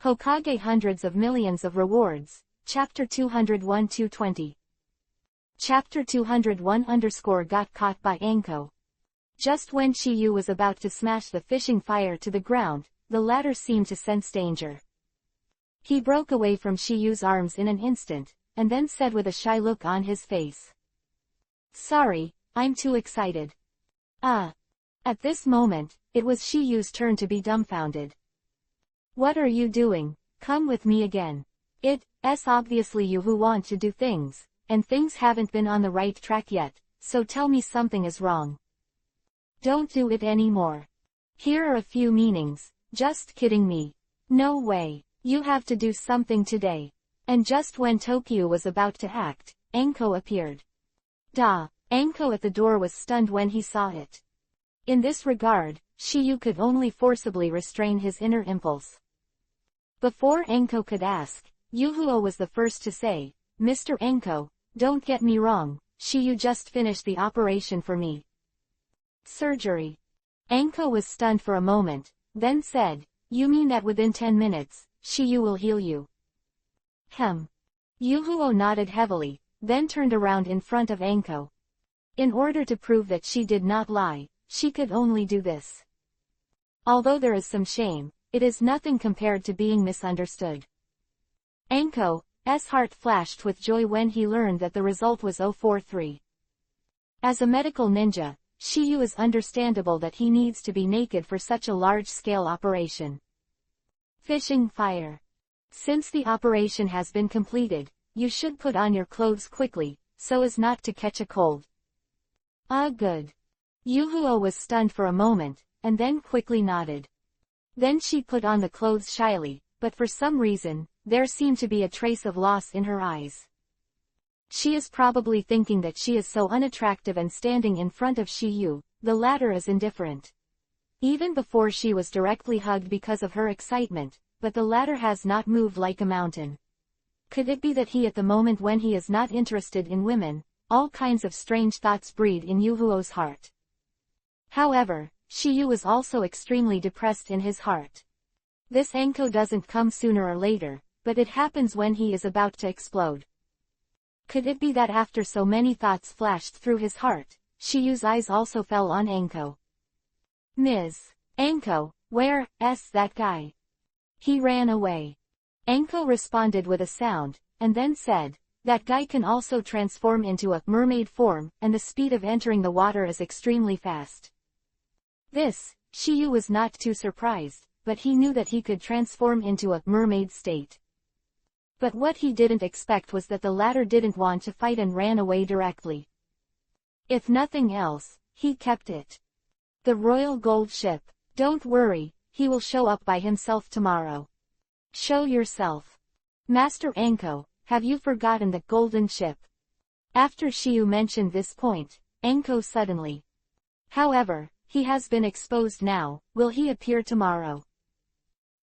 Hokage hundreds of millions of rewards. Chapter 201-220. Chapter 201 got caught by Anko. Just when Shiyu was about to smash the fishing fire to the ground, the latter seemed to sense danger. He broke away from Shiyu's arms in an instant, and then said with a shy look on his face. "Sorry, I'm too excited." At this moment, it was Shiyu's turn to be dumbfounded. "What are you doing? Come with me again. It's obviously you who want to do things, and things haven't been on the right track yet, so tell me something is wrong. Don't do it anymore. Here are a few meanings." "Just kidding me. No way. You have to do something today." And just when Tokyo was about to act, Anko appeared. Anko at the door was stunned when he saw it. In this regard, Shiyu could only forcibly restrain his inner impulse. Before Anko could ask, Yuhuo was the first to say, "Mr. Anko, don't get me wrong, Shiyu just finished the operation for me." "Surgery?" Anko was stunned for a moment, then said, "You mean that within 10 minutes, Shiyu will heal you?" Yuhuo nodded heavily, then turned around in front of Anko. In order to prove that she did not lie, she could only do this. Although there is some shame, it is nothing compared to being misunderstood. Anko's heart flashed with joy when he learned that the result was 043. As a medical ninja, Shiyu is understandable that he needs to be naked for such a large-scale operation. Fishing fire. Since the operation has been completed, you should put on your clothes quickly, so as not to catch a cold. Good. Yuhuo was stunned for a moment, and then quickly nodded. Then she put on the clothes shyly, but for some reason, there seemed to be a trace of loss in her eyes. She is probably thinking that she is so unattractive and standing in front of Shiyu, the latter is indifferent. Even before she was directly hugged because of her excitement, but the latter has not moved like a mountain. Could it be that he at the moment when he is not interested in women, all kinds of strange thoughts breed in Yuhuo's heart. However, Shiyu is also extremely depressed in his heart. This Anko doesn't come sooner or later, but it happens when he is about to explode. Could it be that after so many thoughts flashed through his heart, Shiyu's eyes also fell on Anko? "Ms. Anko, where's that guy?" "He ran away." Anko responded with a sound, and then said, "That guy can also transform into a mermaid form, and the speed of entering the water is extremely fast." Shiyu was not too surprised, but he knew that he could transform into a mermaid state. But what he didn't expect was that the latter didn't want to fight and ran away directly. If nothing else, he kept it. The royal gold ship. "Don't worry, he will show up by himself tomorrow." "Show yourself." "Master Anko, have you forgotten the golden ship?" After Shiyu mentioned this point, Anko suddenly. "However, he has been exposed now, will he appear tomorrow?"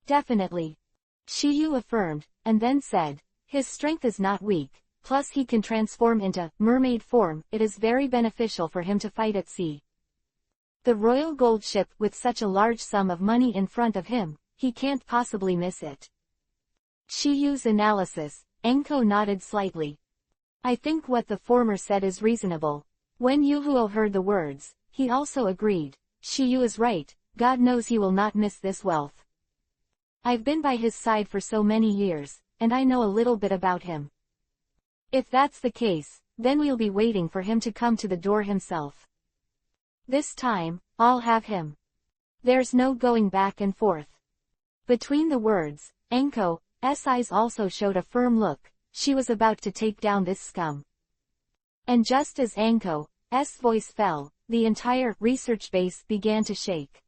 "Definitely," Shiyu affirmed, and then said, "His strength is not weak, plus he can transform into mermaid form, it is very beneficial for him to fight at sea. The royal gold ship with such a large sum of money in front of him, he can't possibly miss it." Shiyu's analysis, Anko nodded slightly. "I think what the former said is reasonable." When Yuhuo heard the words, he also agreed. Shiyu is right, God knows he will not miss this wealth. I've been by his side for so many years, and I know a little bit about him. If that's the case, then we'll be waiting for him to come to the door himself. This time, I'll have him. There's no going back and forth. Between the words, Anko's eyes also showed a firm look. She was about to take down this scum. And just as Anko's voice fell, the entire research base began to shake.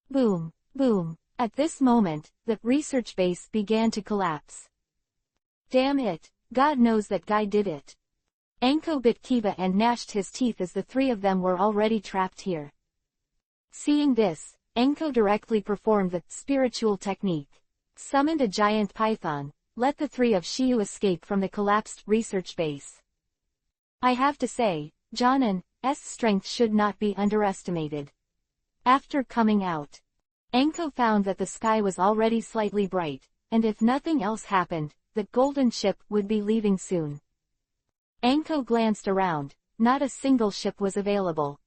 Boom, boom. At this moment, the research base began to collapse. Damn it, God knows that guy did it. Anko bit Kiba and gnashed his teeth as the three of them were already trapped here. Seeing this, Anko directly performed the spiritual technique. Summoned a giant python, let the three of Shiyu escape from the collapsed research base. I have to say, John's strength should not be underestimated. After coming out, Anko found that the sky was already slightly bright, and if nothing else happened, the golden ship would be leaving soon. Anko glanced around. Not a single ship was available.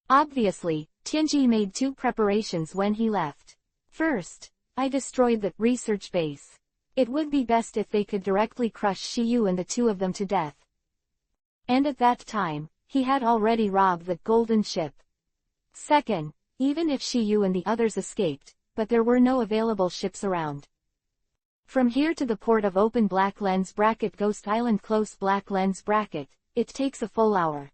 Obviously, Tianji made two preparations when he left. First, I destroyed the research base. It would be best if they could directly crush Shiyu and the two of them to death. And at that time, he had already robbed the golden ship. Second, even if Shiyu and the others escaped, but there were no available ships around. From here to the port of Open Black Lens Bracket Ghost Island Close Black Lens Bracket, it takes a full hour.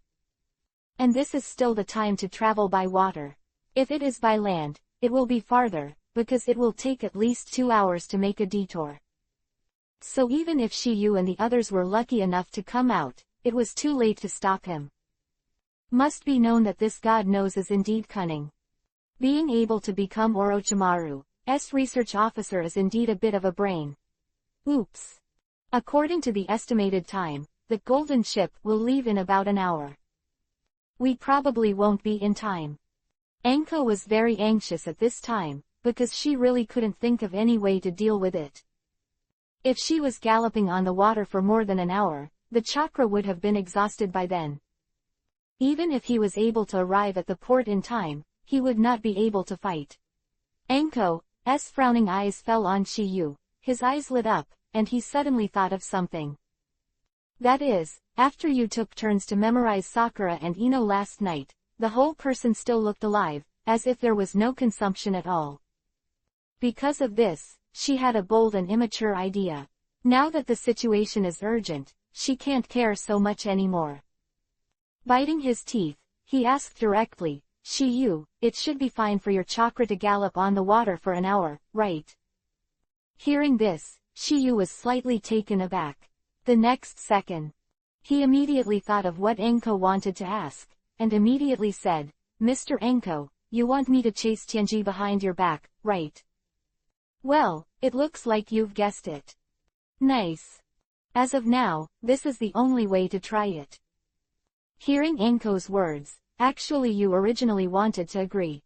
And this is still the time to travel by water. If it is by land, it will be farther, because it will take at least 2 hours to make a detour. So even if Shiyu and the others were lucky enough to come out, it was too late to stop him. Must be known that this god knows is indeed cunning. Being able to become Orochimaru's research officer is indeed a bit of a brain. Oops. According to the estimated time, the golden ship will leave in about an hour. We probably won't be in time. Anko was very anxious at this time, because she really couldn't think of any way to deal with it. If she was galloping on the water for more than an hour, the chakra would have been exhausted by then. Even if he was able to arrive at the port in time, he would not be able to fight. Anko's frowning eyes fell on Shiyu. His eyes lit up, and he suddenly thought of something. That is, after you took turns to memorize Sakura and Ino last night, the whole person still looked alive, as if there was no consumption at all. Because of this, she had a bold and immature idea. Now that the situation is urgent, she can't care so much anymore. Biting his teeth, he asked directly, Shiyu, it should be fine for your chakra to gallop on the water for an hour, right? Hearing this, Shiyu was slightly taken aback. The next second, he immediately thought of what Anko wanted to ask, and immediately said, Mr. Anko, you want me to chase Tianji behind your back, right? Well, it looks like you've guessed it. Nice. As of now, this is the only way to try it. Hearing Anko's words, actually you originally wanted to agree.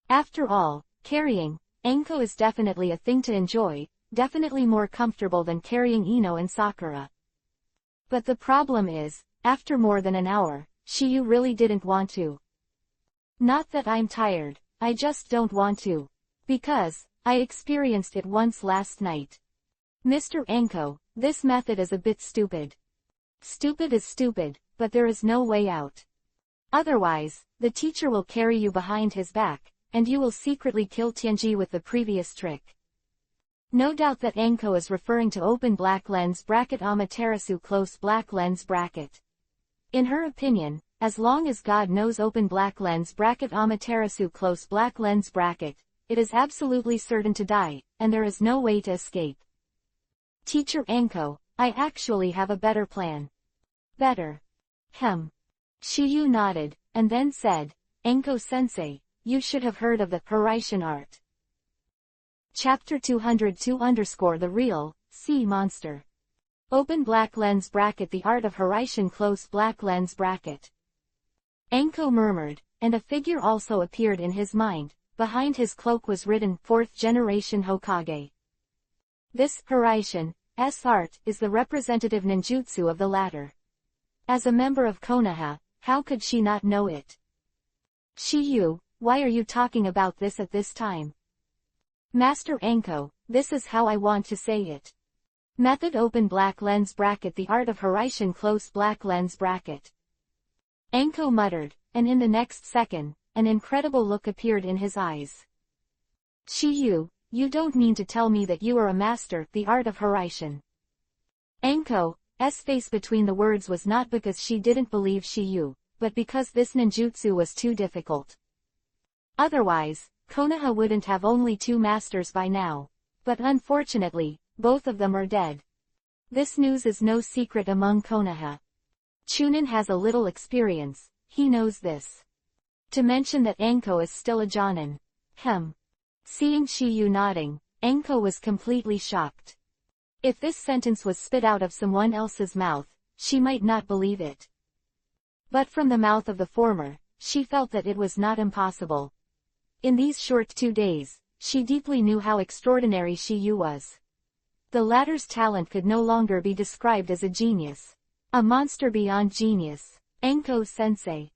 After all, carrying Anko is definitely a thing to enjoy, definitely more comfortable than carrying Ino and Sakura. But the problem is, after more than an hour, Shiyu really didn't want to. Not that I'm tired, I just don't want to. Because, I experienced it once last night. Mr. Anko, this method is a bit stupid. Stupid is stupid, but there is no way out. Otherwise, the teacher will carry you behind his back, and you will secretly kill Tianji with the previous trick. No doubt that Anko is referring to Open Black Lens Bracket Amaterasu Close Black Lens Bracket. In her opinion, as long as God knows Open Black Lens Bracket Amaterasu Close Black Lens Bracket, it is absolutely certain to die, and there is no way to escape. Teacher Anko, I actually have a better plan. Better. Shiyu nodded, and then said, Anko-sensei, you should have heard of the Horaitian art. Chapter 202-The Real Sea Monster. Open Black Lens Bracket The Art of Horaitian Close Black Lens Bracket. Anko murmured, and a figure also appeared in his mind. Behind his cloak was written 4th Generation Hokage. This Horaitian art is the representative ninjutsu of the latter. As a member of Konoha, how could she not know it? Shiyu, why are you talking about this at this time? Master Anko, this is how I want to say it. Method Open Black Lens Bracket The Art of Horaitian Close Black Lens Bracket. Anko muttered, and in the next second, an incredible look appeared in his eyes. Shiyu, you don't mean to tell me that you are a master, the art of Horaitian. Anko's face between the words was not because she didn't believe Shiyu, but because this ninjutsu was too difficult. Otherwise, Konoha wouldn't have only 2 masters by now. But unfortunately, both of them are dead. This news is no secret among Konoha. Chunin has a little experience, he knows this. To mention that Anko is still a jonin. Seeing Shiyu nodding, Anko was completely shocked. If this sentence was spit out of someone else's mouth, she might not believe it. But from the mouth of the former, she felt that it was not impossible. In these short 2 days, she deeply knew how extraordinary Shiyu was. The latter's talent could no longer be described as a genius. A monster beyond genius. Enko-sensei.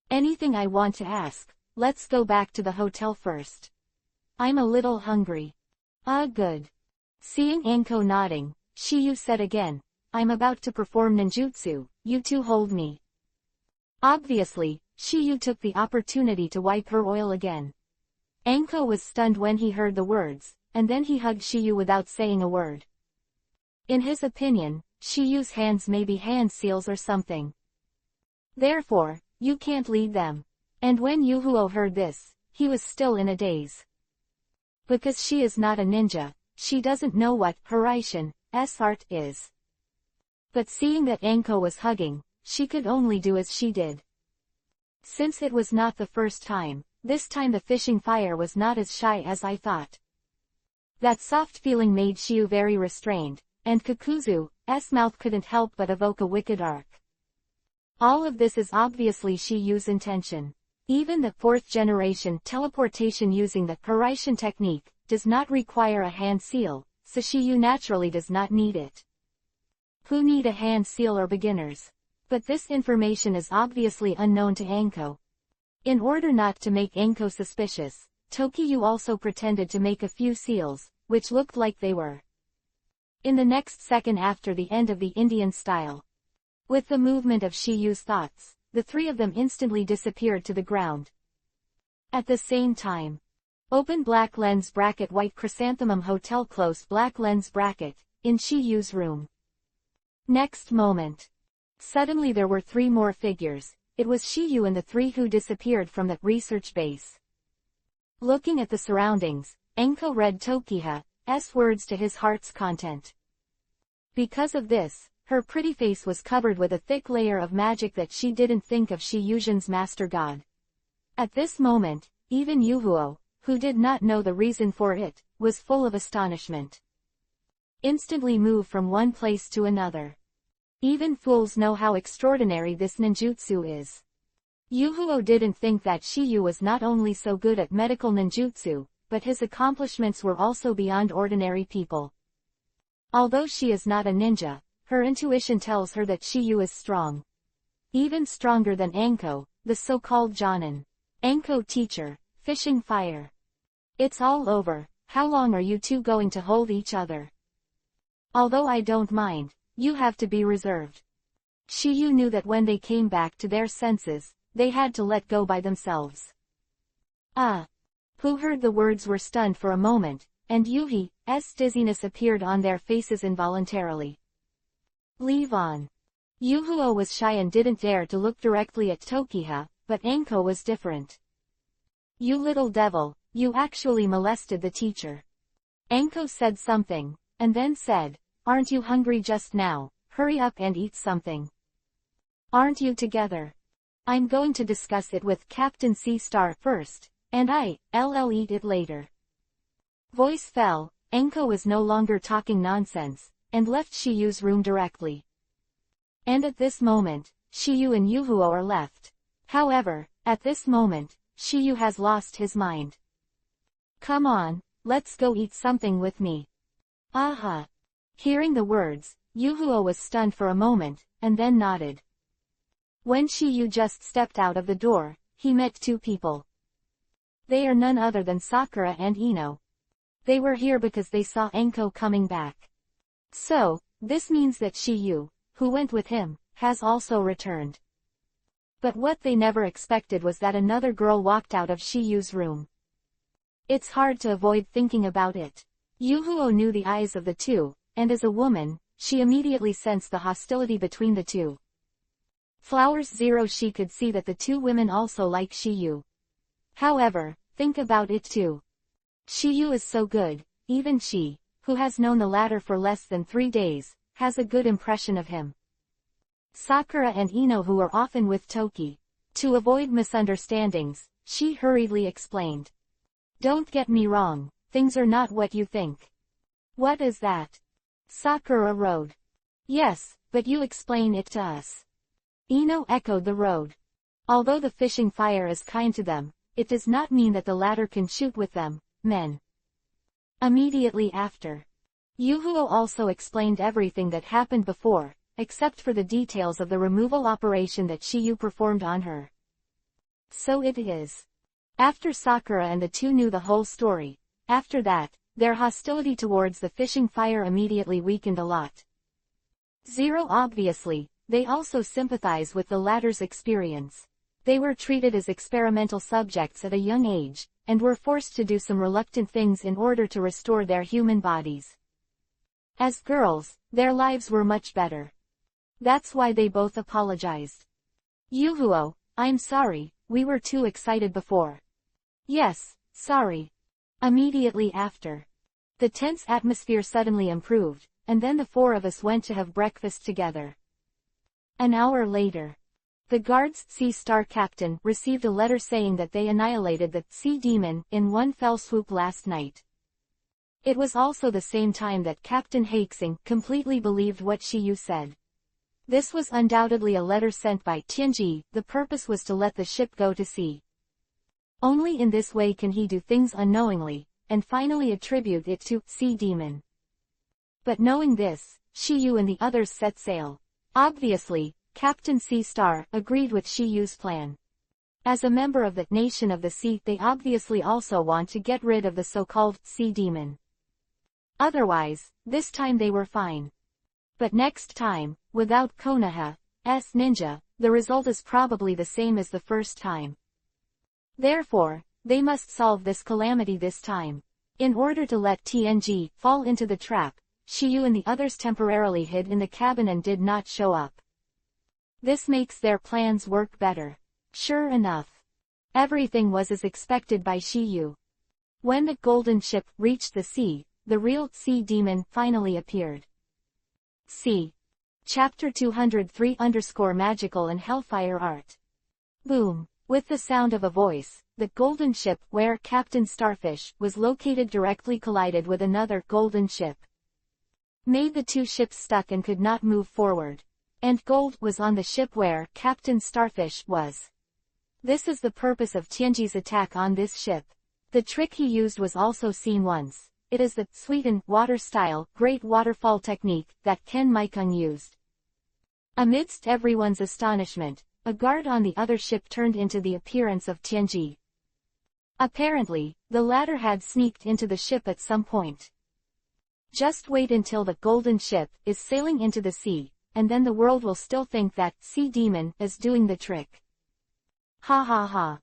Anything I want to ask, let's go back to the hotel first. I'm a little hungry. Ah, good. Seeing Enko nodding, Shiyu said again, I'm about to perform ninjutsu, you two hold me. Obviously, Shiyu took the opportunity to wipe her oil again. Enko was stunned when he heard the words, and then he hugged Shiyu without saying a word. In his opinion, Shiyu's hands may be hand seals or something. Therefore, you can't lead them. And when Yuhuo heard this, he was still in a daze. Because she is not a ninja, she doesn't know what Hiraishin's art is. But seeing that Enko was hugging, she could only do as she did. Since it was not the first time, this time the fishing fire was not as shy as I thought. That soft feeling made Shiyu very restrained, and Kakuzu's mouth couldn't help but evoke a wicked arc. All of this is obviously Shiyu's intention. Even the 4th generation teleportation using the Hiraishin technique does not require a hand seal, so Shiyu naturally does not need it. Who need a hand seal are beginners. But this information is obviously unknown to Enko. In order not to make Enko suspicious, Tokiyu also pretended to make a few seals, which looked like they were. In the next second after the end of the Indian style. With the movement of Shiyu's thoughts, the three of them instantly disappeared to the ground. At the same time. Open black lens bracket white chrysanthemum hotel close black lens bracket, in Shiyu's room. Next moment. Suddenly there were 3 more figures, it was Shiyu and the 3 who disappeared from the research base. Looking at the surroundings, Enko read Tokiha's words to his heart's content. Because of this, her pretty face was covered with a thick layer of magic that she didn't think of Shiyuzin's master god. At this moment, even Yuhuo, who did not know the reason for it, was full of astonishment. Instantly moved from one place to another. Even fools know how extraordinary this ninjutsu is. Yuhuo didn't think that Shiyu was not only so good at medical ninjutsu, but his accomplishments were also beyond ordinary people. Although she is not a ninja, her intuition tells her that Shiyu is strong. Even stronger than Enko, the so-called Jonin. Enko teacher, fishing fire. It's all over, how long are you two going to hold each other? Although I don't mind, you have to be reserved. Shiyu knew that when they came back to their senses, they had to let go by themselves. Who heard the words were stunned for a moment, and Yuhi's dizziness appeared on their faces involuntarily. Leave on. Yuhuo was shy and didn't dare to look directly at Tokiha, but Enko was different. You little devil, you actually molested the teacher. Enko said something, and then said, aren't you hungry just now? Hurry up and eat something. Aren't you together? I'm going to discuss it with Captain C-Star first, and I'll eat it later. Voice fell, Enko was no longer talking nonsense, and left Shiyu's room directly. And at this moment, Shiyu and Yuhuo are left. However, at this moment, Shiyu has lost his mind. Come on, let's go eat something with me. Aha! Hearing the words, Yuhuo was stunned for a moment, and then nodded. When Shiyu just stepped out of the door, he met 2 people. They are none other than Sakura and Ino. They were here because they saw Enko coming back. So, this means that Shiyu, who went with him, has also returned. But what they never expected was that another girl walked out of Shiyu's room. It's hard to avoid thinking about it. Yuhuo knew the eyes of the 2, and as a woman, she immediately sensed the hostility between the 2. Flowers 0 she could see that the 2 women also like Shiyu. However, think about it too. Shiyu is so good, even she, who has known the latter for less than 3 days, has a good impression of him. Sakura and Ino who are often with Toki. To avoid misunderstandings, she hurriedly explained. Don't get me wrong, things are not what you think. What is that? Sakura road. Yes, but you explain it to us. Ino echoed the road. Although the fishing fire is kind to them, it does not mean that the latter can shoot with them, men. Immediately after. Yuhuo also explained everything that happened before, except for the details of the removal operation that Shiyu performed on her. So it is. After Sakura and the two knew the whole story, after that, their hostility towards the fishing fire immediately weakened a lot. Obviously, they also sympathize with the latter's experience. They were treated as experimental subjects at a young age, and were forced to do some reluctant things in order to restore their human bodies. As girls, their lives were much better. That's why they both apologized. Yuhuo, I'm sorry, we were too excited before. Yes, sorry. Immediately after. The tense atmosphere suddenly improved, and then the four of us went to have breakfast together. An hour later. The guard's Sea Star captain received a letter saying that they annihilated the Sea Demon in one fell swoop last night. It was also the same time that Captain Haixing completely believed what Shiyu said. This was undoubtedly a letter sent by Tianji. The purpose was to let the ship go to sea. Only in this way can he do things unknowingly, and finally attribute it to Sea Demon. But knowing this, Shiyu and the others set sail. Obviously, Captain Sea Star agreed with Shiyu's plan. As a member of the Nation of the Sea, they obviously also want to get rid of the so-called Sea Demon. Otherwise, this time they were fine. But next time, without Konoha's ninja, the result is probably the same as the first time. Therefore, they must solve this calamity this time. In order to let TNG fall into the trap, Shiyu and the others temporarily hid in the cabin and did not show up. This makes their plans work better. Sure enough. Everything was as expected by Shiyu. When the golden ship reached the sea, the real Sea Demon finally appeared. See. Chapter 203-Magical and Hellfire Art. Boom. With the sound of a voice, the golden ship where Captain Starfish was located directly collided with another golden ship. Made the two ships stuck and could not move forward. And gold was on the ship where Captain Starfish was. This is the purpose of Tianji's attack on this ship. The trick he used was also seen once. It is the sweeten water style great waterfall technique that Ken Maikung used. Amidst everyone's astonishment, a guard on the other ship turned into the appearance of Tianji. Apparently, the latter had sneaked into the ship at some point. Just wait until the golden ship is sailing into the sea, and then the world will still think that Sea Demon is doing the trick. Ha ha ha.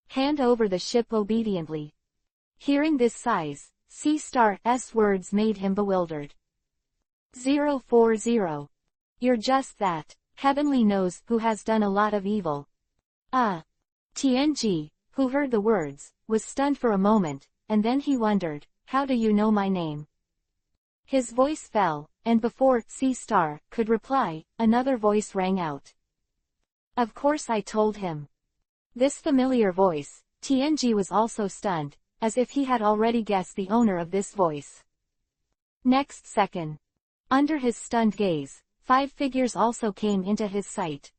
Hand over the ship obediently. Hearing this sighs, Sea Star's words made him bewildered. 040. You're just that. Heavenly knows who has done a lot of evil. TNG, who heard the words, was stunned for a moment, and then he wondered, how do you know my name? His voice fell, and before Sea Star could reply, another voice rang out. Of course I told him. This familiar voice, TNG was also stunned, as if he had already guessed the owner of this voice. Next second. Under his stunned gaze, 5 figures also came into his sight.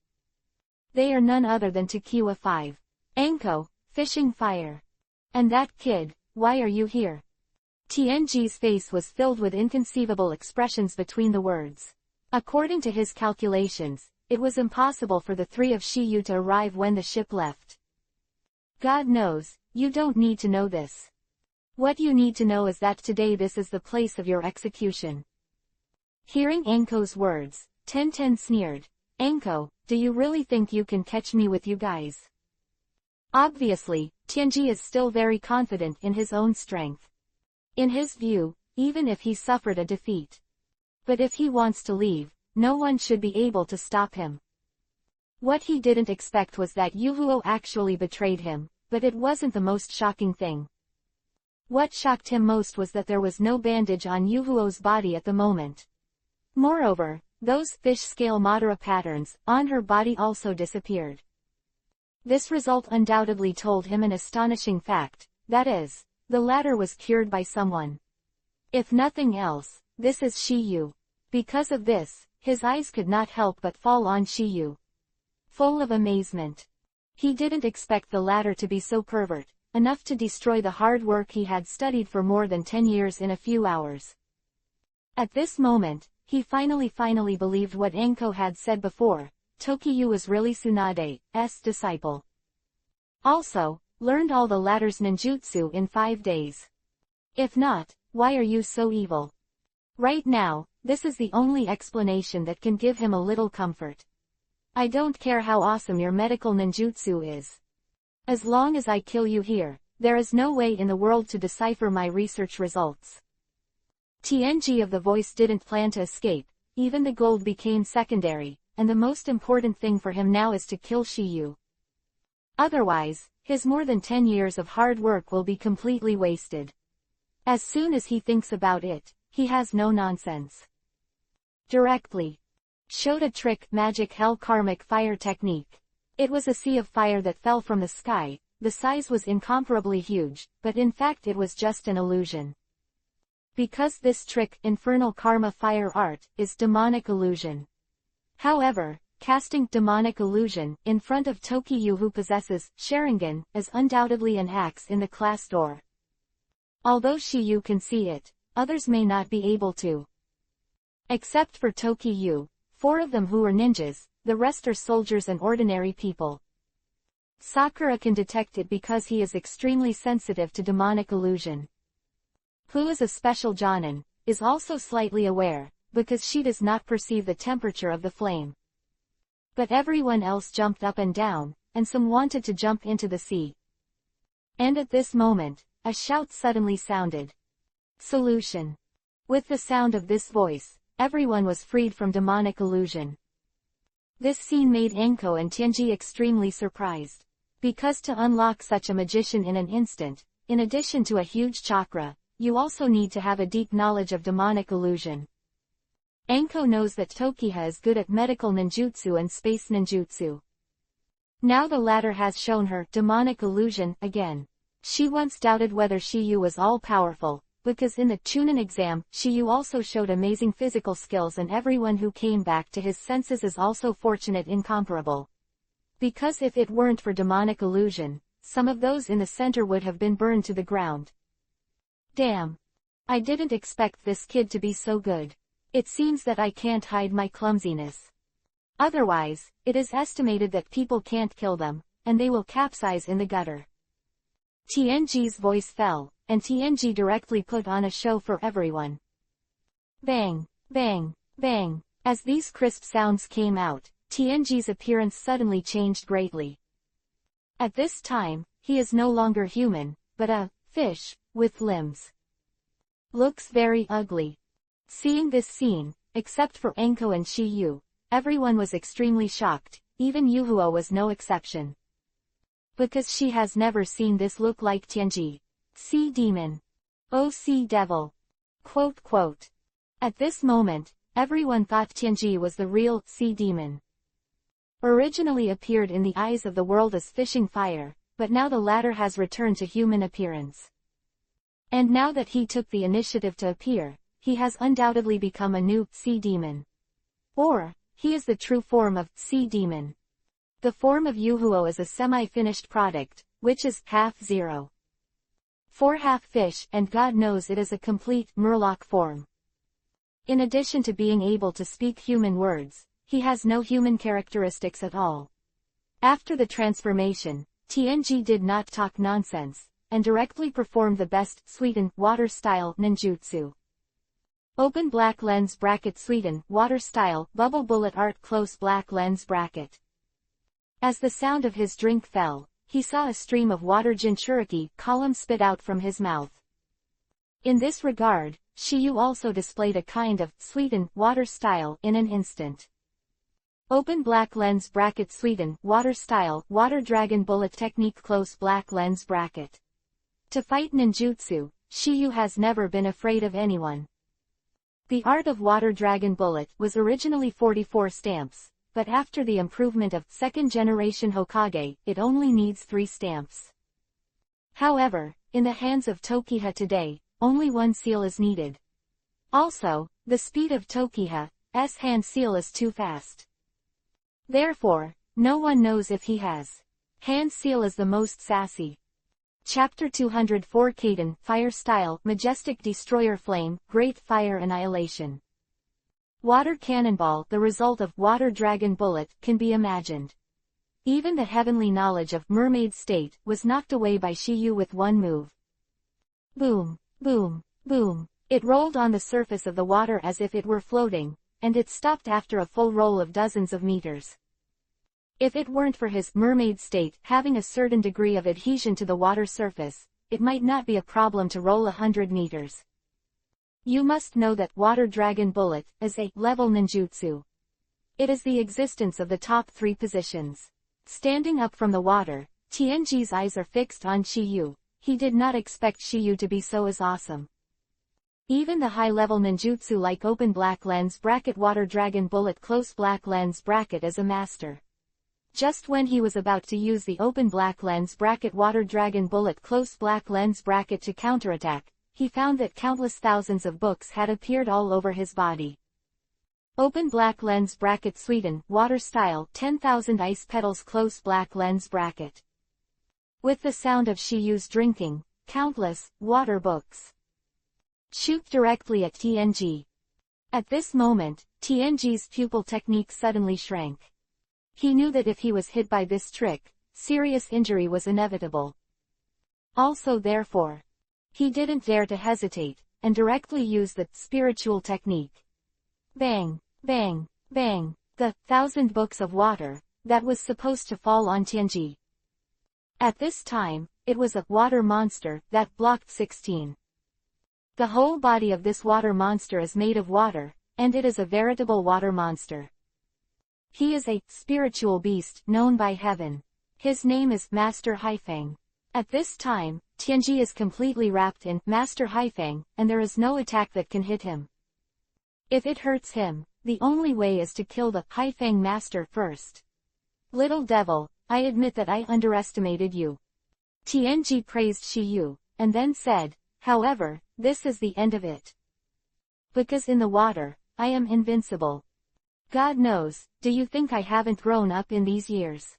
They are none other than Tekiwa 5. Anko, Fishing Fire. And that kid, why are you here? TNG's face was filled with inconceivable expressions between the words. According to his calculations, it was impossible for the three of Shiyu to arrive when the ship left. God knows, you don't need to know this. What you need to know is that today this is the place of your execution. Hearing Anko's words, Tenten sneered. Anko, do you really think you can catch me with you guys? Obviously, Tianji is still very confident in his own strength. In his view, even if he suffered a defeat. But if he wants to leave, no one should be able to stop him. What he didn't expect was that Yuhuo actually betrayed him, but it wasn't the most shocking thing. What shocked him most was that there was no bandage on Yuhuo's body at the moment. Moreover, those fish scale Madara patterns on her body also disappeared. This result undoubtedly told him an astonishing fact, that is, the latter was cured by someone. If nothing else, this is Shiyu. Because of this, his eyes could not help but fall on Shiyu. Full of amazement. He didn't expect the latter to be so pervert, enough to destroy the hard work he had studied for more than 10 years in a few hours. At this moment, he finally believed what Enko had said before. Tokiyu was really Tsunade's disciple. Also, learned all the latter's ninjutsu in 5 days. If not, why are you so evil? Right now, this is the only explanation that can give him a little comfort. I don't care how awesome your medical ninjutsu is. As long as I kill you here, there is no way in the world to decipher my research results. TNG of the voice didn't plan to escape, even the gold became secondary, and the most important thing for him now is to kill Shiyu. Otherwise, his more than 10 years of hard work will be completely wasted. As soon as he thinks about it, he has no nonsense. Directly. Showed a trick, magic hell karmic fire technique. It was a sea of fire that fell from the sky. The size was incomparably huge, but in fact it was just an illusion. Because this trick, infernal karma fire art, is demonic illusion. However, casting demonic illusion in front of Tokiyu who possesses Sharingan is undoubtedly an axe in the class door. Although Shiyu can see it, others may not be able to. Except for Tokiyu, 4 of them who are ninjas, the rest are soldiers and ordinary people. Sakura can detect it because he is extremely sensitive to demonic illusion. Who is a special Jonin, is also slightly aware, because she does not perceive the temperature of the flame. But everyone else jumped up and down, and some wanted to jump into the sea. And at this moment, a shout suddenly sounded. Solution. With the sound of this voice, everyone was freed from demonic illusion. This scene made Enko and Tianji extremely surprised. Because to unlock such a magician in an instant, in addition to a huge chakra, you also need to have a deep knowledge of demonic illusion. Enko knows that Tokiha is good at medical ninjutsu and space ninjutsu. Now the latter has shown her demonic illusion again. She once doubted whether Shiyu was all-powerful, because in the Chunin exam, Shiyu also showed amazing physical skills and everyone who came back to his senses is also fortunate incomparable. Because if it weren't for demonic illusion, some of those in the center would have been burned to the ground. Damn. I didn't expect this kid to be so good. It seems that I can't hide my clumsiness. Otherwise, it is estimated that people can't kill them, and they will capsize in the gutter. TNG's voice fell, and TNG directly put on a show for everyone. Bang, bang, bang. As these crisp sounds came out, TNG's appearance suddenly changed greatly. At this time, he is no longer human, but a fish with limbs. Looks very ugly. Seeing this scene, except for Enko and Shiyu, everyone was extremely shocked, even Yuhuo was no exception. Because she has never seen this look like Tianji. Sea demon. Oh sea devil. Quote quote. At this moment, everyone thought Tianji was the real sea demon. Originally appeared in the eyes of the world as fishing fire, but now the latter has returned to human appearance. And now that he took the initiative to appear, he has undoubtedly become a new sea demon. Or, he is the true form of sea demon. The form of Yuhuo is a semi-finished product, which is half zero. 4 half fish, and God knows it is a complete murloc form. In addition to being able to speak human words, he has no human characteristics at all. After the transformation, TNG did not talk nonsense, and directly performed the best Suiten water style ninjutsu. Open black lens bracket Suiten water style bubble bullet art close black lens bracket. As the sound of his drink fell, he saw a stream of water Jinchuriki column spit out from his mouth. In this regard, Shiyu also displayed a kind of Suiten water style in an instant. Open black lens bracket Suiten water style water dragon bullet technique close black lens bracket. To fight ninjutsu, Shiyu has never been afraid of anyone. The art of water dragon bullet was originally 44 stamps, but after the improvement of second generation Hokage, it only needs 3 stamps. However, in the hands of Tokiha today, only 1 seal is needed. Also, the speed of Tokiha's hand seal is too fast. Therefore, no one knows if he has hand seal is the most sassy. Chapter 204 Kaden, Fire Style, Majestic Destroyer Flame, Great Fire Annihilation. Water Cannonball. The result of Water Dragon Bullet can be imagined. Even the heavenly knowledge of Mermaid State was knocked away by Shiyu with one move. Boom, boom, boom. It rolled on the surface of the water as if it were floating, and it stopped after a full roll of dozens of meters. If it weren't for his mermaid state having a certain degree of adhesion to the water surface, it might not be a problem to roll 100 meters. You must know that Water Dragon Bullet is a level ninjutsu. It is the existence of the top 3 positions. Standing up from the water, Tianji's eyes are fixed on Shiyu. He did not expect Shiyu to be so awesome. Even the high-level ninjutsu like Open Black Lens Bracket Water Dragon Bullet Close Black Lens Bracket as a master. Just when he was about to use the Open Black Lens Bracket Water Dragon Bullet Close Black Lens Bracket to counterattack, he found that countless thousands of books had appeared all over his body. Open Black Lens Bracket Sweden, Water Style, 10,000 Ice Petals Close Black Lens Bracket. With the sound of Shiyu's drinking, countless, water books shoot directly at Tianji. At this moment, Tianji's pupil technique suddenly shrank. He knew that if he was hit by this trick, serious injury was inevitable. Also therefore, he didn't dare to hesitate, and directly used the spiritual technique. Bang, bang, bang, the 1,000 books of water that was supposed to fall on Tianji. At this time, it was a water monster that blocked 16. The whole body of this water monster is made of water, and it is a veritable water monster. He is a spiritual beast known by heaven. His name is Master Haifeng. At this time, Tianji is completely wrapped in Master Haifeng, and there is no attack that can hit him. If it hurts him, the only way is to kill the Haifeng Master first. Little devil, I admit that I underestimated you. Tianji praised Shiyu, and then said, however, this is the end of it. Because in the water, I am invincible. God knows, do you think I haven't grown up in these years?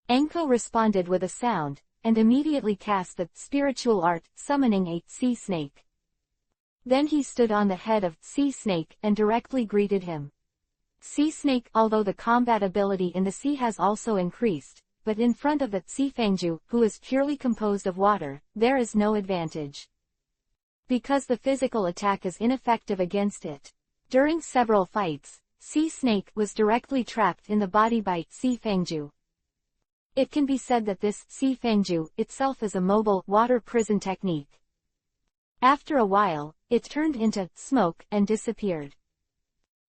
Enko responded with a sound, and immediately cast the spiritual art, summoning a sea snake. Then he stood on the head of Sea Snake and directly greeted him. Sea Snake, although the combat ability in the sea has also increased, but in front of the Sea Fangju, who is purely composed of water, there is no advantage. Because the physical attack is ineffective against it. During several fights, Sea Snake was directly trapped in the body by Sea Fangju. It can be said that this Sea Fangju itself is a mobile water prison technique. After a while, it turned into smoke and disappeared.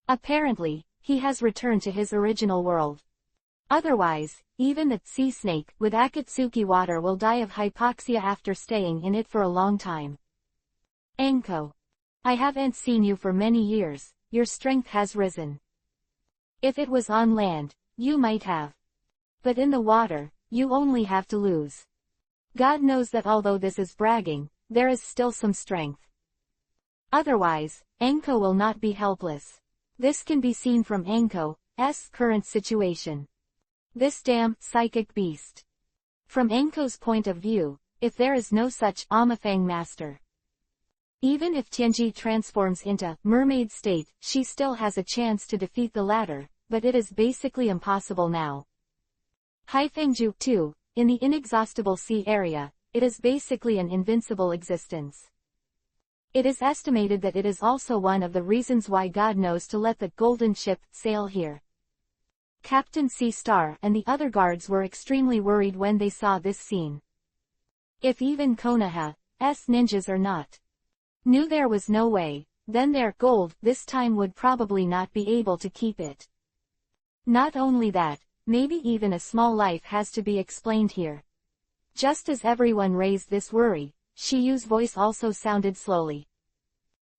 Apparently, he has returned to his original world. Otherwise, even the sea snake with Akatsuki water will die of hypoxia after staying in it for a long time. Enko. I haven't seen you for many years, your strength has risen. If it was on land, you might have. But in the water, you only have to lose. God knows that although this is bragging, there is still some strength. Otherwise, Enko will not be helpless. This can be seen from Enko's current situation. This damn psychic beast. From Enko's point of view, if there is no such Amafang master. Even if Tianji transforms into mermaid state, she still has a chance to defeat the latter, but it is basically impossible now. Haifengju, too, in the inexhaustible sea area, it is basically an invincible existence. It is estimated that it is also one of the reasons why God knows to let the golden ship sail here. Captain Sea Star and the other guards were extremely worried when they saw this scene. If even Konoha's ninjas are not knew there was no way, then their gold this time would probably not be able to keep it. Not only that, maybe even a small life has to be explained here. Just as everyone raised this worry, Shiyu's voice also sounded slowly.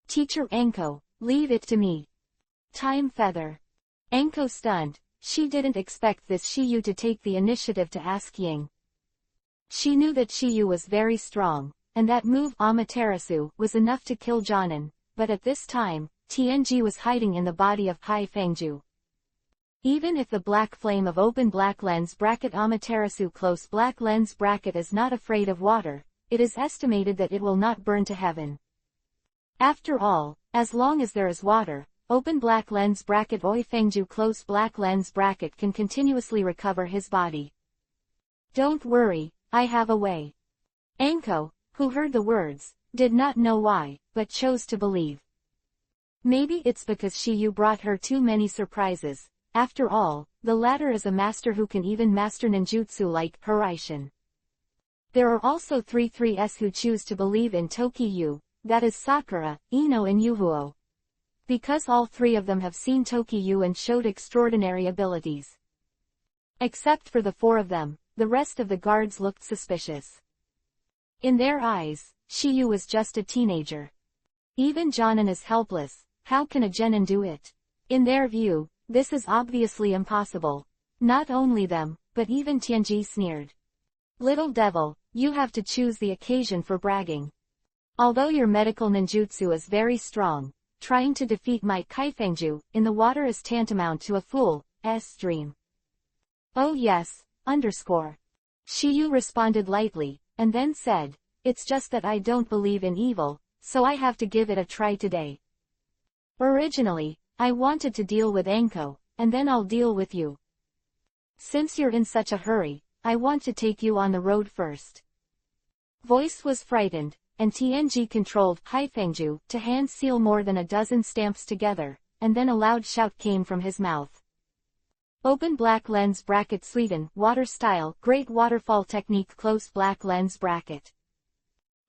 Teacher Enko, leave it to me. Time Feather. Enko stunned, she didn't expect this Shiyu to take the initiative to ask Ying. She knew that Shiyu was very strong, and that move Amaterasu was enough to kill Jonin, but at this time, Tianji was hiding in the body of Haifengju. Even if the black flame of open black lens bracket Amaterasu close black lens bracket is not afraid of water, it is estimated that it will not burn to heaven. After all, as long as there is water, open black lens bracket Oi Fengju close black lens bracket can continuously recover his body. Don't worry, I have a way. Anko, who heard the words, did not know why, but chose to believe. Maybe it's because Shiyu brought her too many surprises. After all, the latter is a master who can even master ninjutsu like Hiraishin. There are also 3s who choose to believe in Tokiyu, that is Sakura, Ino and Yuhuo. Because all three of them have seen Tokiyu and showed extraordinary abilities. Except for the four of them, the rest of the guards looked suspicious. In their eyes, Shiyu was just a teenager. Even Jonin is helpless, how can a genin do it? In their view, this is obviously impossible. Not only them, but even Tianji sneered. Little devil, you have to choose the occasion for bragging. Although your medical ninjutsu is very strong, trying to defeat my Kaifengju in the water is tantamount to a fool's dream. Oh yes, underscore. Shiyu responded lightly, and then said, it's just that I don't believe in evil, so I have to give it a try today. Originally, I wanted to deal with Anko, and then I'll deal with you. Since you're in such a hurry, I want to take you on the road first. Voice was frightened, and Tianji controlled Haifengju to hand seal more than a dozen stamps together, and then a loud shout came from his mouth. Open black lens bracket Sweden, water style, great waterfall technique close black lens bracket.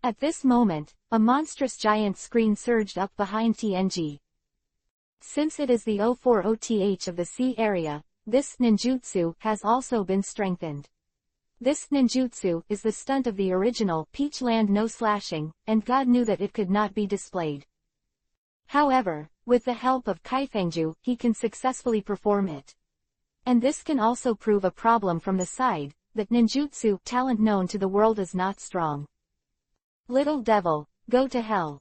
At this moment, a monstrous giant screen surged up behind Tianji. Since it is the 040th of the sea area, this ninjutsu has also been strengthened. This ninjutsu is the stunt of the original Peach Land no slashing, and God knew that it could not be displayed. However, with the help of Kaifengju, he can successfully perform it. And this can also prove a problem from the side, that ninjutsu talent known to the world is not strong. Little devil, go to hell.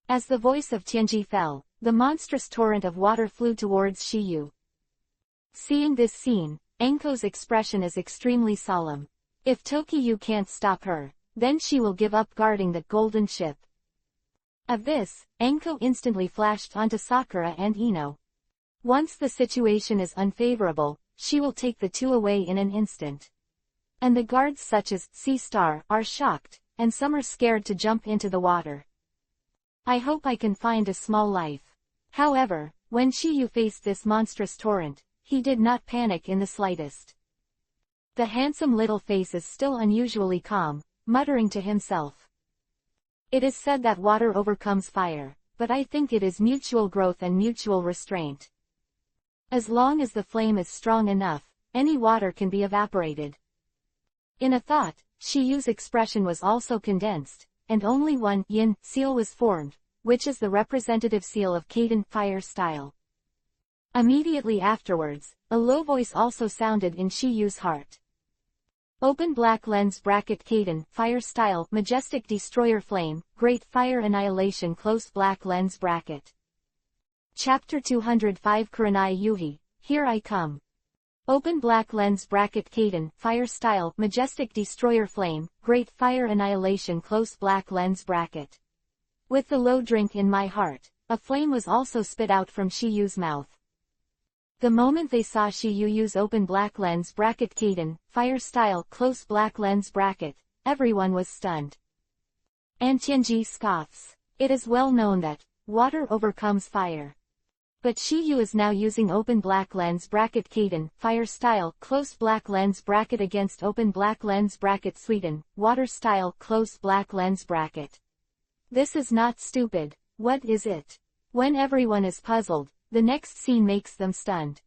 As the voice of Tianji fell, the monstrous torrent of water flew towards Shiyu. Seeing this scene, Anko's expression is extremely solemn. If Tokiyu can't stop her, then she will give up guarding that golden ship. Of this, Anko instantly flashed onto Sakura and Ino. Once the situation is unfavorable, she will take the two away in an instant. And the guards such as Sea Star are shocked, and some are scared to jump into the water. I hope I can find a small life. However, when Shiyu faced this monstrous torrent, he did not panic in the slightest. The handsome little face is still unusually calm, muttering to himself. It is said that water overcomes fire, but I think it is mutual growth and mutual restraint. As long as the flame is strong enough, any water can be evaporated. In a thought, Shiyu's expression was also condensed, and only one yin seal was formed, which is the representative seal of Kaden fire style. Immediately afterwards, a low voice also sounded in Shiyu's heart. Open black lens bracket Kaden fire style majestic destroyer flame, great fire annihilation close black lens bracket. Chapter 205 Kurenai Yuhi, here I come. Open black lens bracket Kaden fire style majestic destroyer flame, great fire annihilation close black lens bracket. With the low drink in my heart, a flame was also spit out from Shiyu's mouth. The moment they saw Shiyu use open black lens bracket Kaden fire style close black lens bracket, everyone was stunned. And Tianji scoffs. It is well known that water overcomes fire. But Shiyu is now using open black lens bracket Kaden fire style close black lens bracket against open black lens bracket Sweden water style close black lens bracket. This is not stupid, what is it? When everyone is puzzled, the next scene makes them stunned.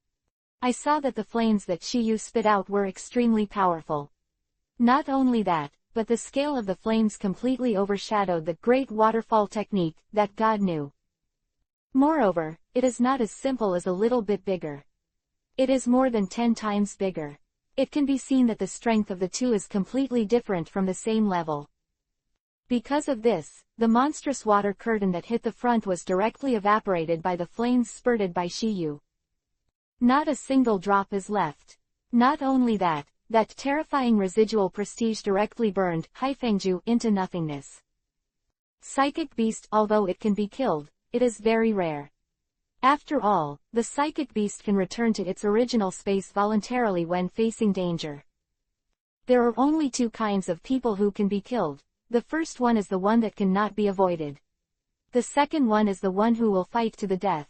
I saw that the flames that Shiyu spit out were extremely powerful. Not only that, but the scale of the flames completely overshadowed the great waterfall technique that God knew. Moreover, it is not as simple as a little bit bigger. It is more than 10 times bigger. It can be seen that the strength of the two is completely different from the same level. Because of this, the monstrous water curtain that hit the front was directly evaporated by the flames spurted by Shiyu. Not a single drop is left. Not only that, that terrifying residual prestige directly burned Haifengju into nothingness. Psychic beast, although it can be killed, it is very rare. After all, the psychic beast can return to its original space voluntarily when facing danger. There are only two kinds of people who can be killed. The first one is the one that cannot be avoided. The second one is the one who will fight to the death.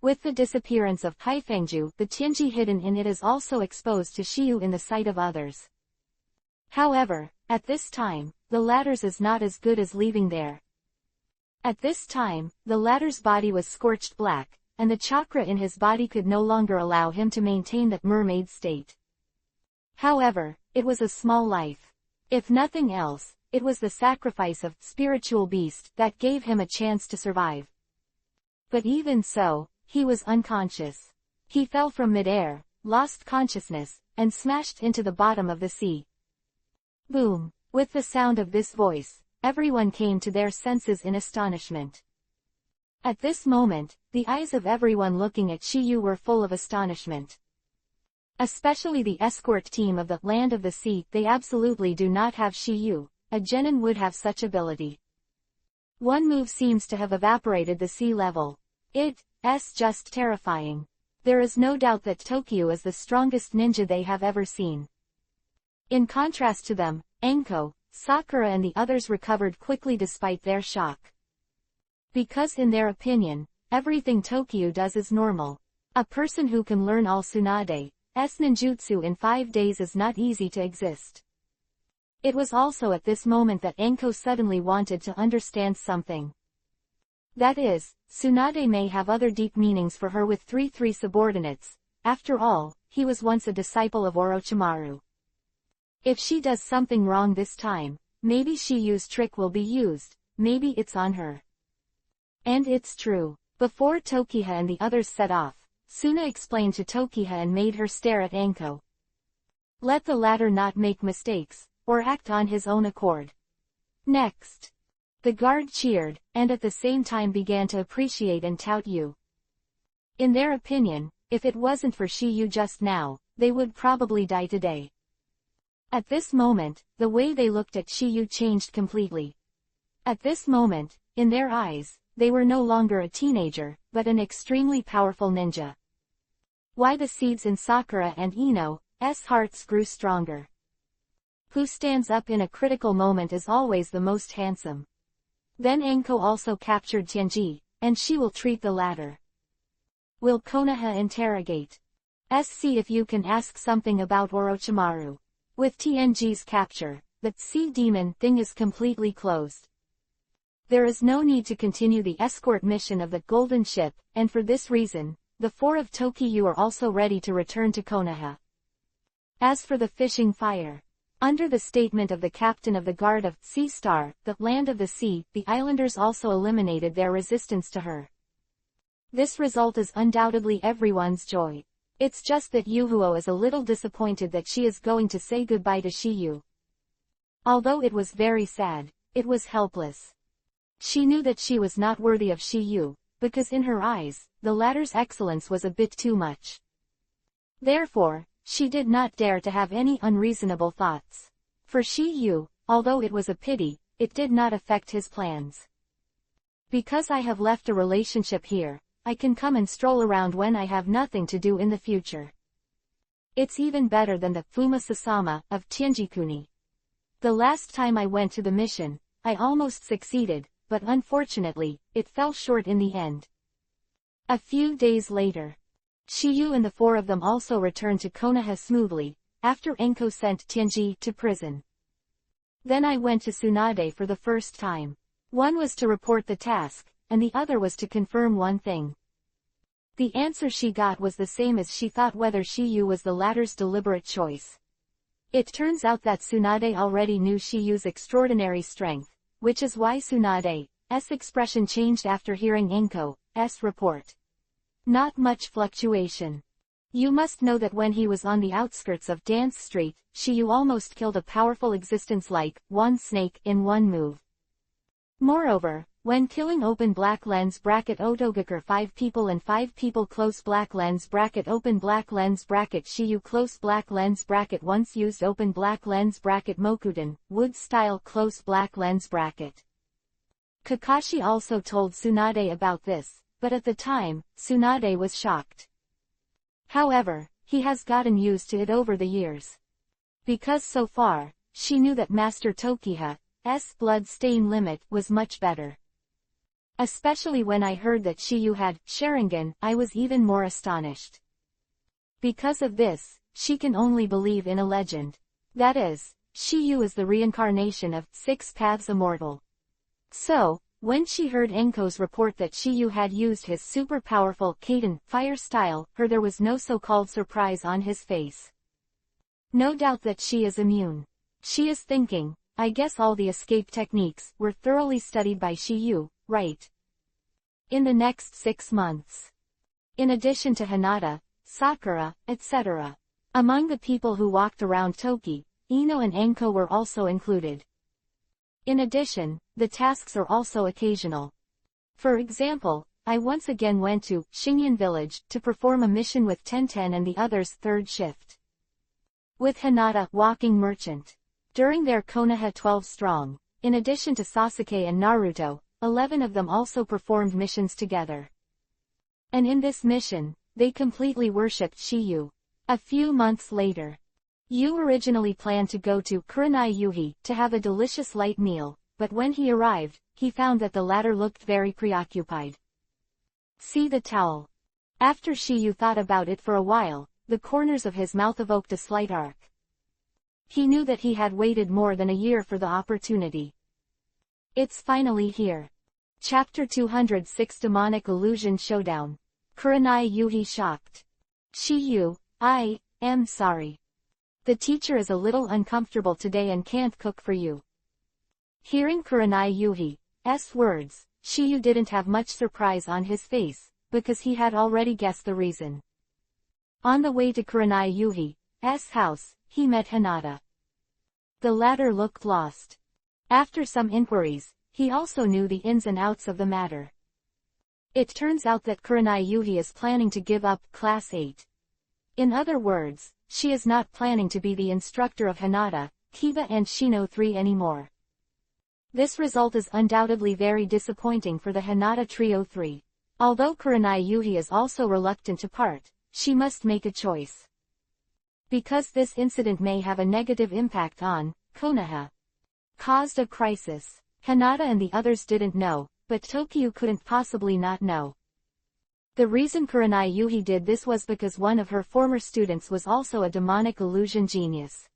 With the disappearance of Haifengju, the Tianji hidden in it is also exposed to Shiyu in the sight of others. However, at this time, the latter's is not as good as leaving there. At this time, the latter's body was scorched black, and the chakra in his body could no longer allow him to maintain that mermaid state. However, it was a small life. If nothing else, it was the sacrifice of spiritual beast that gave him a chance to survive. But even so, he was unconscious. He fell from midair, lost consciousness, and smashed into the bottom of the sea. Boom! With the sound of this voice, everyone came to their senses in astonishment. At this moment, the eyes of everyone looking at Shiyu were full of astonishment. Especially the escort team of the Land of the Sea. They absolutely do not have Shiyu. A genin would have such ability. One move seems to have evaporated the sea level. It's just terrifying. There is no doubt that Tokyo is the strongest ninja they have ever seen. In contrast to them, Enko, Sakura and the others recovered quickly despite their shock. Because in their opinion, everything Tokyo does is normal. A person who can learn all Tsunade's ninjutsu in 5 days is not easy to exist. It was also at this moment that Enko suddenly wanted to understand something. That is, Tsunade may have other deep meanings for her with 3 subordinates. After all, he was once a disciple of Orochimaru. If she does something wrong this time, maybe Shiyu's trick will be used, maybe it's on her. And it's true. Before Tokiha and the others set off, Suna explained to Tokiha and made her stare at Enko. Let the latter not make mistakes, or act on his own accord. Next. The guard cheered, and at the same time began to appreciate and tout you. In their opinion, if it wasn't for Shiyu just now, they would probably die today. At this moment, the way they looked at Shiyu changed completely. At this moment, in their eyes, they were no longer a teenager, but an extremely powerful ninja. Why the seeds in Sakura and Ino's hearts grew stronger. Who stands up in a critical moment is always the most handsome. Then Enko also captured Tianji, and she will treat the latter. Will Konoha interrogate? See if you can ask something about Orochimaru. With Tianji's capture, the sea demon thing is completely closed. There is no need to continue the escort mission of the Golden Ship, and for this reason, the 4 of Tokyu are also ready to return to Konoha. As for the fishing fire, under the statement of the captain of the guard of Sea Star, the Land of the Sea, the islanders also eliminated their resistance to her. This result is undoubtedly everyone's joy. It's just that Yuhuo is a little disappointed that she is going to say goodbye to Shiyu. Although it was very sad, it was helpless. She knew that she was not worthy of Shiyu, because in her eyes, the latter's excellence was a bit too much. Therefore, she did not dare to have any unreasonable thoughts. For Shiyu, although it was a pity, it did not affect his plans. Because I have left a relationship here, I can come and stroll around when I have nothing to do in the future. It's even better than the Fuma Sasama of Tianjikuni. The last time I went to the mission, I almost succeeded, but unfortunately, it fell short in the end. A few days later, Shiyu and the 4 of them also returned to Konoha smoothly, after Enko sent Tianji to prison. Then I went to Tsunade for the first time. One was to report the task, and the other was to confirm one thing. The answer she got was the same as she thought, whether Shiyu was the latter's deliberate choice. It turns out that Tsunade already knew Shiyu's extraordinary strength, which is why Tsunade's expression changed after hearing Enko's report. Not much fluctuation. You must know that when he was on the outskirts of Dance Street, Shiyu almost killed a powerful existence like one snake in one move. Moreover, When killing open black lens bracket Otogaker 5 people and 5 people close black lens bracket open black lens bracket Shiyu close black lens bracket once used open black lens bracket Mokuden, wood style close black lens bracket. Kakashi also told Tsunade about this, but at the time, Tsunade was shocked. However, he has gotten used to it over the years. Because so far, she knew that Master Tokiha's blood stain limit was much better. Especially when I heard that Shiyu had Sharingan, I was even more astonished. Because of this, she can only believe in a legend. That is, Shiyu is the reincarnation of Six Paths Immortal. So, when she heard Enko's report that Shiyu had used his super powerful Kaden fire style, there was no so-called surprise on his face. No doubt that she is immune. She is thinking, I guess all the escape techniques were thoroughly studied by Shiyu, right? In the next 6 months. In addition to Hinata, Sakura, etc. Among the people who walked around Toki, Ino and Enko were also included. In addition, the tasks are also occasional. For example, I once again went to Xingyan village to perform a mission with Tenten and the others' third shift. With Hinata, walking merchant. During their Konoha 12 strong, in addition to Sasuke and Naruto, 11 of them also performed missions together. And in this mission, they completely worshipped Shiyu. A few months later, Yu originally planned to go to Kurenai Yuhi to have a delicious light meal, but when he arrived, he found that the latter looked very preoccupied. See the towel. After Shiyu thought about it for a while, the corners of his mouth evoked a slight arc. He knew that he had waited more than a year for the opportunity. It's finally here. Chapter 206 Demonic Illusion Showdown. Kurenai Yuhi shocked. Shiyu, I am sorry. The teacher is a little uncomfortable today and can't cook for you. Hearing Kurenai Yuhi's words, Shiyu didn't have much surprise on his face, because he had already guessed the reason. On the way to Kurenai Yuhi's house, he met Hinata. The latter looked lost. After some inquiries, he also knew the ins and outs of the matter. It turns out that Kurenai Yuhi is planning to give up Class 8. In other words, she is not planning to be the instructor of Hinata, Kiba and Shino 3 anymore. This result is undoubtedly very disappointing for the Hinata Trio 3. Although Kurenai Yuhi is also reluctant to part, she must make a choice. Because this incident may have a negative impact on Konoha. Caused a crisis. Hinata and the others didn't know, but Tokyo couldn't possibly not know. The reason Kurenai Yuhi did this was because one of her former students was also a demonic illusion genius.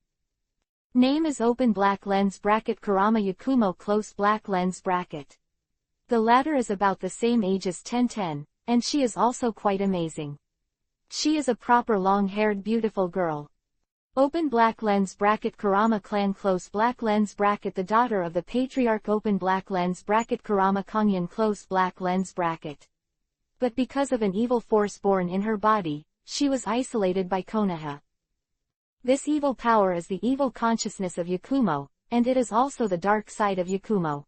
Name is open black lens bracket Kurama Yakumo close black lens bracket. The latter is about the same age as Tenten, and she is also quite amazing. She is a proper long-haired beautiful girl. Open black lens bracket Kurama clan close black lens bracket the daughter of the patriarch open black lens bracket Kurama Kongyan close black lens bracket. But because of an evil force born in her body, she was isolated by Konoha. This evil power is the evil consciousness of Yakumo, and it is also the dark side of Yakumo.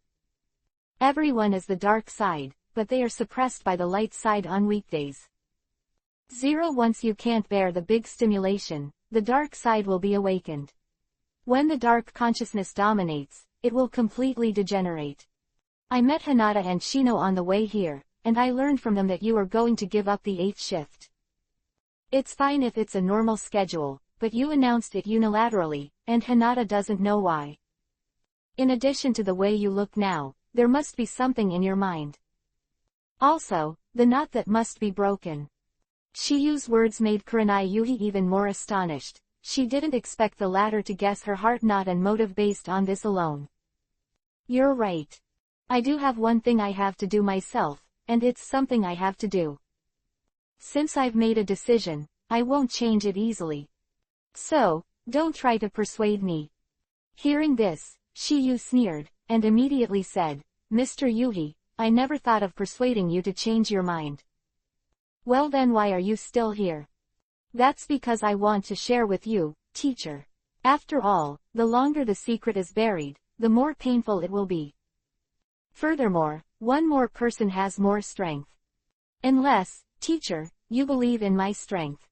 Everyone is the dark side, but they are suppressed by the light side on weekdays. Once you can't bear the big stimulation, the dark side will be awakened. When the dark consciousness dominates, it will completely degenerate. I met Hinata and Shino on the way here, and I learned from them that you are going to give up the 8th shift. It's fine if it's a normal schedule, but you announced it unilaterally, and Hinata doesn't know why. In addition to the way you look now, there must be something in your mind. Also, the knot that must be broken. Shiyu's words made Kurenai Yuhi even more astonished. She didn't expect the latter to guess her heart knot and motive based on this alone. You're right. I do have one thing I have to do myself, and it's something I have to do. Since I've made a decision, I won't change it easily. So, don't try to persuade me. Hearing this, Shiyu sneered, and immediately said, Mr. Yuhi, I never thought of persuading you to change your mind. Well then why are you still here? That's because I want to share with you, teacher. After all, the longer the secret is buried, the more painful it will be. Furthermore, One more person has more strength. Unless, teacher, you believe in my strength.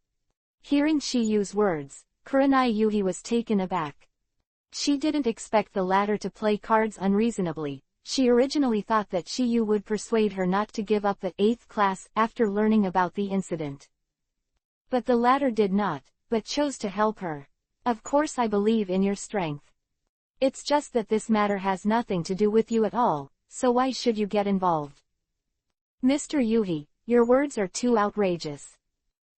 Hearing Shiyu's words, Kurenai Yuhi was taken aback. She didn't expect the latter to play cards unreasonably. She originally thought that Shiyu would persuade her not to give up the 8th class after learning about the incident. But the latter did not, but chose to help her. Of course I believe in your strength. It's just that this matter has nothing to do with you at all, so why should you get involved? Mr. Yuhi, your words are too outrageous.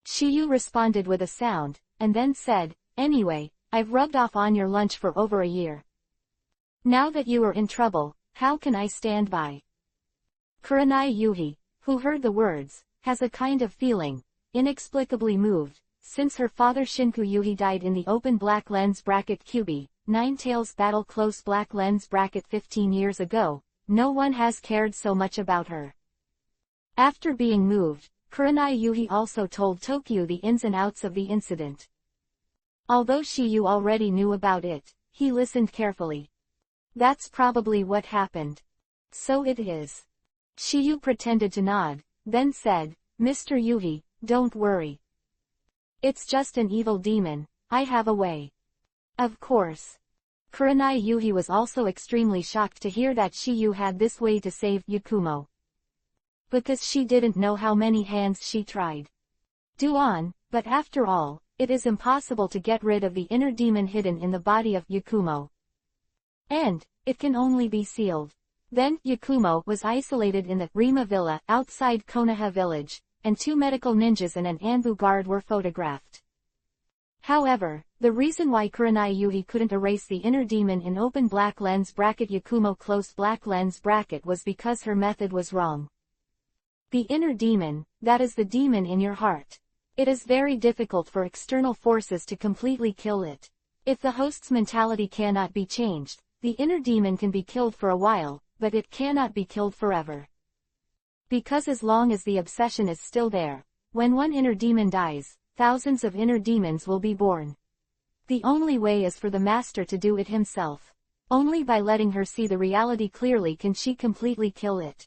Shiyu responded with a sound, and then said, anyway, I've rubbed off on your lunch for over a year. Now that you are in trouble, how can I stand by? Kurenai Yuhi, who heard the words, has a kind of feeling, inexplicably moved, since her father Shinku Yuhi died in the open black lens bracket QB, Nine-Tails battle close black lens bracket 15 years ago, no one has cared so much about her. After being moved, Kurenai Yuhi also told Tokyo the ins and outs of the incident. Although Shiyu already knew about it, he listened carefully. That's probably what happened. So it is. Shiyu pretended to nod, then said, Mr. Yuhi, don't worry. It's just an evil demon, I have a way. Of course. Kurenai Yuhi was also extremely shocked to hear that Shiyu had this way to save Yakumo. Because she didn't know how many hands she tried. But after all, it is impossible to get rid of the inner demon hidden in the body of Yakumo. And, it can only be sealed. Then, Yakumo was isolated in the Rima villa outside Konoha village, and 2 medical ninjas and an Anbu guard were photographed. However, the reason why Kurenai Yuhi couldn't erase the inner demon in open black lens bracket Yakumo close black lens bracket was because her method was wrong. The inner demon, that is the demon in your heart. It is very difficult for external forces to completely kill it. If the host's mentality cannot be changed, the inner demon can be killed for a while, but it cannot be killed forever. Because as long as the obsession is still there, when one inner demon dies, thousands of inner demons will be born. The only way is for the master to do it himself. Only by letting her see the reality clearly can she completely kill it.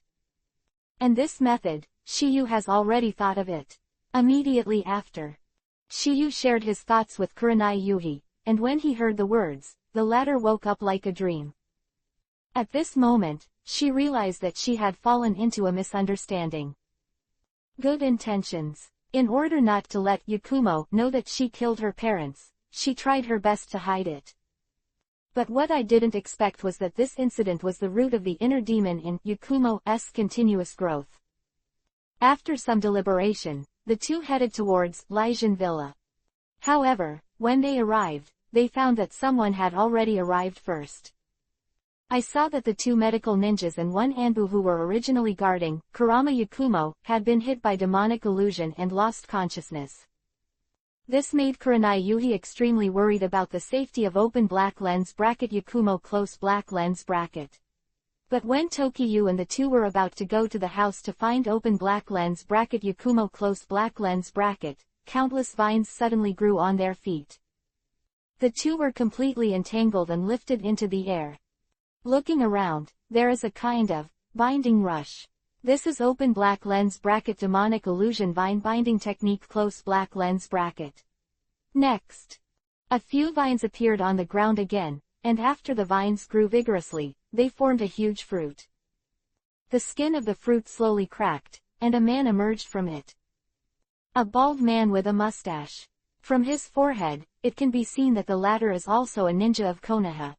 And this method, Shiyu has already thought of it. Immediately after, Shiyu shared his thoughts with Kurenai Yuhi, and when he heard the words, the latter woke up like a dream. At this moment, she realized that she had fallen into a misunderstanding. Good intentions. In order not to let Yakumo know that she killed her parents, she tried her best to hide it. But what I didn't expect was that this incident was the root of the inner demon in Yakumo's continuous growth. After some deliberation, the two headed towards Lijian Villa. However, when they arrived, they found that someone had already arrived first. I saw that the 2 medical ninjas and 1 Anbu who were originally guarding Kurama Yakumo had been hit by demonic illusion and lost consciousness. This made Kurenai Yuhi extremely worried about the safety of open black lens bracket Yakumo close black lens bracket. But when Tokyo and the 2 were about to go to the house to find open black lens bracket Yakumo close black lens bracket, countless vines suddenly grew on their feet. The 2 were completely entangled and lifted into the air. Looking around, there is a kind of binding rush. This is open black lens bracket demonic illusion vine binding technique close black lens bracket. Next, a few vines appeared on the ground again, and after the vines grew vigorously, they formed a huge fruit. The skin of the fruit slowly cracked, and a man emerged from it. A bald man with a mustache. From his forehead, it can be seen that the latter is also a ninja of Konoha.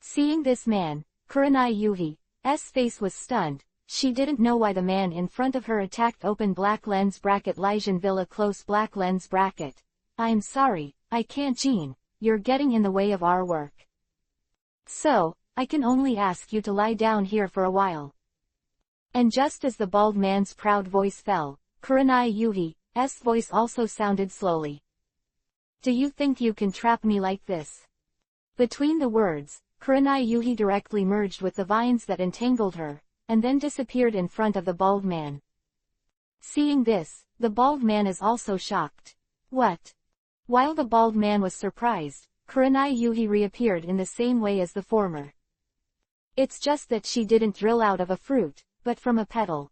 Seeing this man, Kurenai Yuhi's face was stunned. She didn't know why the man in front of her attacked open black lens bracket Lijian Villa close black lens bracket. I'm sorry, I can't Jean, you're getting in the way of our work. So, I can only ask you to lie down here for a while. And just as the bald man's proud voice fell, Kurenai Yuhi's voice also sounded slowly. Do you think you can trap me like this? Between the words, Kurenai Yuhi directly merged with the vines that entangled her, and then disappeared in front of the bald man. Seeing this, the bald man is also shocked. What? While the bald man was surprised, Kurenai Yuhi reappeared in the same way as the former. It's just that she didn't drill out of a fruit, but from a petal.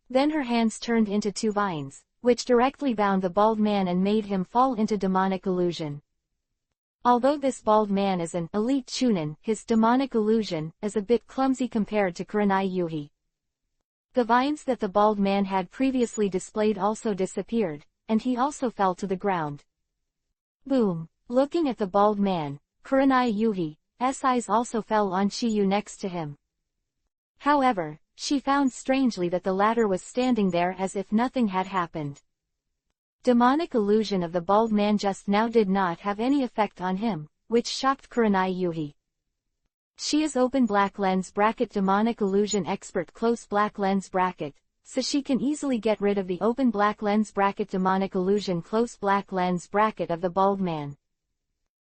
Then her hands turned into two vines, which directly bound the bald man and made him fall into demonic illusion. Although this bald man is an elite chunin, his demonic illusion is a bit clumsy compared to Kurenai Yuhi. The vines that the bald man had previously displayed also disappeared, and he also fell to the ground. Boom! Looking at the bald man, Kurenai Yuhi's eyes also fell on Shiyu next to him. However, she found strangely that the latter was standing there as if nothing had happened. Demonic illusion of the bald man just now did not have any effect on him, which shocked Kurenai Yuhi. She is open black lens bracket demonic illusion expert close black lens bracket, so she can easily get rid of the open black lens bracket demonic illusion close black lens bracket of the bald man.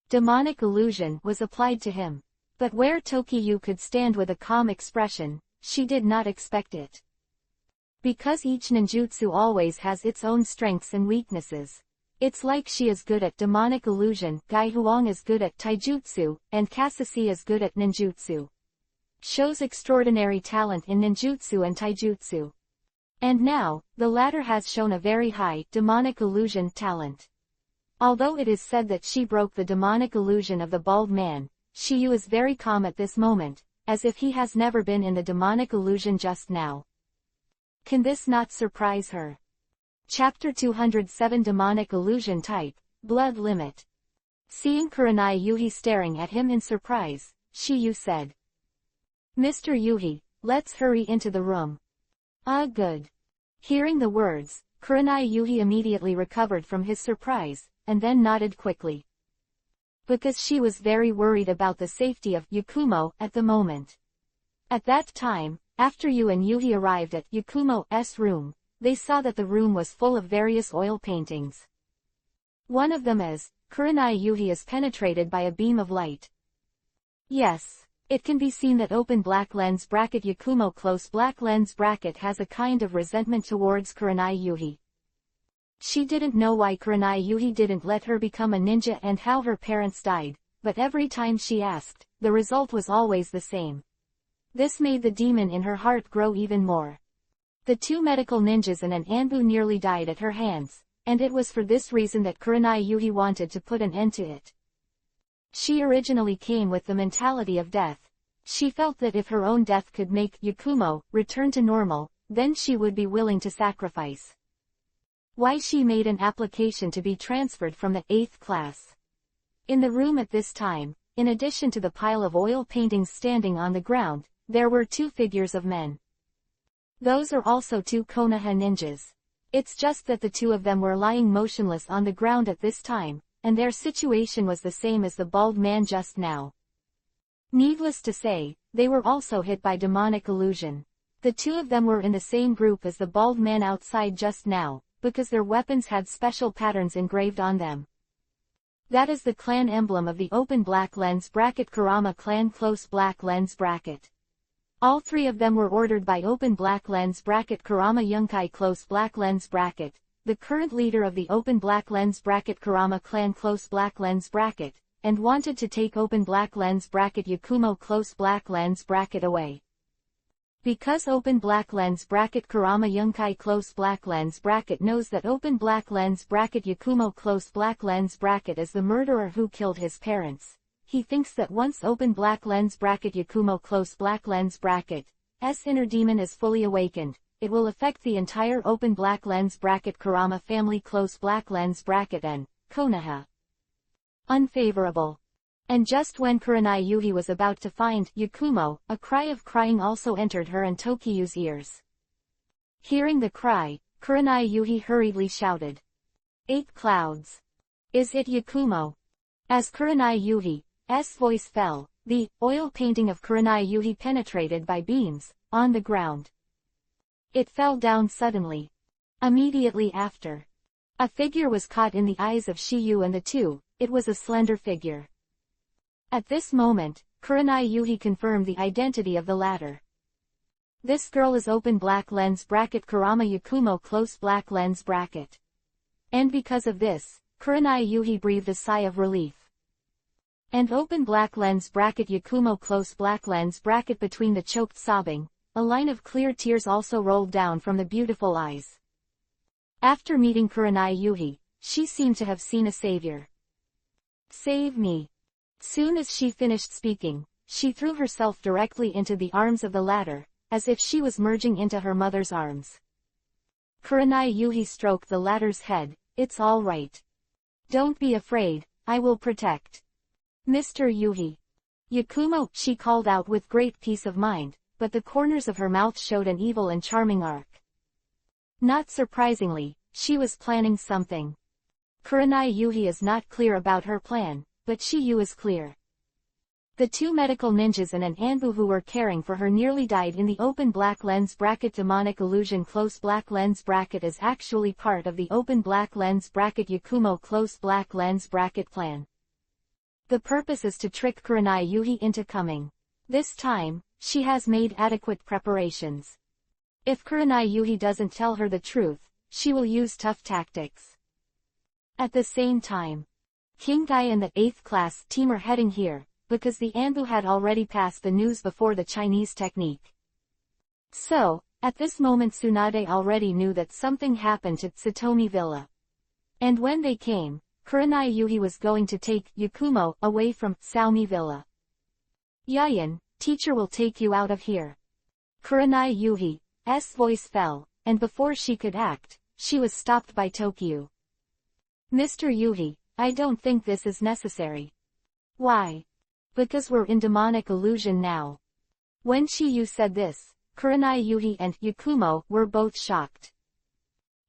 Demonic illusion was applied to him. But where Tokiyu could stand with a calm expression, she did not expect it. Because each ninjutsu always has its own strengths and weaknesses. It's like she is good at demonic illusion, Gai Huang is good at taijutsu, and Kasasi is good at ninjutsu. Shows extraordinary talent in ninjutsu and taijutsu. And now, the latter has shown a very high demonic illusion talent. Although it is said that she broke the demonic illusion of the bald man, Shiyu is very calm at this moment, as if he has never been in the demonic illusion just now. Can this not surprise her? Chapter 207 Demonic Illusion Type, Blood Limit. Seeing Kurenai Yuhi staring at him in surprise, Shiyu said. Mr. Yuhi, let's hurry into the room. Good. Hearing the words, Kurenai Yuhi immediately recovered from his surprise, and then nodded quickly. Because she was very worried about the safety of Yakumo at the moment. At that time, after Yu and Yuhi arrived at Yakumo's room, they saw that the room was full of various oil paintings. One of them is, Kurenai Yuhi is penetrated by a beam of light. Yes, it can be seen that open black lens bracket Yakumo close black lens bracket has a kind of resentment towards Kurenai Yuhi. She didn't know why Kurenai Yuhi didn't let her become a ninja and how her parents died, but every time she asked, the result was always the same. This made the demon in her heart grow even more. The two medical ninjas and an Anbu nearly died at her hands, and it was for this reason that Kurenai Yuhi wanted to put an end to it. She originally came with the mentality of death. She felt that if her own death could make Yakumo return to normal, then she would be willing to sacrifice. Why she made an application to be transferred from the 8th class. In the room at this time, in addition to the pile of oil paintings standing on the ground, there were two figures of men. Those are also two Konoha ninjas. It's just that the two of them were lying motionless on the ground at this time, and their situation was the same as the bald man just now. Needless to say, they were also hit by demonic illusion. The two of them were in the same group as the bald man outside just now, because their weapons had special patterns engraved on them. That is the clan emblem of the open black lens bracket Kurama clan close black lens bracket. All three of them were ordered by open black lens bracket Kurama Yunkai close black lens bracket, the current leader of the open black lens bracket Kurama clan close black lens bracket, and wanted to take open black lens bracket Yakumo close black lens bracket away. Because open black lens bracket Kurama Yunkai close black lens bracket knows that open black lens bracket Yakumo close black lens bracket is the murderer who killed his parents. He thinks that once open black lens bracket Yakumo close black lens bracket, inner demon is fully awakened, it will affect the entire open black lens bracket Kurama family close black lens bracket and Konoha. Unfavorable. And just when Kurenai Yuhi was about to find Yakumo, a cry of crying also entered her and Tokiyu's ears. Hearing the cry, Kurenai Yuhi hurriedly shouted. 8 clouds. Is it Yakumo? As Kurenai Yuhi's voice fell, the oil painting of Kurenai Yuhi penetrated by beams, on the ground. It fell down suddenly. Immediately after, a figure was caught in the eyes of Shiyu and the two, it was a slender figure. At this moment, Kurenai Yuhi confirmed the identity of the latter. This girl is open black lens bracket Kurama Yakumo close black lens bracket. And because of this, Kurenai Yuhi breathed a sigh of relief. And open black lens bracket Yakumo close black lens bracket between the choked sobbing, a line of clear tears also rolled down from the beautiful eyes. After meeting Kurenai Yuhi, she seemed to have seen a savior. Save me. Soon as she finished speaking, she threw herself directly into the arms of the latter, as if she was merging into her mother's arms. Kurenai Yuhi stroked the latter's head. It's all right. Don't be afraid, I will protect. Mr. Yuhi. Yakumo, she called out with great peace of mind, but the corners of her mouth showed an evil and charming arc. Not surprisingly, she was planning something. Kurenai Yuhi is not clear about her plan, but Shiyu is clear. The two medical ninjas and an Anbu who were caring for her nearly died in the open black lens bracket demonic illusion close black lens bracket is actually part of the open black lens bracket Yakumo close black lens bracket plan. The purpose is to trick Kurenai Yuhi into coming. This time, she has made adequate preparations. If Kurenai Yuhi doesn't tell her the truth, she will use tough tactics. At the same time, King Guy and the 8th class team are heading here, because the Anbu had already passed the news before the Chinese technique. So, at this moment Tsunade already knew that something happened at Tsutomi Villa. And when they came, Kurenai Yuhi was going to take Yakumo away from Saomi Villa. Yayan, teacher will take you out of here. Kurenai Yuhi's voice fell, and before she could act, she was stopped by Tokyo. Mr. Yuhi, I don't think this is necessary. Why? Because we're in demonic illusion now. When Shiyu said this, Kurenai Yuhi and Yakumo were both shocked.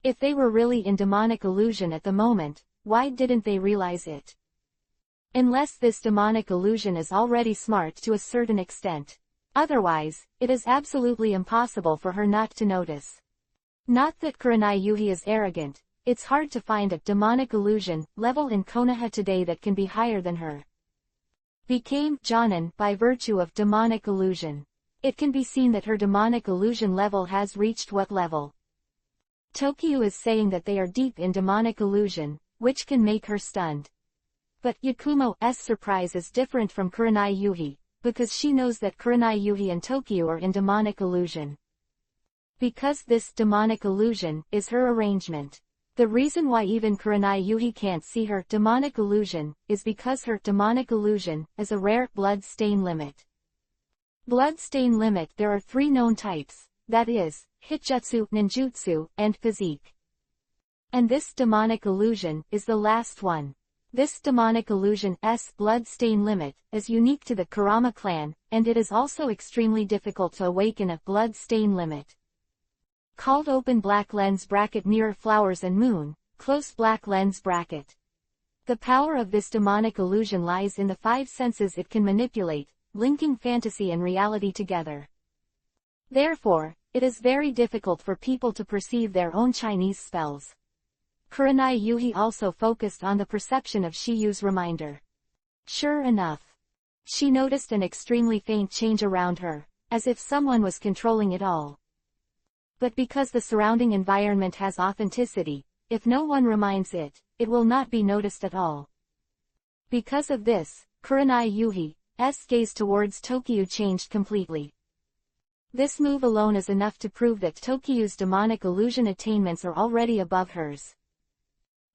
If they were really in demonic illusion at the moment, why didn't they realize it? Unless this demonic illusion is already smart to a certain extent. Otherwise, it is absolutely impossible for her not to notice. Not that Kurenai Yuhi is arrogant, it's hard to find a demonic illusion level in Konoha today that can be higher than her. Became Jonin by virtue of demonic illusion. It can be seen that her demonic illusion level has reached what level? Tokyo is saying that they are deep in demonic illusion, which can make her stunned. But Yakumo's surprise is different from Kurenai Yuhi, because she knows that Kurenai Yuhi and Tokyo are in demonic illusion. Because this demonic illusion is her arrangement. The reason why even Kurenai Yuhi can't see her demonic illusion is because her demonic illusion is a rare blood stain limit. Blood stain limit there are 3 known types, that is, Hitjutsu, Ninjutsu, and Physique. And this demonic illusion is the last one. This demonic illusion's blood stain limit is unique to the Kurama clan, and it is also extremely difficult to awaken a blood stain limit. Called open black lens bracket mirror flowers and moon, close black lens bracket. The power of this demonic illusion lies in the 5 senses it can manipulate, linking fantasy and reality together. Therefore, it is very difficult for people to perceive their own Chinese spells. Kurenai Yuhi also focused on the perception of Shiyu's reminder. Sure enough. She noticed an extremely faint change around her, as if someone was controlling it all. But because the surrounding environment has authenticity, if no one reminds it, it will not be noticed at all. Because of this, Kurenai Yuhi's gaze towards Tokyo changed completely. This move alone is enough to prove that Tokyo's demonic illusion attainments are already above hers.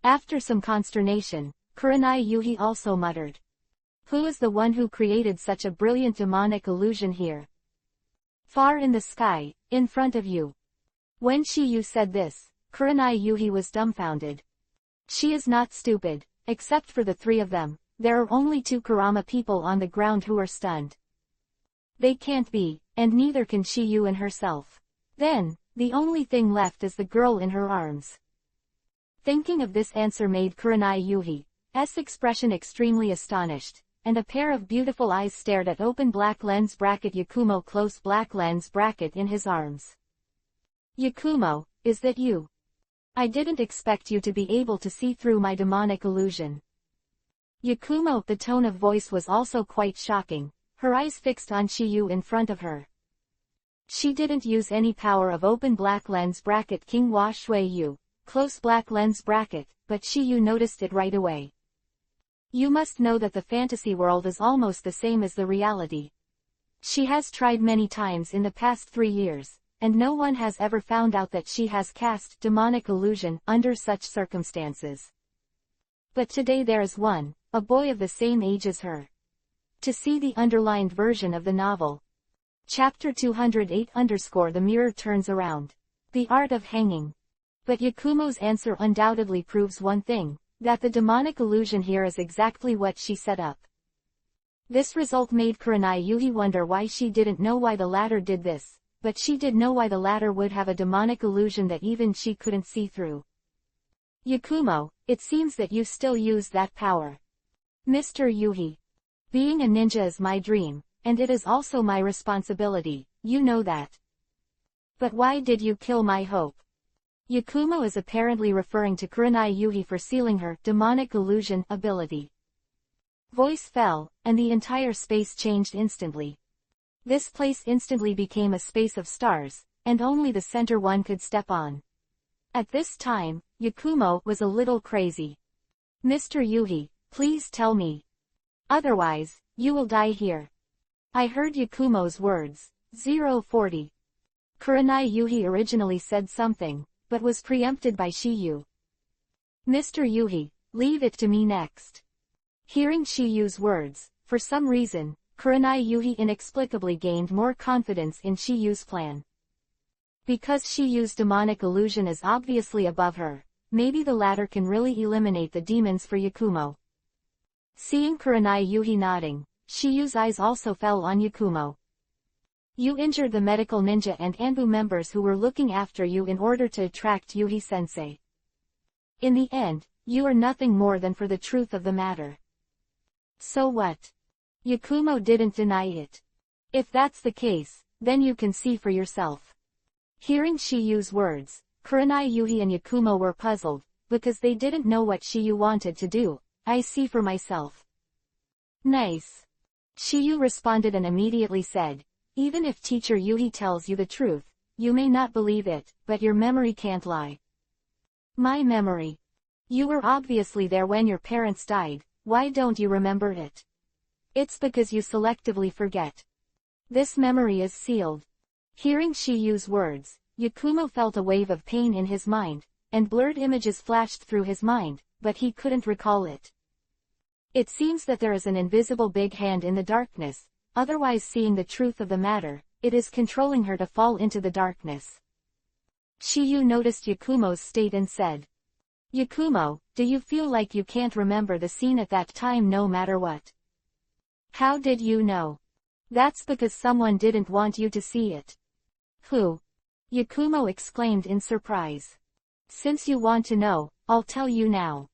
After some consternation, Kurenai Yuhi also muttered. Who is the one who created such a brilliant demonic illusion here? Far in the sky, in front of you. When Shiyu said this, Kurenai Yuhi was dumbfounded. She is not stupid, except for the 3 of them, there are only 2 Kurama people on the ground who are stunned. They can't be, and neither can Shiyu and herself. Then, the only thing left is the girl in her arms. Thinking of this answer made Kurenai Yuhi's expression extremely astonished, and a pair of beautiful eyes stared at open black lens bracket Yakumo close black lens bracket in his arms. Yakumo, is that you? I didn't expect you to be able to see through my demonic illusion. Yakumo, the tone of voice was also quite shocking, her eyes fixed on Shiyu in front of her. She didn't use any power of open black lens bracket King Wa Shui Yu, close black lens bracket, but Shiyu noticed it right away. You must know that the fantasy world is almost the same as the reality. She has tried many times in the past 3 years, and no one has ever found out that she has cast demonic illusion under such circumstances. But today there is one, a boy of the same age as her. To see the underlined version of the novel. Chapter 208 _ The mirror turns around. The art of hanging. But Yakumo's answer undoubtedly proves one thing, that the demonic illusion here is exactly what she set up. This result made Kurenai Yuhi wonder why she didn't know why the latter did this, but she did know why the latter would have a demonic illusion that even she couldn't see through. Yakumo, it seems that you still use that power. Mr. Yuhi. Being a ninja is my dream, and it is also my responsibility, you know that. But why did you kill my hope? Yakumo is apparently referring to Kurenai Yuhi for sealing her demonic illusion ability. Voice fell, and the entire space changed instantly. This place instantly became a space of stars, and only the center one could step on. At this time, Yakumo was a little crazy. Mr. Yuhi, please tell me. Otherwise, you will die here. I heard Yakumo's words. 040. Kurenai Yuhi originally said something, but was preempted by Shiyu. Mr. Yuhi, leave it to me next. Hearing Shiyu's words, for some reason, Kurenai Yuhi inexplicably gained more confidence in Shiyu's plan. Because Shiyu's demonic illusion is obviously above her, maybe the latter can really eliminate the demons for Yakumo. Seeing Kurenai Yuhi nodding, Shiyu's eyes also fell on Yakumo. You injured the medical ninja and Anbu members who were looking after you in order to attract Yuhi-sensei. In the end, you are nothing more than for the truth of the matter. So what? Yakumo didn't deny it. If that's the case, then you can see for yourself. Hearing Shiyu's words, Kurenai Yuhi and Yakumo were puzzled, because they didn't know what Shiyu wanted to do. I see for myself. Nice. Shiyu responded and immediately said, even if Teacher Yuhi tells you the truth, you may not believe it, but your memory can't lie. My memory. You were obviously there when your parents died, why don't you remember it? It's because you selectively forget. This memory is sealed. Hearing Shiyu's words, Yakumo felt a wave of pain in his mind, and blurred images flashed through his mind, but he couldn't recall it. It seems that there is an invisible big hand in the darkness, otherwise seeing the truth of the matter, it is controlling her to fall into the darkness. Shiyu noticed Yakumo's state and said, Yakumo, do you feel like you can't remember the scene at that time no matter what? How did you know? That's because someone didn't want you to see it. Who? Yakumo exclaimed in surprise. Since you want to know, I'll tell you now.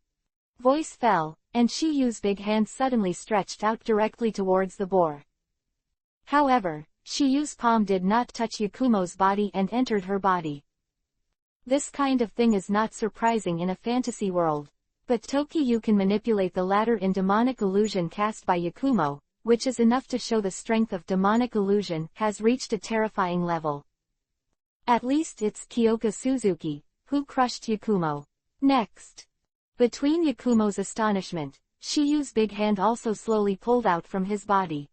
Voice fell, and Shiyu's big hand suddenly stretched out directly towards the boar. However, Shiyu's palm did not touch Yakumo's body and entered her body. This kind of thing is not surprising in a fantasy world, but Tokiyu can manipulate the latter in demonic illusion cast by Yakumo, which is enough to show the strength of demonic illusion has reached a terrifying level. At least it's Kyoka Suzuki, who crushed Yakumo. Next. Between Yakumo's astonishment, Shiyu's big hand also slowly pulled out from his body.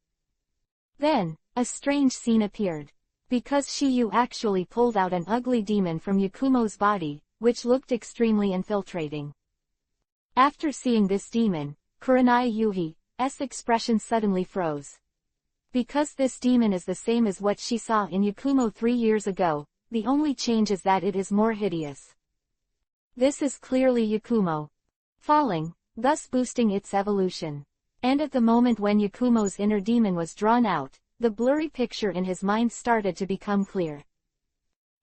Then, a strange scene appeared. Because Shiyu actually pulled out an ugly demon from Yakumo's body, which looked extremely infiltrating. After seeing this demon, Kurenai Yuhi's expression suddenly froze. Because this demon is the same as what she saw in Yakumo 3 years ago, the only change is that it is more hideous. This is clearly Yakumo falling, thus boosting its evolution. And at the moment when Yakumo's inner demon was drawn out, the blurry picture in his mind started to become clear.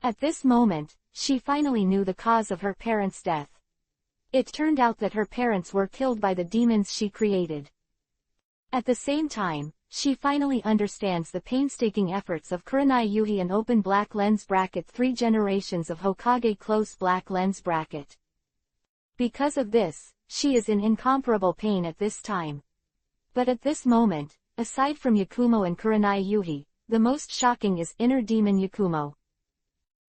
At this moment, she finally knew the cause of her parents' death. It turned out that her parents were killed by the demons she created. At the same time, she finally understands the painstaking efforts of Kurenai Yuhi and open black lens bracket 3 generations of Hokage close black lens bracket. Because of this, she is in incomparable pain at this time. But at this moment, aside from Yakumo and Kurenai Yuhi, the most shocking is inner demon Yakumo.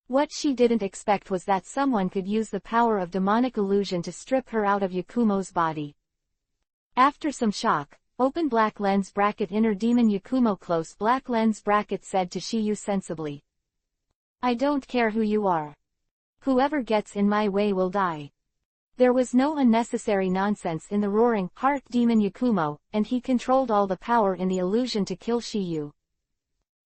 What she didn't expect was that someone could use the power of demonic illusion to strip her out of Yakumo's body. After some shock, open black lens bracket inner demon Yakumo close black lens bracket said to Shiyu sensibly. I don't care who you are. Whoever gets in my way will die. There was no unnecessary nonsense in the roaring, heart demon Yakumo, and he controlled all the power in the illusion to kill Shiyu.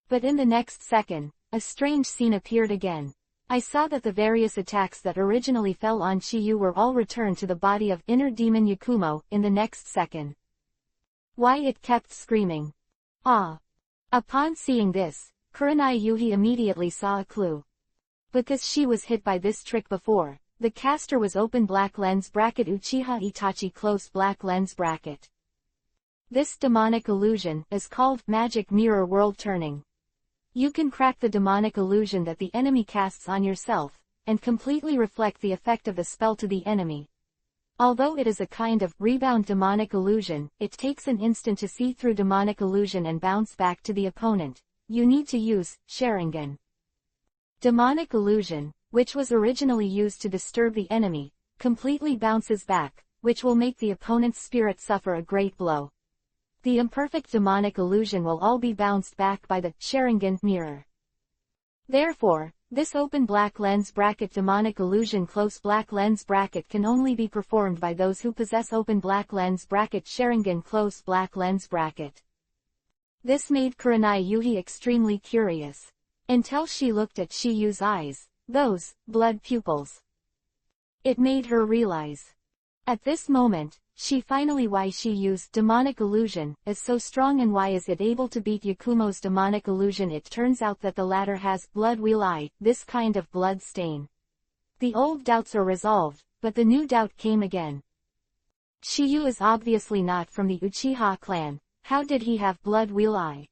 But in the next second, a strange scene appeared again. I saw that the various attacks that originally fell on Shiyu were all returned to the body of inner demon Yakumo in the next second. Why it kept screaming. Ah! Upon seeing this, Kurenai Yuhi immediately saw a clue. Because she was hit by this trick before, the caster was open black lens bracket Uchiha Itachi close black lens bracket. This demonic illusion is called magic mirror world turning. You can crack the demonic illusion that the enemy casts on yourself, and completely reflect the effect of the spell to the enemy. Although it is a kind of rebound demonic illusion, it takes an instant to see through demonic illusion and bounce back to the opponent. You need to use Sharingan. Demonic illusion, which was originally used to disturb the enemy, completely bounces back, which will make the opponent's spirit suffer a great blow. The imperfect demonic illusion will all be bounced back by the Sharingan mirror. Therefore, this open black lens bracket demonic illusion close black lens bracket can only be performed by those who possess open black lens bracket Sharingan close black lens bracket. This made Kurenai Yuhi extremely curious. Until she looked at Shiyu's eyes, those blood pupils. It made her realize. At this moment, she finally why Shiyu's demonic illusion is so strong and why is it able to beat Yakumo's demonic illusion. It turns out that the latter has blood wheel eye, this kind of blood stain. The old doubts are resolved, but the new doubt came again. Shiyu is obviously not from the Uchiha clan. How did he have blood wheel eye?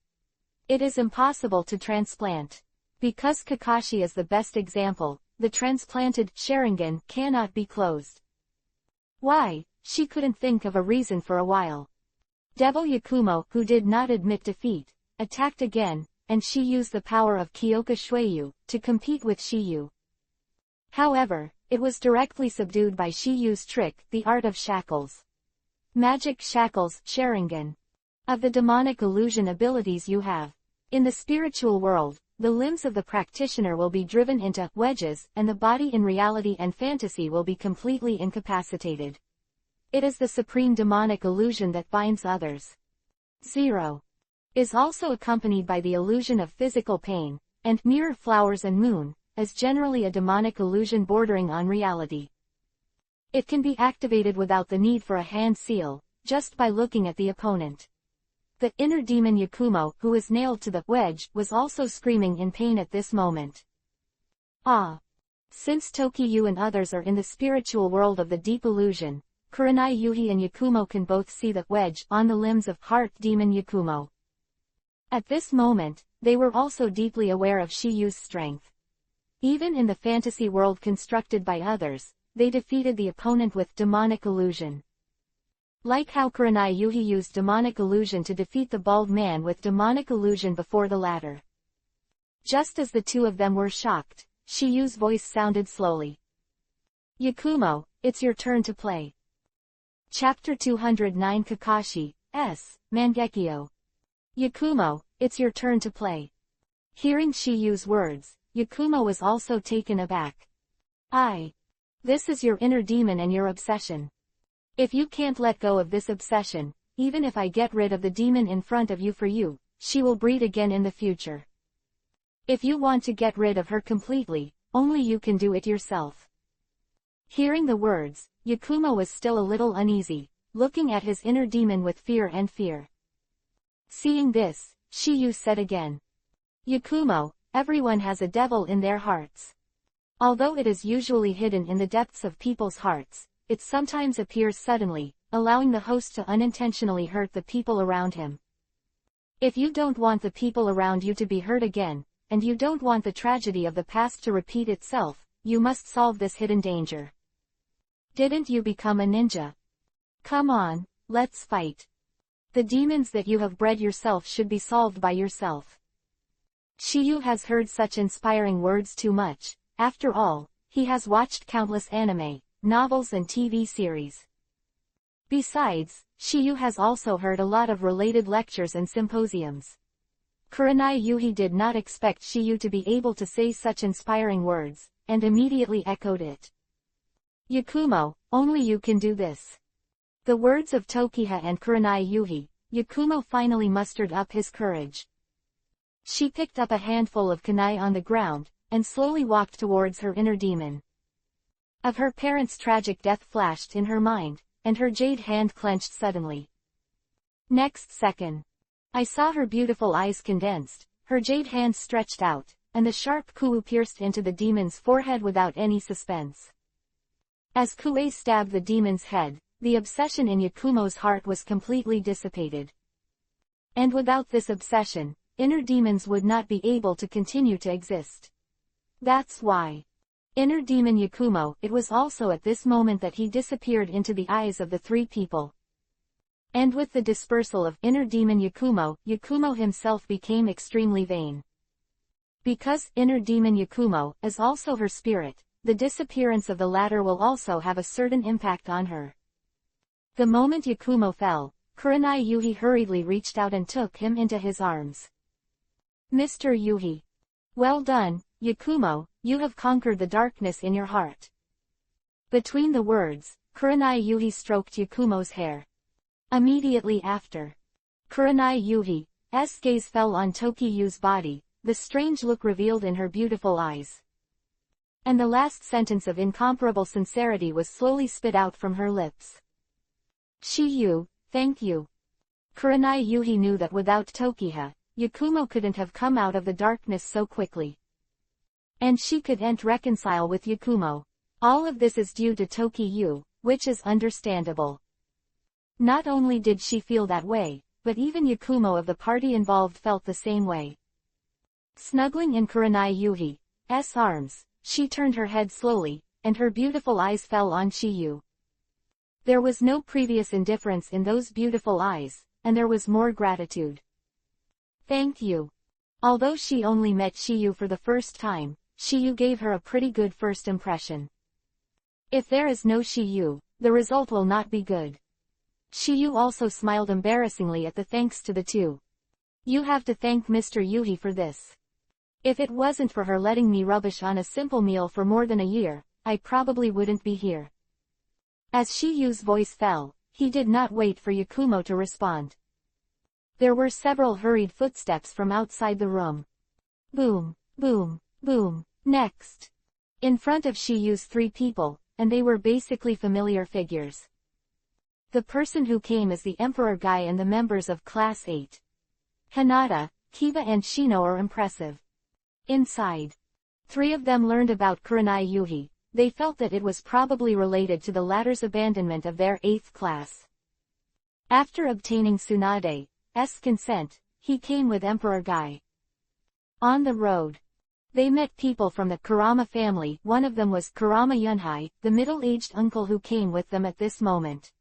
It is impossible to transplant. Because Kakashi is the best example, the transplanted Sharingan cannot be closed. Why? She couldn't think of a reason for a while. Devil Yakumo, who did not admit defeat, attacked again, and she used the power of Kyoka Shueyu to compete with Shiyu. However, it was directly subdued by Shiyu's trick, the art of shackles. Magic shackles, Sharingan. Of the demonic illusion abilities you have. In the spiritual world, the limbs of the practitioner will be driven into wedges, and the body in reality and fantasy will be completely incapacitated. It is the supreme demonic illusion that binds others. 0. Is also accompanied by the illusion of physical pain, and mirror flowers and moon, as generally a demonic illusion bordering on reality. It can be activated without the need for a hand seal, just by looking at the opponent. The inner demon Yakumo, who is nailed to the wedge, was also screaming in pain at this moment. Ah! Since Tokiyu and others are in the spiritual world of the deep illusion, Kurenai Yuhi and Yakumo can both see the wedge on the limbs of heart demon Yakumo. At this moment, they were also deeply aware of Shiyu's strength. Even in the fantasy world constructed by others, they defeated the opponent with demonic illusion. Like how Kurenai Yuhi used demonic illusion to defeat the bald man with demonic illusion before the latter. Just as the two of them were shocked, Shiyu's voice sounded slowly. Yakumo, it's your turn to play. Chapter 209 Kakashi, S. Mangekyo. Yakumo, it's your turn to play. Hearing Shiyu's words, Yakumo was also taken aback. This is your inner demon and your obsession. If you can't let go of this obsession, even if I get rid of the demon in front of you for you, she will breed again in the future. If you want to get rid of her completely, only you can do it yourself. Hearing the words, Yakumo was still a little uneasy, looking at his inner demon with fear. Seeing this, Shiyu said again. Yakumo, everyone has a devil in their hearts. Although it is usually hidden in the depths of people's hearts, it sometimes appears suddenly, allowing the host to unintentionally hurt the people around him. If you don't want the people around you to be hurt again, and you don't want the tragedy of the past to repeat itself, you must solve this hidden danger. Didn't you become a ninja? Come on, let's fight. The demons that you have bred yourself should be solved by yourself. Shiyu has heard such inspiring words too much. After all, he has watched countless anime, novels and TV series. Besides, Shiyu has also heard a lot of related lectures and symposiums. Kurenai Yuhi did not expect Shiyu to be able to say such inspiring words, and immediately echoed it. Yakumo, only you can do this. The words of Tokiha and Kurenai Yuhi, Yakumo finally mustered up his courage. She picked up a handful of kunai on the ground, and slowly walked towards her inner demon. Of her parents' tragic death flashed in her mind, and her jade hand clenched suddenly. Next second, I saw her beautiful eyes condensed, her jade hand stretched out, and the sharp kuu pierced into the demon's forehead without any suspense. As Kue stabbed the demon's head, the obsession in Yakumo's heart was completely dissipated. And without this obsession, inner demons would not be able to continue to exist. That's why. Inner demon Yakumo, it was also at this moment that he disappeared into the eyes of the three people. And with the dispersal of inner demon Yakumo, Yakumo himself became extremely vain. Because inner demon Yakumo is also her spirit, the disappearance of the latter will also have a certain impact on her. The moment Yakumo fell, Kurenai Yuhi hurriedly reached out and took him into his arms. Mr. Yuhi. Well done, Yakumo, you have conquered the darkness in your heart. Between the words, Kurenai Yuhi stroked Yakumo's hair. Immediately after, Kurenai Yuhi's gaze fell on Tokiyu's body, the strange look revealed in her beautiful eyes. And the last sentence of incomparable sincerity was slowly spit out from her lips. Shiyu, thank you. Kurenai Yuhi knew that without Tokiha, Yakumo couldn't have come out of the darkness so quickly. And she couldn't reconcile with Yakumo. All of this is due to Tokiyu, which is understandable. Not only did she feel that way, but even Yakumo of the party involved felt the same way. Snuggling in Kurenai Yuhi's arms, she turned her head slowly, and her beautiful eyes fell on Shiyu. There was no previous indifference in those beautiful eyes, and there was more gratitude. Thank you. Although she only met Shiyu for the first time, Shiyu gave her a pretty good first impression. If there is no Shiyu, the result will not be good. Shiyu also smiled embarrassingly at the thanks to the two. You have to thank Mr. Yuhi for this. If it wasn't for her letting me rubbish on a simple meal for more than a year, I probably wouldn't be here. As Shiyu's voice fell, he did not wait for Yakumo to respond. There were several hurried footsteps from outside the room. Boom, boom, boom. Next. In front of Shiyu's three people, and they were basically familiar figures. The person who came is the Emperor Guy and the members of Class 8. Hinata, Kiba and Shino are impressive. Inside. Three of them learned about Kurenai Yuhi. They felt that it was probably related to the latter's abandonment of their 8th class. After obtaining Tsunade's consent, he came with Emperor Guy. On the road, they met people from the Kurama family. One of them was Kurama Yunhai, the middle-aged uncle who came with them at this moment.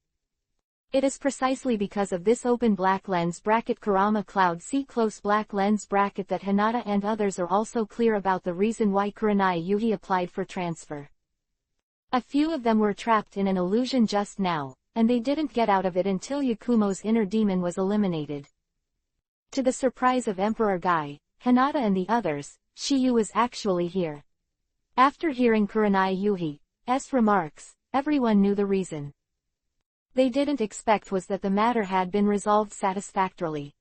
It is precisely because of this open black lens bracket Kurama Cloud C close black lens bracket that Hinata and others are also clear about the reason why Kurenai Yuhi applied for transfer. A few of them were trapped in an illusion just now, and they didn't get out of it until Yakumo's inner demon was eliminated. To the surprise of Emperor Guy, Hinata and the others, Shiyu was actually here. After hearing Kurenai Yuhi's remarks, everyone knew the reason. They didn't expect was that the matter had been resolved satisfactorily.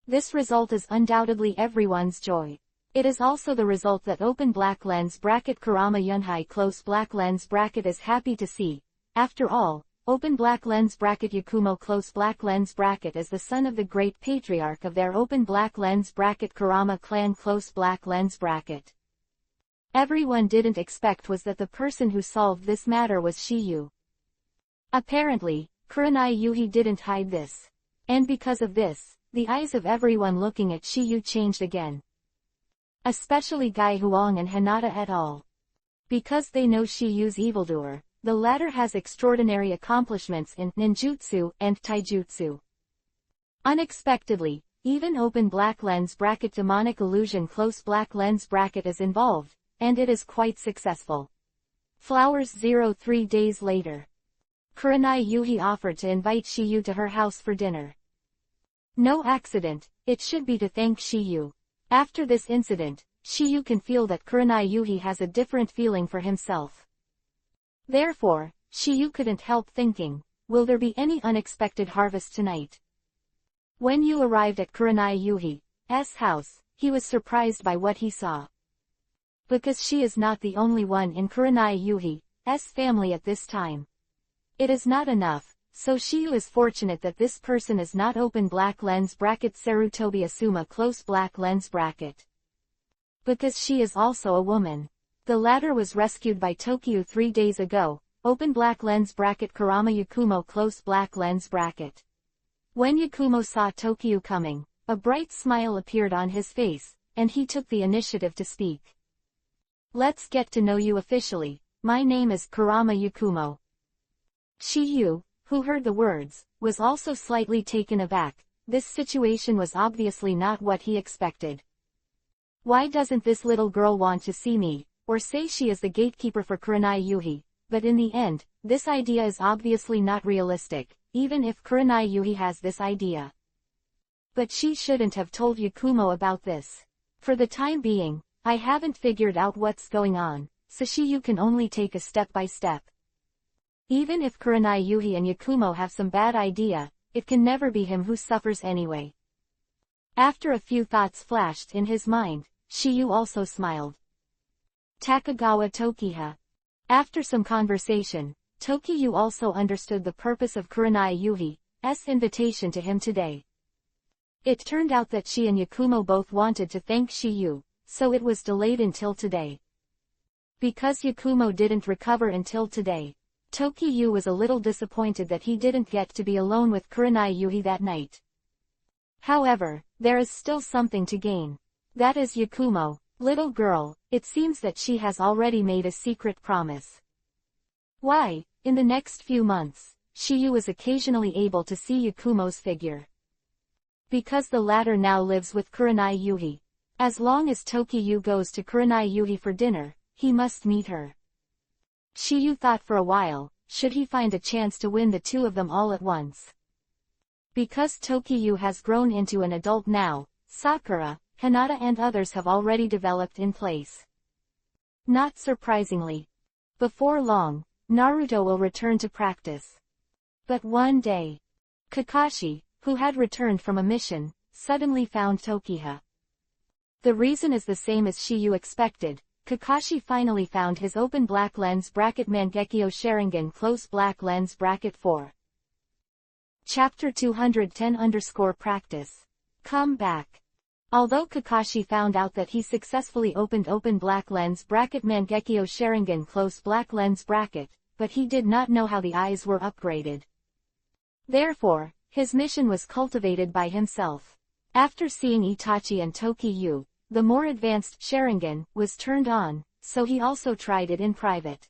This result is undoubtedly everyone's joy. It is also the result that open black lens bracket Kurama Yunhai close black lens bracket is happy to see. After all, open black lens bracket Yakumo close black lens bracket is the son of the great patriarch of their open black lens bracket Kurama clan close black lens bracket. Everyone didn't expect was that the person who solved this matter was Shiyu. Apparently, Kurenai Yuhi didn't hide this. And because of this, the eyes of everyone looking at Shiyu changed again. Especially Gai Huang and Hinata et al. Because they know Shiyu's evildoer, the latter has extraordinary accomplishments in ninjutsu and taijutsu. Unexpectedly, even open black lens bracket demonic illusion close black lens bracket is involved, and it is quite successful. Flowers 03 days later. Kurenai Yuhi offered to invite Shiyu to her house for dinner. No accident, it should be to thank Shiyu. After this incident, Shiyu can feel that Kurenai Yuhi has a different feeling for himself. Therefore, Shiyu couldn't help thinking, will there be any unexpected harvest tonight? When Yu arrived at Kurenai Yuhi's house, he was surprised by what he saw. Because she is not the only one in Kurenai Yuhi's family at this time. It is not enough, so Shiyu is fortunate that this person is not open black lens bracket Sarutobi Asuma close black lens bracket. Because she is also a woman. The latter was rescued by Tokyu 3 days ago, open black lens bracket Kurama Yakumo close black lens bracket. When Yakumo saw Tokyu coming, a bright smile appeared on his face, and he took the initiative to speak. Let's get to know you officially, my name is Kurama Yakumo. Shiyu, who heard the words, was also slightly taken aback. This situation was obviously not what he expected. Why doesn't this little girl want to see me, or say she is the gatekeeper for Kurenai Yuhi? But in the end, this idea is obviously not realistic, even if Kurenai Yuhi has this idea. But she shouldn't have told Yakumo about this. For the time being, I haven't figured out what's going on, so Shiyu can only take a step by step. Even if Kurenai Yuhi and Yakumo have some bad idea, it can never be him who suffers anyway. After a few thoughts flashed in his mind, Shiyu also smiled. Takagawa Tokiha. After some conversation, Tokiyu also understood the purpose of Kurenai Yuhi's invitation to him today. It turned out that she and Yakumo both wanted to thank Shiyu, so it was delayed until today. Because Yakumo didn't recover until today, Tokiyu was a little disappointed that he didn't get to be alone with Kurenai Yuhi that night. However, there is still something to gain. That is Yakumo, little girl, it seems that she has already made a secret promise. Why, in the next few months, Shiyu is occasionally able to see Yakumo's figure. Because the latter now lives with Kurenai Yuhi. As long as Tokiyu goes to Kurenai Yuhi for dinner, he must meet her. Shiyu thought for a while, should he find a chance to win the two of them all at once? Because Tokiyu has grown into an adult now, Sakura, Hinata and others have already developed in place. Not surprisingly. Before long, Naruto will return to practice. But one day, Kakashi, who had returned from a mission, suddenly found Tokiha. The reason is the same as Shiyu expected. Kakashi finally found his open black lens bracket Mangekyo Sharingan close black lens bracket 4. Chapter 210-practice. Come back. Although Kakashi found out that he successfully opened open black lens bracket Mangekyo Sharingan close black lens bracket, but he did not know how the eyes were upgraded. Therefore, his mission was cultivated by himself. After seeing Itachi and Tokiyu, the more advanced Sharingan was turned on, so he also tried it in private.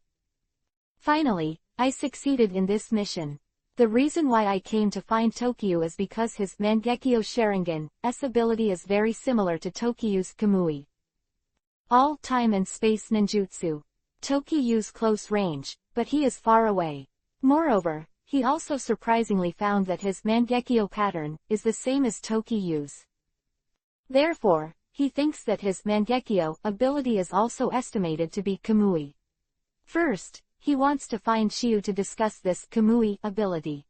Finally, I succeeded in this mission. The reason why I came to find Tokiyu is because his Mangekyo Sharingan's ability is very similar to Tokiyu's Kamui. All time and space ninjutsu. Tokiyu's close range, but he is far away. Moreover, he also surprisingly found that his Mangekyo pattern is the same as Tokiyu's. Therefore, he thinks that his Mangekyo ability is also estimated to be Kamui. First, he wants to find Shiyu to discuss this Kamui ability.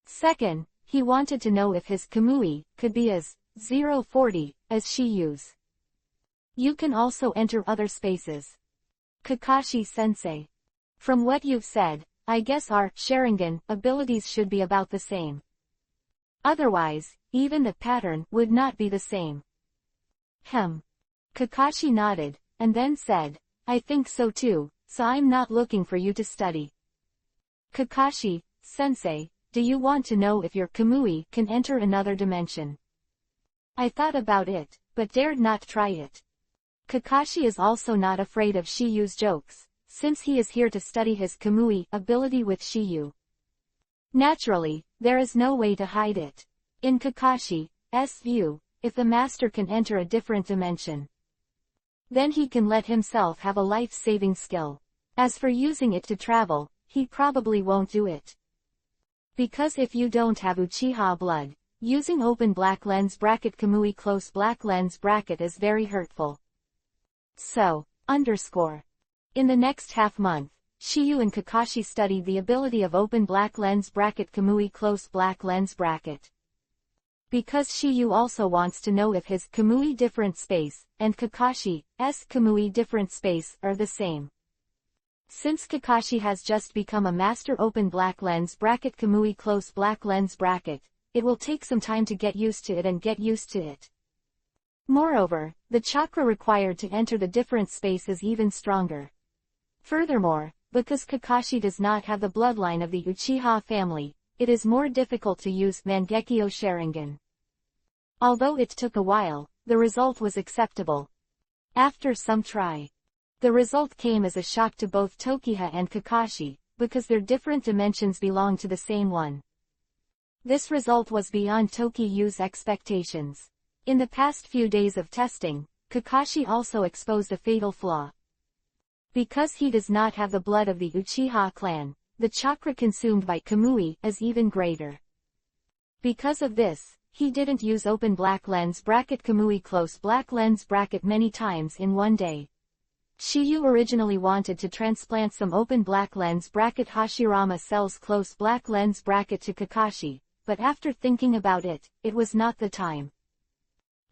Second, he wanted to know if his Kamui could be as 040 as Shiyu's. You can also enter other spaces. Kakashi-sensei. From what you've said, I guess our Sharingan abilities should be about the same. Otherwise, even the pattern would not be the same. Kakashi nodded, and then said, I think so too, so I'm not looking for you to study. Kakashi-sensei, do you want to know if your Kamui can enter another dimension? I thought about it, but dared not try it. Kakashi is also not afraid of Shiyu's jokes, since he is here to study his Kamui ability with Shiyu. Naturally, there is no way to hide it. In Kakashi's view, if the master can enter a different dimension, then he can let himself have a life-saving skill. As for using it to travel, he probably won't do it. Because if you don't have Uchiha blood, using open black lens bracket Kamui close black lens bracket is very hurtful. So, in the next half month, Shiyu and Kakashi studied the ability of open black lens bracket Kamui close black lens bracket. Because Shiyu also wants to know if his Kamui different space and Kakashi's Kamui different space are the same. Since Kakashi has just become a master open black lens bracket Kamui close black lens bracket, it will take some time to get used to it. Moreover, the chakra required to enter the different space is even stronger. Furthermore, because Kakashi does not have the bloodline of the Uchiha family, it is more difficult to use Mangekyo Sharingan. Although it took a while, the result was acceptable. After some try, the result came as a shock to both Tokiha and Kakashi, because their different dimensions belong to the same one. This result was beyond Tokiyu's expectations. In the past few days of testing, Kakashi also exposed a fatal flaw. Because he does not have the blood of the Uchiha clan, the chakra consumed by Kamui is even greater. Because of this, he didn't use open black lens bracket Kamui close black lens bracket many times in one day. Shiyu originally wanted to transplant some open black lens bracket Hashirama cells close black lens bracket to Kakashi, but after thinking about it, it was not the time.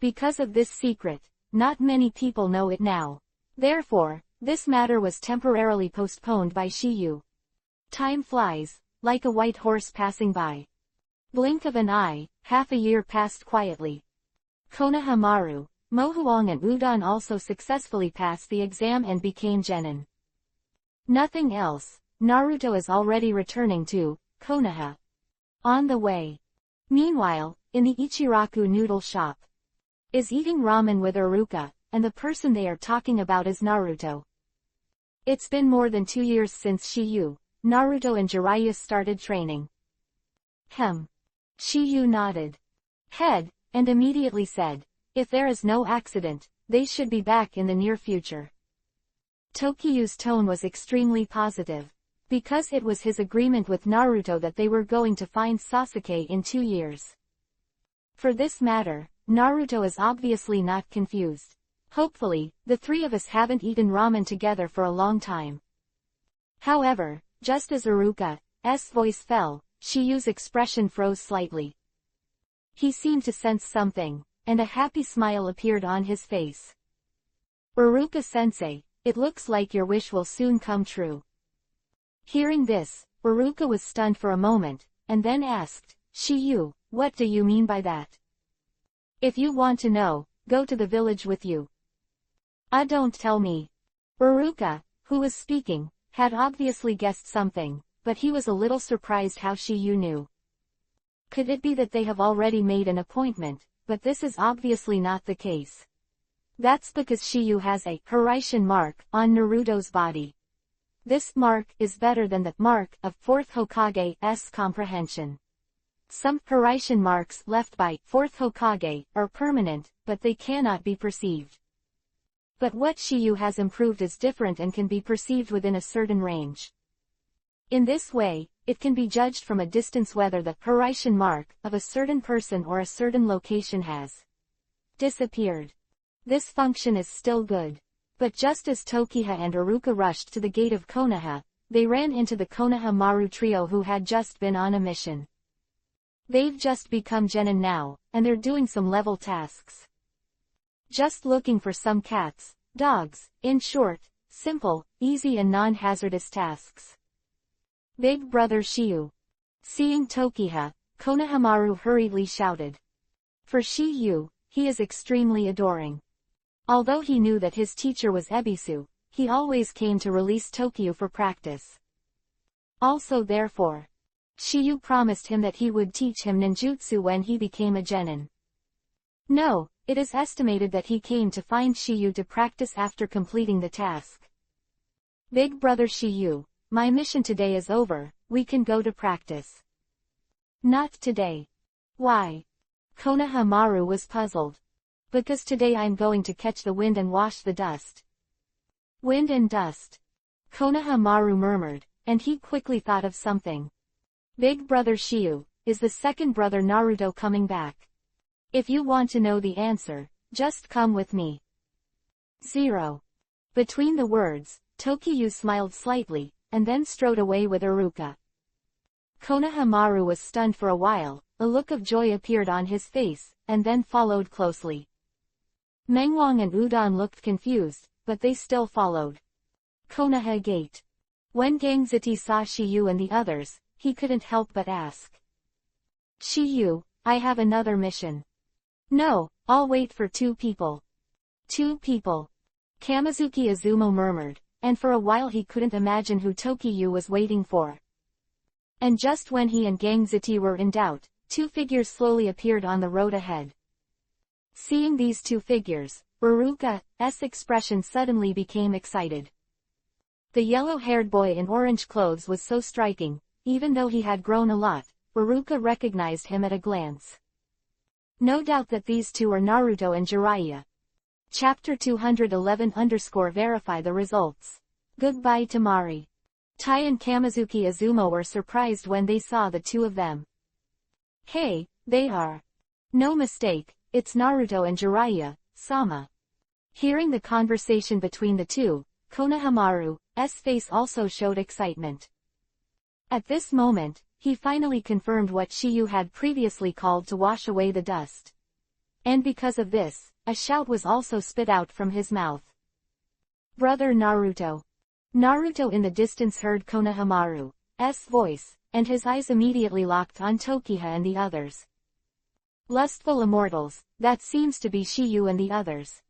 Because of this secret, not many people know it now. Therefore, this matter was temporarily postponed by Shiyu. Time flies, like a white horse passing by. Blink of an eye, half a year passed quietly. Konohamaru, Mohuang and Udon also successfully passed the exam and became genin. Nothing else, Naruto is already returning to Konoha. On the way. Meanwhile, in the Ichiraku noodle shop, is eating ramen with Iruka, and the person they are talking about is Naruto. It's been more than 2 years since Shiyu, Naruto and Jiraiya started training. Shiyu nodded head, and immediately said, if there is no accident, they should be back in the near future. Tokiyu's tone was extremely positive. Because it was his agreement with Naruto that they were going to find Sasuke in 2 years. For this matter, Naruto is obviously not confused. Hopefully, the three of us haven't eaten ramen together for a long time. However, just as Iruka's voice fell, Shiyu's expression froze slightly. He seemed to sense something, and a happy smile appeared on his face. Iruka-sensei, it looks like your wish will soon come true. Hearing this, Iruka was stunned for a moment, and then asked, Shiyu, what do you mean by that? If you want to know, go to the village with you. Don't tell me. Iruka, who was speaking, had obviously guessed something, but he was a little surprised how Shiyu knew. Could it be that they have already made an appointment, but this is obviously not the case. That's because Shiyu has a Hiraishin mark on Naruto's body. This mark is better than the mark of 4th Hokage's comprehension. Some Hiraishin marks left by 4th Hokage are permanent, but they cannot be perceived. But what Shiyu has improved is different and can be perceived within a certain range. In this way, it can be judged from a distance whether the Hiraishin mark of a certain person or a certain location has disappeared. This function is still good. But just as Tokiha and Iruka rushed to the gate of Konoha, they ran into the Konohamaru trio who had just been on a mission. They've just become genin now, and they're doing some level tasks. Just looking for some cats, dogs, in short, simple, easy and non-hazardous tasks. Big brother Shiyu. Seeing Tokiha, Konohamaru hurriedly shouted. For Shiyu, he is extremely adoring. Although he knew that his teacher was Ebisu, he always came to release Tokyo for practice. Also therefore, Shiyu promised him that he would teach him ninjutsu when he became a genin. No, it is estimated that he came to find Shiyu to practice after completing the task. Big brother Shiyu, my mission today is over, we can go to practice. Not today. Why? Konohamaru was puzzled. Because today I'm going to catch the wind and wash the dust. Wind and dust. Konohamaru murmured, and he quickly thought of something. Big brother Shiyu, is the second brother Naruto coming back? If you want to know the answer, just come with me. 0. Between the words, Tokiyu smiled slightly, and then strode away with Iruka. Konohamaru was stunned for a while, a look of joy appeared on his face, and then followed closely. Mengwang and Udon looked confused, but they still followed. Konoha Gate. When Gangziti saw Shiyu and the others, he couldn't help but ask. Shiyu, I have another mission. No, I'll wait for 2 people. 2 people. Kamizuki Izumo murmured, and for a while he couldn't imagine who Tokiyu was waiting for. And just when he and Gangziti were in doubt, 2 figures slowly appeared on the road ahead. Seeing these 2 figures, Iruka's expression suddenly became excited. The yellow-haired boy in orange clothes was so striking, even though he had grown a lot, Iruka recognized him at a glance. No doubt that these 2 are Naruto and Jiraiya. Chapter 211-verify the results. Goodbye Tamari. Tai and Kamizuki Izumo were surprised when they saw the 2 of them. Hey, they are. No mistake, it's Naruto and Jiraiya, Sama. Hearing the conversation between the 2, Konohamaru's face also showed excitement. At this moment, he finally confirmed what Shiyu had previously called to wash away the dust. And because of this, a shout was also spit out from his mouth. Brother Naruto. Naruto in the distance heard Konohamaru's voice, and his eyes immediately locked on Tokiha and the others. Lustful immortals, that seems to be Shiyu and the others.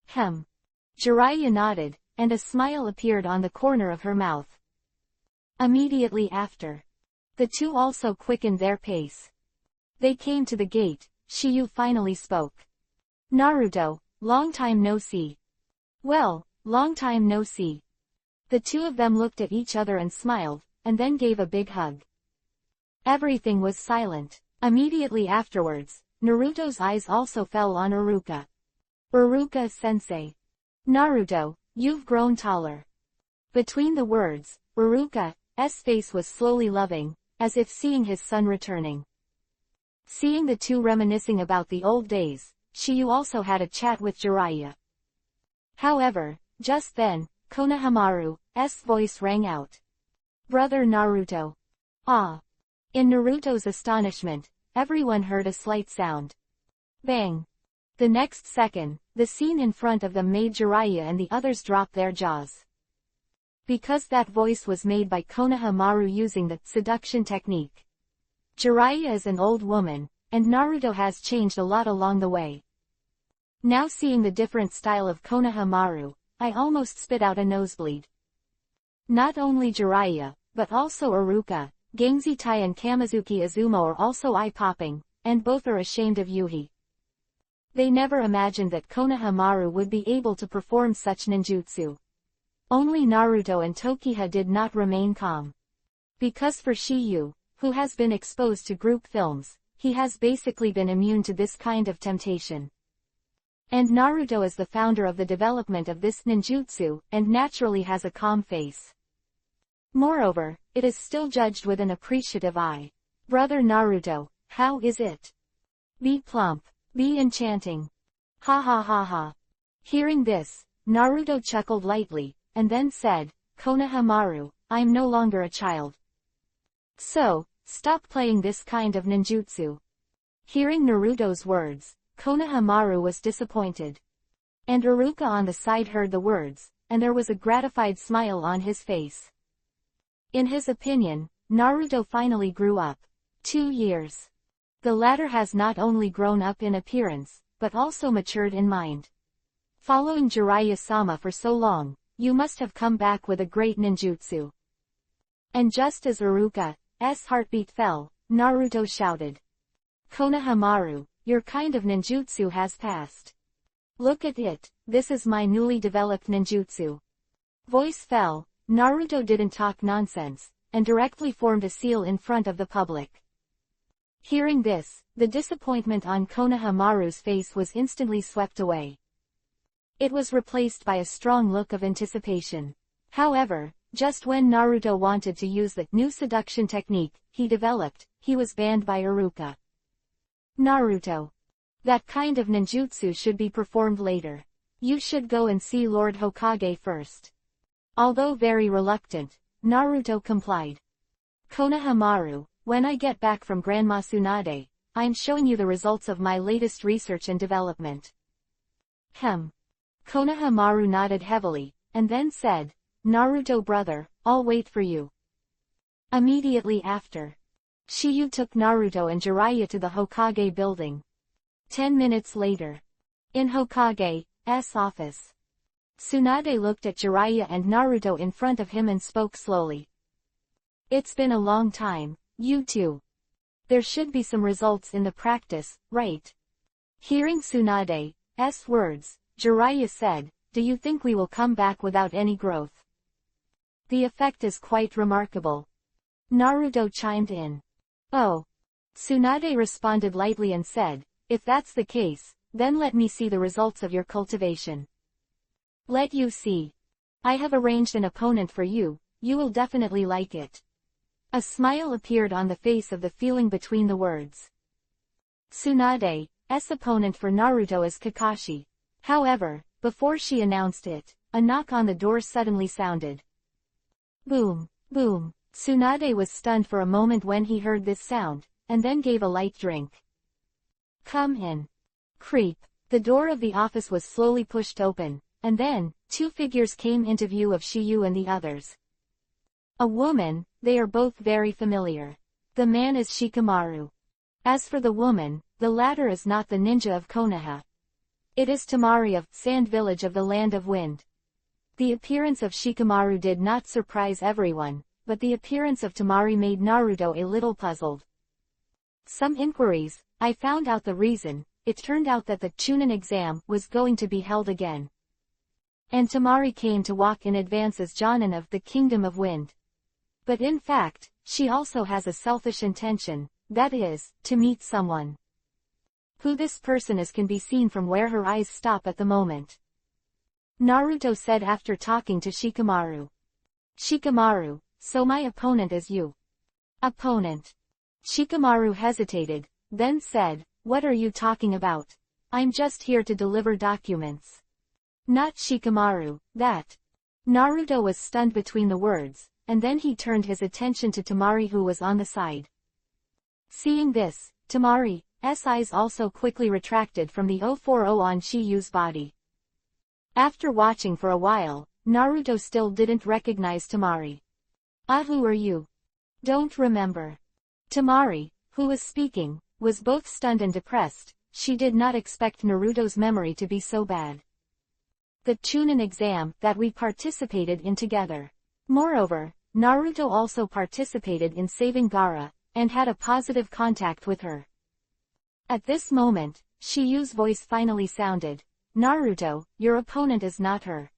Jiraiya nodded, and a smile appeared on the corner of her mouth. Immediately after, the 2 also quickened their pace. They came to the gate. Shiyu finally spoke. Naruto, long time no see. Well, long time no see. The 2 of them looked at each other and smiled, and then gave a big hug. Everything was silent. Immediately afterwards, Naruto's eyes also fell on Iruka. Iruka-sensei. Naruto, you've grown taller. Between the words, Iruka's face was slowly loving, as if seeing his son returning. Seeing the 2 reminiscing about the old days, Shiyu also had a chat with Jiraiya. However, just then, Konohamaru's voice rang out. Brother Naruto. Ah! In Naruto's astonishment, everyone heard a slight sound. Bang! The next second, the scene in front of them made Jiraiya and the others drop their jaws. Because that voice was made by Konohamaru using the seduction technique. Jiraiya is an old woman, and Naruto has changed a lot along the way. Now seeing the different style of Konohamaru, I almost spit out a nosebleed. Not only Jiraiya, but also Iruka, Gangziti and Kamizuki Izumo are also eye-popping, and both are ashamed of Yuhi. They never imagined that Konohamaru would be able to perform such ninjutsu. Only Naruto and Tokiha did not remain calm. Because for Shiyu, who has been exposed to group films, he has basically been immune to this kind of temptation. And Naruto is the founder of the development of this ninjutsu, and naturally has a calm face. Moreover, it is still judged with an appreciative eye. Brother Naruto, how is it? Be plump, be enchanting. Ha ha ha ha. Hearing this, Naruto chuckled lightly, and then said, Konohamaru, I'm no longer a child. So, stop playing this kind of ninjutsu. Hearing Naruto's words, Konohamaru was disappointed. And Iruka on the side heard the words, and there was a gratified smile on his face. In his opinion, Naruto finally grew up. 2 years. The latter has not only grown up in appearance, but also matured in mind. Following Jiraiya-sama for so long, you must have come back with a great ninjutsu. And just as Iruka's heartbeat fell, Naruto shouted. Konohamaru, your kind of ninjutsu has passed. Look at it, this is my newly developed ninjutsu. Voice fell, Naruto didn't talk nonsense, and directly formed a seal in front of the public. Hearing this, the disappointment on Konohamaru's face was instantly swept away. It was replaced by a strong look of anticipation. However, Just when Naruto wanted to use the new seduction technique he developed, he was banned by Iruka. Naruto. That kind of ninjutsu should be performed later. You should go and see Lord Hokage first. Although very reluctant, Naruto complied. Konohamaru, when I get back from Grandma Tsunade, I'm showing you the results of my latest research and development. Konohamaru nodded heavily, and then said, Naruto brother, I'll wait for you. Immediately after, Shiyu took Naruto and Jiraiya to the Hokage building. 10 minutes later. In Hokage's office. Tsunade looked at Jiraiya and Naruto in front of him and spoke slowly. It's been a long time, you two. There should be some results in the practice, right? Hearing Tsunade's words, Jiraiya said, do you think we will come back without any growth? The effect is quite remarkable. Naruto chimed in. Oh. Tsunade responded lightly and said, if that's the case, then let me see the results of your cultivation. Let you see. I have arranged an opponent for you, you will definitely like it. A smile appeared on the face of the feeling between the words. Tsunade's opponent for Naruto is Kakashi. However, before she announced it, a knock on the door suddenly sounded. Boom, boom. Tsunade was stunned for a moment when he heard this sound, and then gave a light drink. Come in. Creep. The door of the office was slowly pushed open, and then, two figures came into view of Shiyu and the others. A woman, they are both very familiar. The man is Shikamaru. As for the woman, the latter is not the ninja of Konoha. It is Tamari of Sand Village of the Land of Wind. The appearance of Shikamaru did not surprise everyone, but the appearance of Tamari made Naruto a little puzzled. Some inquiries, I found out the reason. It turned out that the Chunin exam was going to be held again. And Tamari came to walk in advance as Jonin of the Kingdom of Wind. But in fact, she also has a selfish intention, that is, to meet someone. Who this person is can be seen from where her eyes stop at the moment. Naruto said after talking to Shikamaru. Shikamaru, so my opponent is you. Opponent. Shikamaru hesitated, then said, what are you talking about? I'm just here to deliver documents. Not Shikamaru, that. Naruto was stunned between the words, and then he turned his attention to Tamari who was on the side. Seeing this, Tamari's eyes also quickly retracted from the 040 on Shiyu's body. After watching for a while, Naruto still didn't recognize Tamari. Who are you? Don't remember. Tamari, who was speaking, was both stunned and depressed. She did not expect Naruto's memory to be so bad. The Chunin exam that we participated in together. Moreover, Naruto also participated in saving Gaara, and had a positive contact with her. At this moment, Shiyu's voice finally sounded. Naruto, your opponent is not her.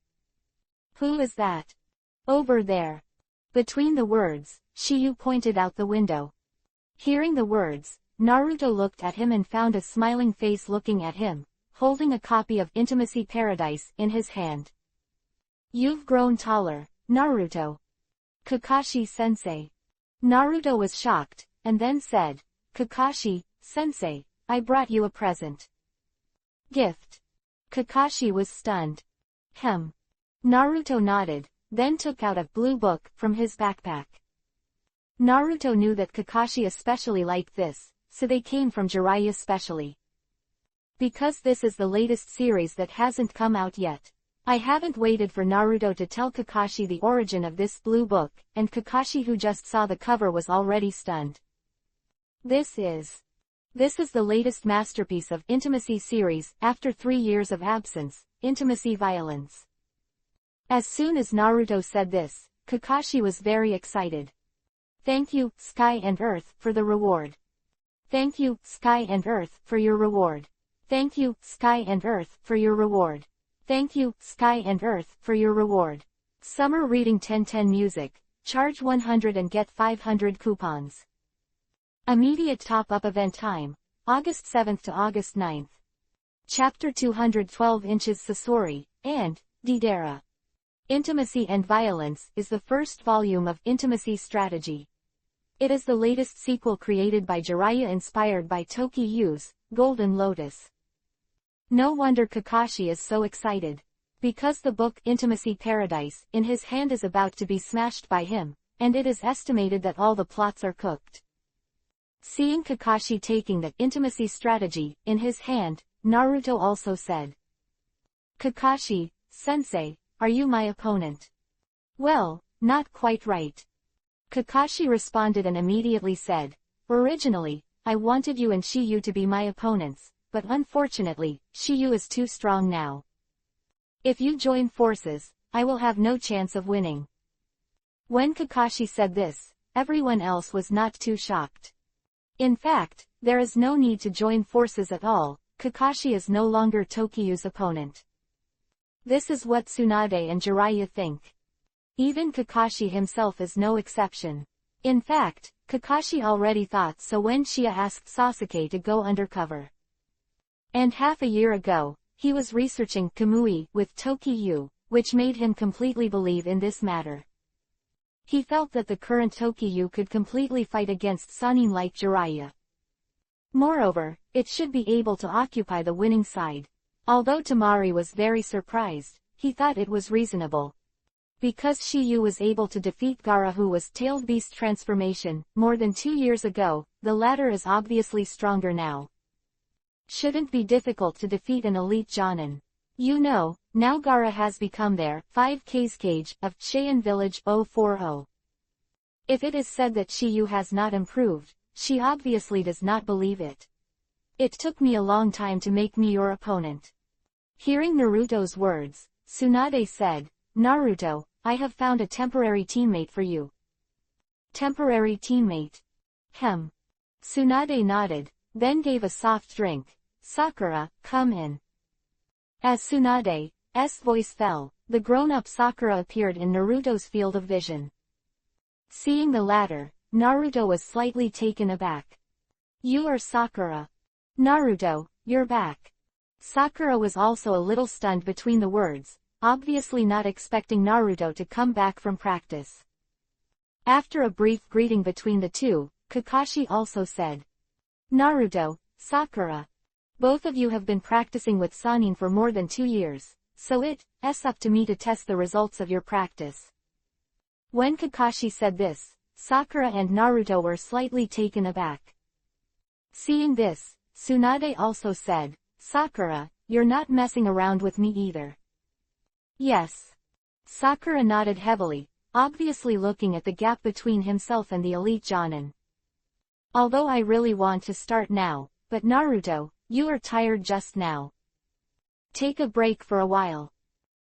Who is that? Over there. Between the words, Shiyu pointed out the window. Hearing the words, Naruto looked at him and found a smiling face looking at him, holding a copy of Intimacy Paradise in his hand. You've grown taller, Naruto. Kakashi-sensei. Naruto was shocked, and then said, Kakashi-sensei, I brought you a present. Gift. Kakashi was stunned. Naruto nodded, then took out a blue book from his backpack. Naruto knew that Kakashi especially liked this, so they came from Jiraiya specially. Because this is the latest series that hasn't come out yet. I haven't waited for Naruto to tell Kakashi the origin of this blue book, and Kakashi who just saw the cover was already stunned. This is the latest masterpiece of Intimacy series, after 3 years of absence, Intimacy Violence. As soon as Naruto said this, Kakashi was very excited. Thank you, Sky and Earth, for the reward. Thank you, Sky and Earth, for your reward. Thank you, Sky and Earth, for your reward. Thank you, Sky and Earth, for your reward. Summer Reading 1010 Music. Charge 100 and get 500 coupons. Immediate top-up event time. August 7th to August 9th. Chapter 212 Inches Sasori, and Deidara. Intimacy and Violence is the first volume of Intimacy Strategy. It is the latest sequel created by Jiraiya inspired by Toki Yu's Golden Lotus. No wonder Kakashi is so excited. Because the book Intimacy Paradise in his hand is about to be smashed by him, and it is estimated that all the plots are cooked. Seeing Kakashi taking the intimacy strategy in his hand, Naruto also said, "Kakashi, sensei, are you my opponent?" "Well, not quite right." Kakashi responded and immediately said, "Originally, I wanted you and Shiyu to be my opponents, but unfortunately, Shiyu is too strong now. If you join forces, I will have no chance of winning." When Kakashi said this, everyone else was not too shocked. In fact, there is no need to join forces at all. Kakashi is no longer Tokiyu's opponent. This is what Tsunade and Jiraiya think. Even Kakashi himself is no exception. In fact, Kakashi already thought so when Shia asked Sasuke to go undercover. And half a year ago, he was researching Kamui with Tokiyu, which made him completely believe in this matter. He felt that the current Tokiyu could completely fight against Sannin like Jiraiya. Moreover, it should be able to occupy the winning side. Although Temari was very surprised, he thought it was reasonable. Because Shiyu was able to defeat Gaara, who was Tailed Beast transformation, more than 2 years ago, the latter is obviously stronger now. Shouldn't be difficult to defeat an elite Jonin. You know, now Gaara has become their 5K's cage of Cheyenne Village 040. If it is said that Shiyu has not improved, she obviously does not believe it. It took me a long time to make me your opponent. Hearing Naruto's words, Tsunade said, "Naruto, I have found a temporary teammate for you." Temporary teammate? Tsunade nodded, then gave a soft drink. "Sakura, come in." As Tsunade's voice fell, the grown-up Sakura appeared in Naruto's field of vision. Seeing the latter, Naruto was slightly taken aback. "You are Sakura. Naruto, you're back." Sakura was also a little stunned between the words, obviously not expecting Naruto to come back from practice. After a brief greeting between the two, Kakashi also said, "Naruto, Sakura. Both of you have been practicing with Sannin for more than 2 years, so it's up to me to test the results of your practice." When Kakashi said this, Sakura and Naruto were slightly taken aback. Seeing this, Tsunade also said, "Sakura, you're not messing around with me either." "Yes." Sakura nodded heavily, obviously looking at the gap between himself and the elite Jonin. "Although I really want to start now, but Naruto, you are tired just now. Take a break for a while.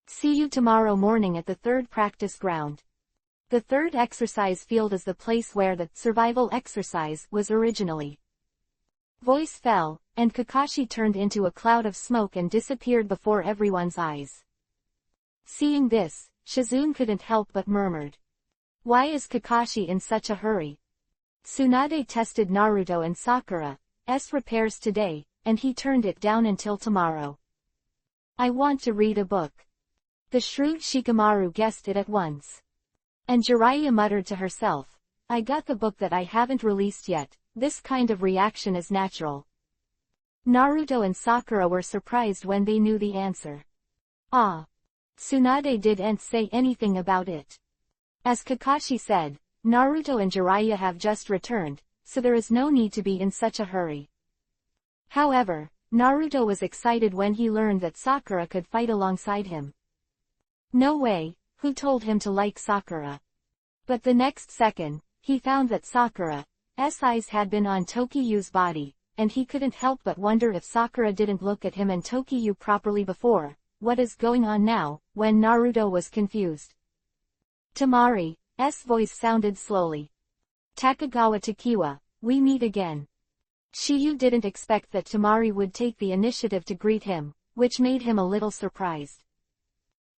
See you tomorrow morning at the third practice ground." The third exercise field is the place where the survival exercise was originally. Voice fell, and Kakashi turned into a cloud of smoke and disappeared before everyone's eyes. Seeing this, Shizune couldn't help but murmured, "Why is Kakashi in such a hurry?" Tsunade tested Naruto and Sakura's repairs today, and he turned it down until tomorrow. "I want to read a book." The shrewd Shikamaru guessed it at once. And Jiraiya muttered to herself, "I got the book that I haven't released yet." This kind of reaction is natural. Naruto and Sakura were surprised when they knew the answer. "Ah." Tsunade didn't say anything about it. As Kakashi said, Naruto and Jiraiya have just returned, so there is no need to be in such a hurry. However, Naruto was excited when he learned that Sakura could fight alongside him. No way, who told him to like Sakura? But the next second, he found that Sakura's eyes had been on Tokiyu's body, and he couldn't help but wonder if Sakura didn't look at him and Tokiyu properly before. What is going on now? When Naruto was confused. Temari's voice sounded slowly. "Takagawa Takiwa, we meet again." Shiyu didn't expect that Temari would take the initiative to greet him, which made him a little surprised.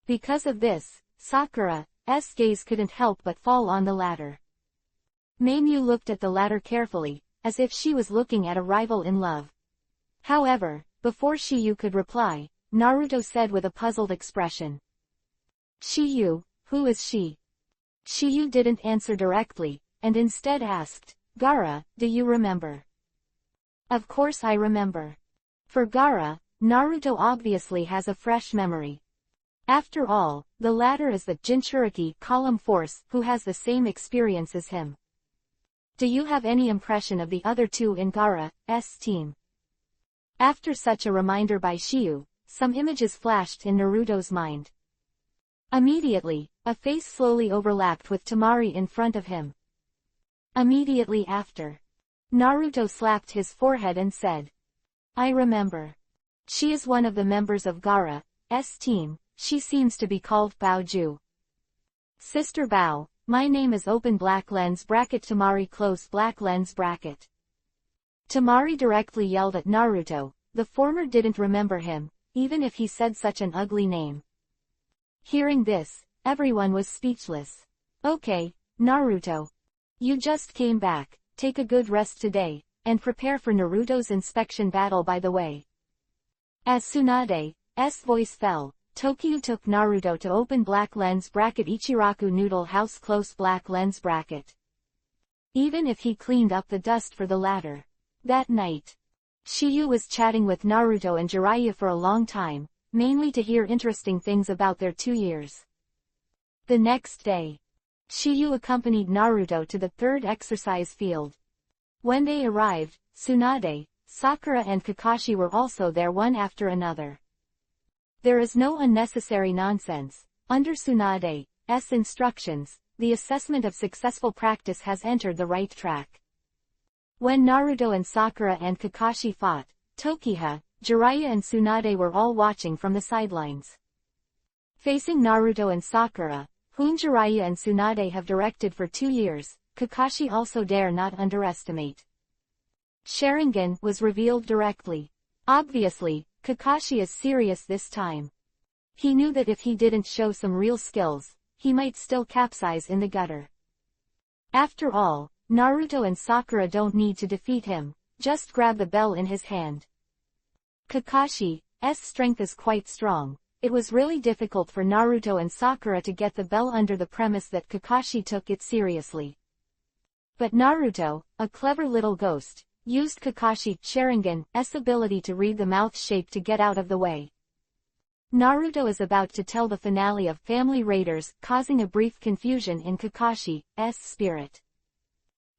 Because of this, Sakura's gaze couldn't help but fall on the latter. Meimu looked at the latter carefully, as if she was looking at a rival in love. However, before Shiyu could reply, Naruto said with a puzzled expression, Shiyu, who is she? Shiyu didn't answer directly, and instead asked, Gaara, do you remember? Of course I remember. For Gaara, Naruto obviously has a fresh memory. After all, the latter is the Jinchuriki column force who has the same experience as him. Do you have any impression of the other two in Gaara's team? After such a reminder by Shiyu, some images flashed in Naruto's mind. Immediately, a face slowly overlapped with Temari in front of him. Immediately after, Naruto slapped his forehead and said, I remember. She is one of the members of Gaara's team. She seems to be called Baoju. Sister Bao, my name is open black lens bracket Temari close black lens bracket. Temari directly yelled at Naruto. The former didn't remember him, even if he said such an ugly name. Hearing this, everyone was speechless. Okay, Naruto. You just came back, take a good rest today, and prepare for Naruto's inspection battle by the way. As Tsunade's voice fell, Tokyo took Naruto to open black lens bracket Ichiraku noodle house close black lens bracket. Even if he cleaned up the dust for the latter. That night, Shiyu was chatting with Naruto and Jiraiya for a long time, mainly to hear interesting things about their 2 years. The next day, Shiyu accompanied Naruto to the third exercise field. When they arrived, Tsunade, Sakura and Kakashi were also there one after another. There is no unnecessary nonsense. Under Tsunade's instructions, the assessment of successful practice has entered the right track. When Naruto and Sakura and Kakashi fought, Tokiha, Jiraiya and Tsunade were all watching from the sidelines. Facing Naruto and Sakura, whom Jiraiya and Tsunade have directed for 2 years, Kakashi also dare not underestimate. Sharingan was revealed directly. Obviously, Kakashi is serious this time. He knew that if he didn't show some real skills, he might still capsize in the gutter. After all, Naruto and Sakura don't need to defeat him, just grab the bell in his hand. Kakashi's strength is quite strong. It was really difficult for Naruto and Sakura to get the bell under the premise that Kakashi took it seriously. But Naruto, a clever little ghost, used Kakashi Sharingan's ability to read the mouth shape to get out of the way. Naruto is about to tell the finale of Family Raiders, causing a brief confusion in Kakashi's spirit.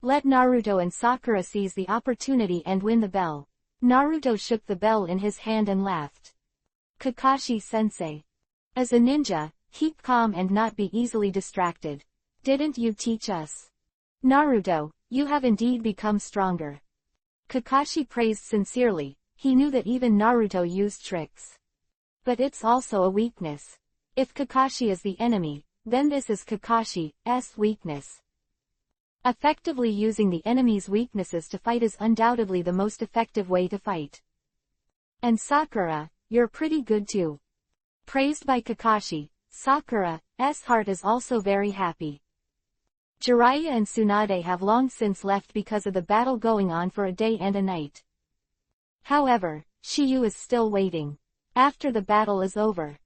Let Naruto and Sakura seize the opportunity and win the bell. Naruto shook the bell in his hand and laughed. Kakashi-sensei. As a ninja, keep calm and not be easily distracted. Didn't you teach us? Naruto, you have indeed become stronger. Kakashi praised sincerely. He knew that even Naruto used tricks. But it's also a weakness. If Kakashi is the enemy, then this is Kakashi's weakness. Effectively using the enemy's weaknesses to fight is undoubtedly the most effective way to fight. And Sakura, you're pretty good too. Praised by Kakashi, Sakura's heart is also very happy. Jiraiya and Tsunade have long since left because of the battle going on for a day and a night. However, Shiyu is still waiting. After the battle is over,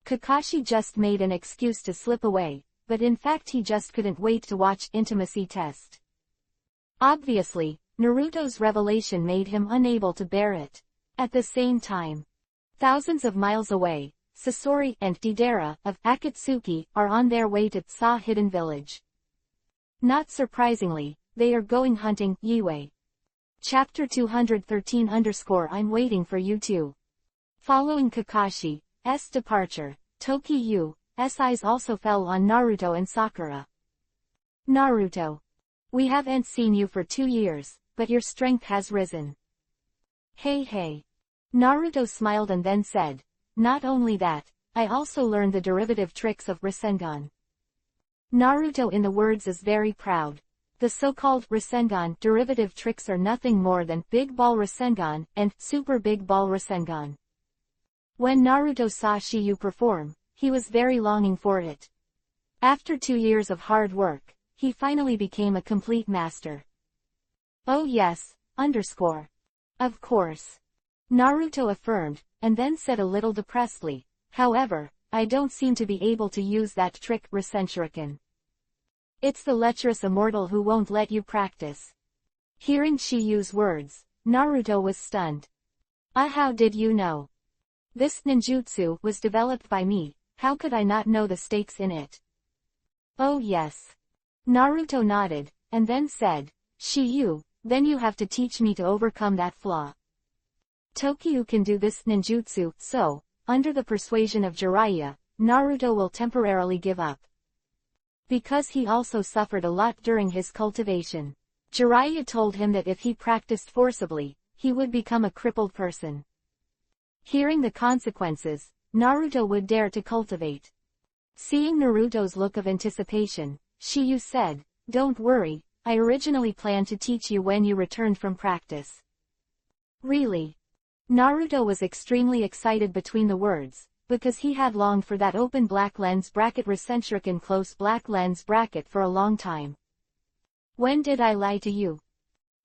Kakashi just made an excuse to slip away, but in fact he just couldn't wait to watch intimacy test. Obviously, Naruto's revelation made him unable to bear it. At the same time, thousands of miles away, Sasori and Deidara of Akatsuki are on their way to Tsa Hidden Village. Not surprisingly, they are going hunting Yue. Chapter 213 I'm waiting for you too. Following Kakashi's departure, Tokiyu's eyes also fell on Naruto and Sakura. Naruto. We haven't seen you for 2 years, but your strength has risen. Hey. Naruto smiled and then said, not only that, I also learned the derivative tricks of Rasengan. Naruto in the words is very proud. The so-called Rasengan derivative tricks are nothing more than Big Ball Rasengan and Super Big Ball Rasengan. When Naruto saw Shiyu perform, he was very longing for it. After 2 years of hard work, he finally became a complete master. Oh yes, Of course. Naruto affirmed, and then said a little depressedly, however, I don't seem to be able to use that trick, Rasenshuriken. It's the lecherous immortal who won't let you practice. Hearing she use words, Naruto was stunned. How did you know? This ninjutsu was developed by me, how could I not know the stakes in it? Oh yes. Naruto nodded, and then said, Shiyu, then you have to teach me to overcome that flaw. Tokyu can do this ninjutsu, so, under the persuasion of Jiraiya, Naruto will temporarily give up. Because he also suffered a lot during his cultivation. Jiraiya told him that if he practiced forcibly, he would become a crippled person. Hearing the consequences, Naruto would dare to cultivate. Seeing Naruto's look of anticipation, Shiyu said, Don't worry, I originally planned to teach you when you returned from practice. Really? Naruto was extremely excited between the words, because he had longed for that open black lens bracket Rasenshuriken close black lens bracket for a long time. When did I lie to you?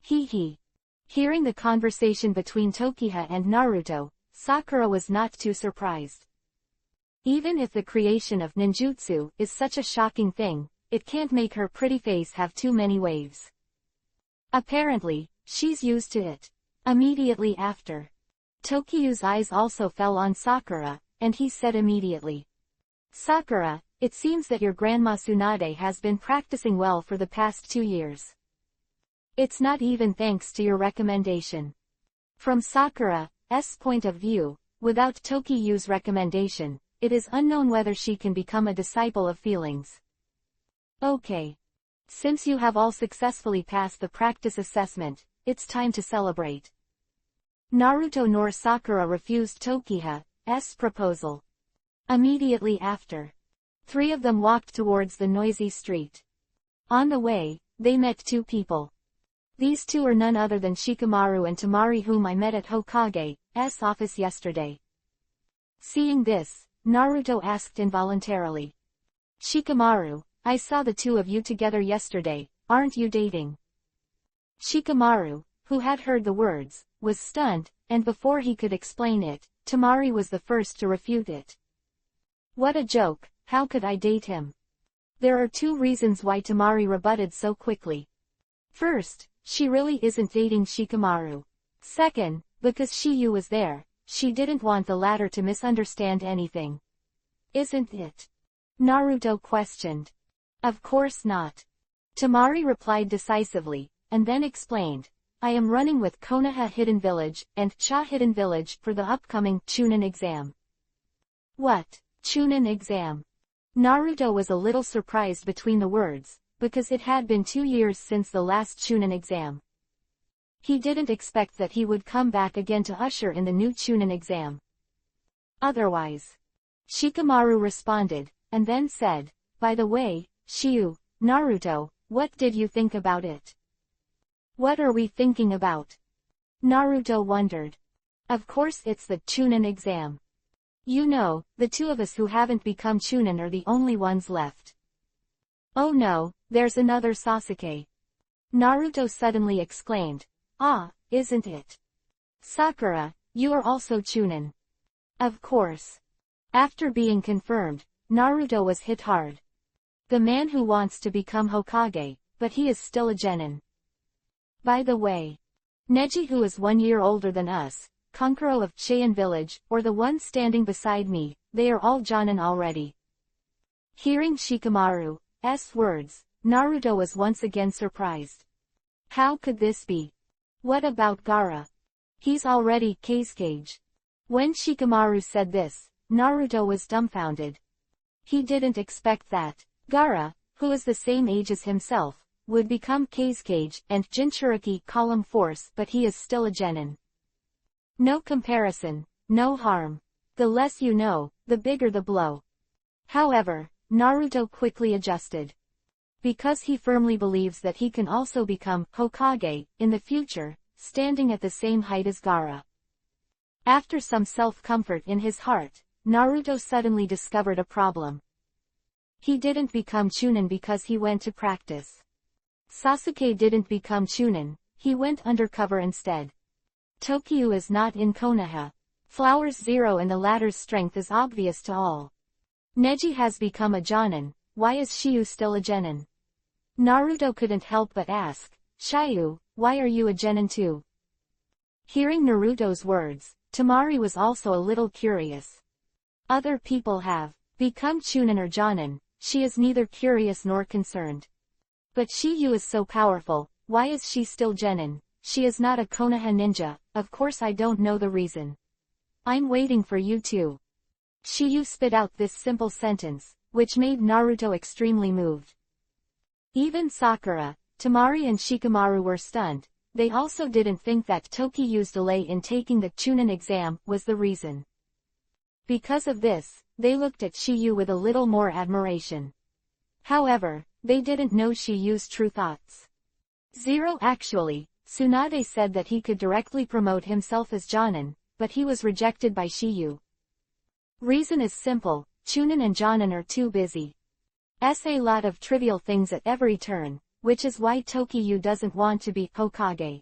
Hee. Hearing the conversation between Tokyo and Naruto, Sakura was not too surprised. Even if the creation of ninjutsu is such a shocking thing, it can't make her pretty face have too many waves. Apparently, she's used to it. Immediately after, Tokyo's eyes also fell on Sakura, and he said immediately. Sakura, it seems that your grandma Tsunade has been practicing well for the past 2 years. It's not even thanks to your recommendation. From Sakura's point of view, without Tokyo's recommendation, it is unknown whether she can become a disciple of feelings. Okay. Since you have all successfully passed the practice assessment, it's time to celebrate. Naruto nor Sakura refused Tokyo's proposal. Immediately after, 3 of them walked towards the noisy street. On the way, they met 2 people. These 2 are none other than Shikamaru and Temari, whom I met at Hokage's office yesterday. Seeing this, Naruto asked involuntarily. Shikamaru, I saw the 2 of you together yesterday, aren't you dating? Shikamaru, who had heard the words, was stunned, and before he could explain it, Temari was the first to refute it. What a joke, how could I date him? There are 2 reasons why Temari rebutted so quickly. First, she really isn't dating Shikamaru. Second, because Shiyu was there, she didn't want the latter to misunderstand anything. Isn't it? Naruto questioned. Of course not. Temari replied decisively, and then explained, I am running with Konoha Hidden Village and Cha Hidden Village for the upcoming Chunin exam. What? Chunin exam? Naruto was a little surprised between the words, because it had been 2 years since the last Chunin exam. He didn't expect that he would come back again to usher in the new Chunin exam. Otherwise, Shikamaru responded, and then said, By the way, Shiyu, Naruto, what did you think about it? What are we thinking about? Naruto wondered. Of course it's the Chunin exam. You know, the 2 of us who haven't become Chunin are the only ones left. Oh no, there's another Sasuke. Naruto suddenly exclaimed. Isn't it? Sakura, you are also Chunin. Of course. After being confirmed, Naruto was hit hard. The man who wants to become Hokage, but he is still a genin. By the way, Neji, who is 1 year older than us, Kankuro of Chien Village, or the one standing beside me, they are all jonin already. Hearing Shikamaru's words, Naruto was once again surprised. How could this be? What about Gaara? He's already Kazekage. When Shikamaru said this, Naruto was dumbfounded. He didn't expect that Gaara, who is the same age as himself, would become Kazekage and Jinchuriki column force, but he is still a genin. No comparison, no harm. The less you know, the bigger the blow. However, Naruto quickly adjusted. Because he firmly believes that he can also become Hokage in the future, standing at the same height as Gaara. After some self-comfort in his heart, Naruto suddenly discovered a problem. He didn't become Chunin because he went to practice. Sasuke didn't become Chunin, he went undercover instead. Tokyo is not in Konoha. Flowers Zero and the latter's strength is obvious to all. Neji has become a Jonin, why is Shiyu still a Genin? Naruto couldn't help but ask, Shiyu, why are you a Genin too? Hearing Naruto's words, Temari was also a little curious. Other people have become Chunin or Jonin, she is neither curious nor concerned. But Shiyu is so powerful, why is she still Genin? She is not a Konoha ninja, of course I don't know the reason. I'm waiting for you too. Shiyu spit out this simple sentence, which made Naruto extremely moved. Even Sakura, Temari and Shikamaru were stunned. They also didn't think that Tokiyu's delay in taking the Chunin exam was the reason. Because of this, they looked at Shiyu with a little more admiration. However, they didn't know Shiyu's true thoughts. Actually, Tsunade said that he could directly promote himself as Jonin, but he was rejected by Shiyu. Reason is simple, Chunin and Jonin are too busy. A lot of trivial things at every turn, which is why Tokiyu doesn't want to be Hokage.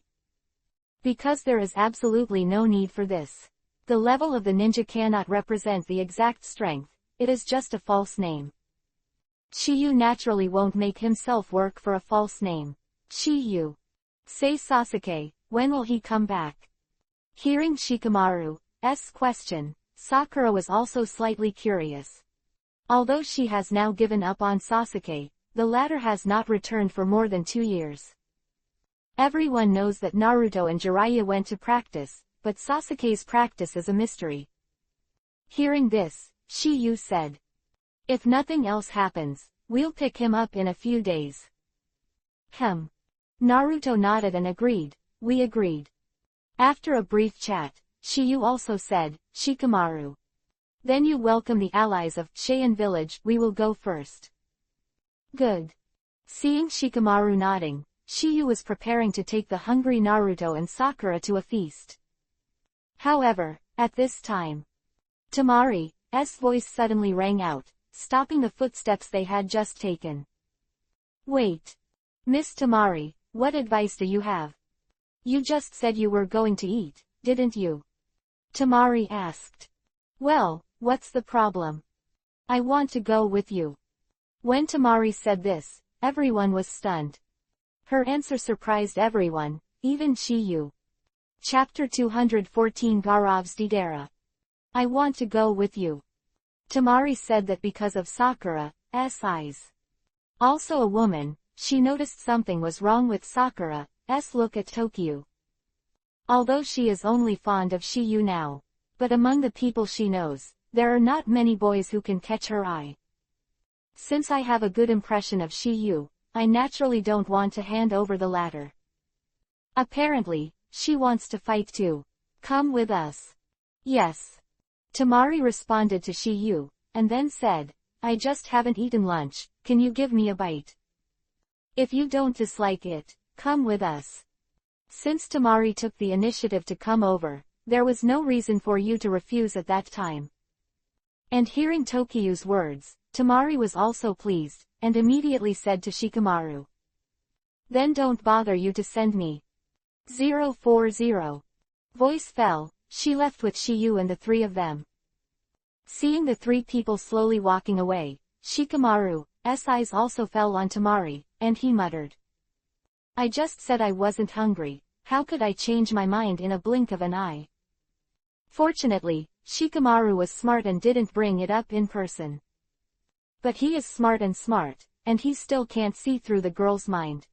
Because there is absolutely no need for this. The level of the ninja cannot represent the exact strength, it is just a false name. Shiyu naturally won't make himself work for a false name. Shiyu. Say Sasuke, when will he come back? Hearing Shikamaru's question, Sakura was also slightly curious. Although she has now given up on Sasuke, the latter has not returned for more than 2 years. Everyone knows that Naruto and Jiraiya went to practice, but Sasuke's practice is a mystery. Hearing this, Shiyu said, if nothing else happens, we'll pick him up in a few days. Naruto nodded and agreed, we agreed. After a brief chat, Shiyu also said, Shikamaru. Then you welcome the allies of Cheyenne village, we will go first. Good. Seeing Shikamaru nodding, Shiyu was preparing to take the hungry Naruto and Sakura to a feast. However, at this time, Temari's voice suddenly rang out, stopping the footsteps they had just taken. Wait. Miss Temari, what advice do you have? You just said you were going to eat, didn't you? Temari asked. Well, what's the problem? I want to go with you. When Temari said this, everyone was stunned. Her answer surprised everyone, even Shiyu. Chapter 214 Gaurav's Deidara. I want to go with you. Temari said that because of Sakura's eyes. Also a woman, she noticed something was wrong with Sakura's look at Tokiyu. Although she is only fond of Shiyu now, but among the people she knows, there are not many boys who can catch her eye. Since I have a good impression of Shiyu, I naturally don't want to hand over the latter. Apparently, she wants to fight too. Come with us. Yes. Temari responded to Shiyu, and then said, I just haven't eaten lunch, can you give me a bite? If you don't dislike it, come with us. Since Temari took the initiative to come over, there was no reason for you to refuse at that time. And hearing Tokiyu's words, Temari was also pleased, and immediately said to Shikamaru. Then don't bother you to send me. 040. Voice fell, she left with Shiyu and the three of them. Seeing the three people slowly walking away, Shikamaru's eyes also fell on Temari, and he muttered. I just said I wasn't hungry, how could I change my mind in a blink of an eye? Fortunately, Shikamaru was smart and didn't bring it up in person. But he is smart, and he still can't see through the girl's mind.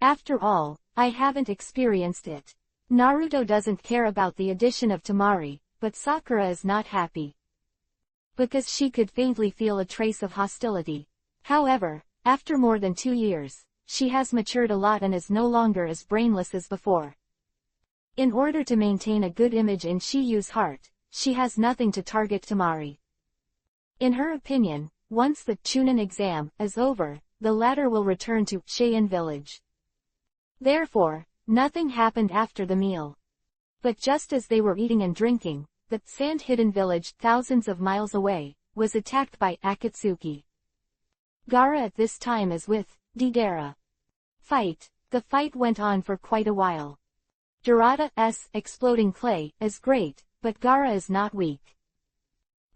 After all, I haven't experienced it. Naruto doesn't care about the addition of Temari, but Sakura is not happy. Because she could faintly feel a trace of hostility. However, after more than 2 years, she has matured a lot and is no longer as brainless as before. In order to maintain a good image in Shiyu's heart, she has nothing to target Temari. In her opinion, once the Chunin exam is over, the latter will return to Cheyenne village. Therefore, nothing happened after the meal. But just as they were eating and drinking, the sand-hidden village thousands of miles away, was attacked by Akatsuki. Gaara at this time is with Deidara. Fight. The fight went on for quite a while. Dorada's exploding clay is great, but Gaara is not weak.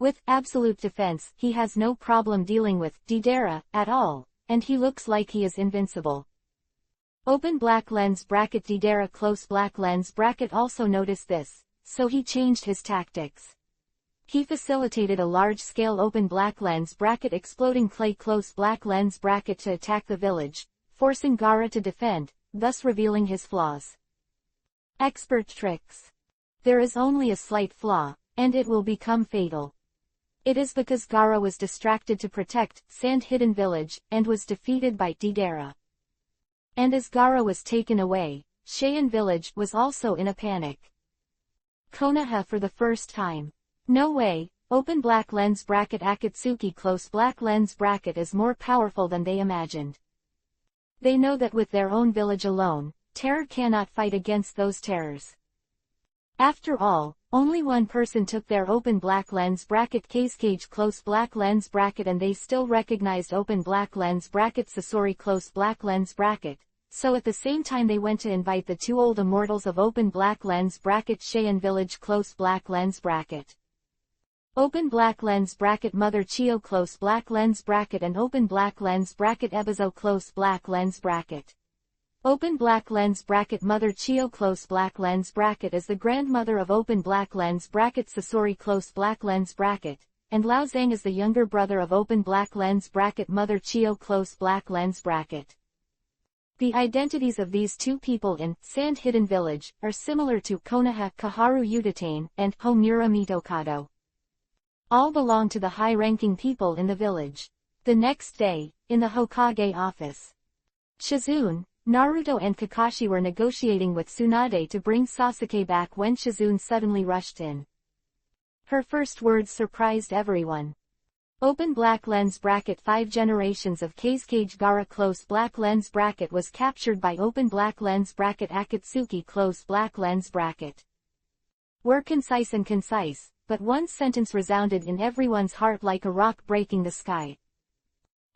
With absolute defense, he has no problem dealing with Deidara at all, and he looks like he is invincible. Open black lens bracket Deidara close black lens bracket also noticed this, so he changed his tactics. He facilitated a large-scale open black lens bracket exploding clay close black lens bracket to attack the village, forcing Gaara to defend, thus revealing his flaws. Expert tricks. There is only a slight flaw, and it will become fatal. It is because Gaara was distracted to protect Sand Hidden Village, and was defeated by Deidara. And as Gaara was taken away, Cheyenne Village was also in a panic. Konoha for the first time. No way, open black lens bracket Akatsuki close black lens bracket is more powerful than they imagined. They know that with their own village alone, terror cannot fight against those terrors. After all, only one person took their open black lens bracket Cage close black lens bracket and they still recognized open black lens bracket Sasori close black lens bracket, so at the same time they went to invite the two old immortals of open black lens bracket Cheyenne Village close black lens bracket. Open black lens bracket Mother Chio close black lens bracket and open black lens bracket Ebizo close black lens bracket. Open black lens bracket Mother Chio close black lens bracket is the grandmother of open black lens bracket Sasori close black lens bracket, and Lao Zhang is the younger brother of open black lens bracket Mother Chio close black lens bracket. The identities of these two people in Sand Hidden Village are similar to Konoha Kaharu Udatane and Homura Mitokado. All belong to the high-ranking people in the village. The next day, in the Hokage office, Shizune, Naruto and Kakashi were negotiating with Tsunade to bring Sasuke back when Shizune suddenly rushed in. Her first words surprised everyone. Open black lens bracket 5 generations of Cage Gaara close black lens bracket was captured by open black lens bracket Akatsuki close black lens bracket. Were concise and concise, but one sentence resounded in everyone's heart like a rock breaking the sky.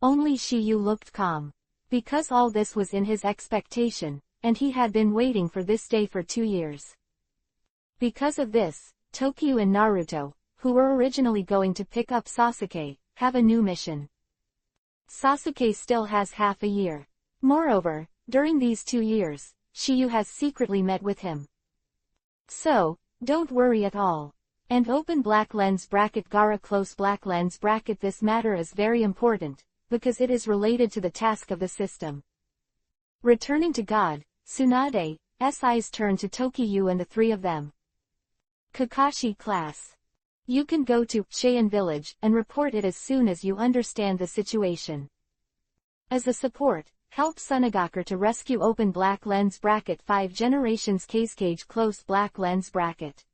Only Shiyu looked calm. Because all this was in his expectation, and he had been waiting for this day for 2 years. Because of this, Tokyo and Naruto, who were originally going to pick up Sasuke, have a new mission. Sasuke still has half a year. Moreover, during these 2 years, Shiyu has secretly met with him. So, don't worry at all. And open black lens bracket Gaara close black lens bracket this matter is very important, because it is related to the task of the system. Returning to God, Tsunade's eyes turn to Tokyo and the three of them. Kakashi class. You can go to Cheyenne Village and report it as soon as you understand the situation. As a support, help Sunagaku to rescue open black lens bracket 5 generations Cage close black lens bracket.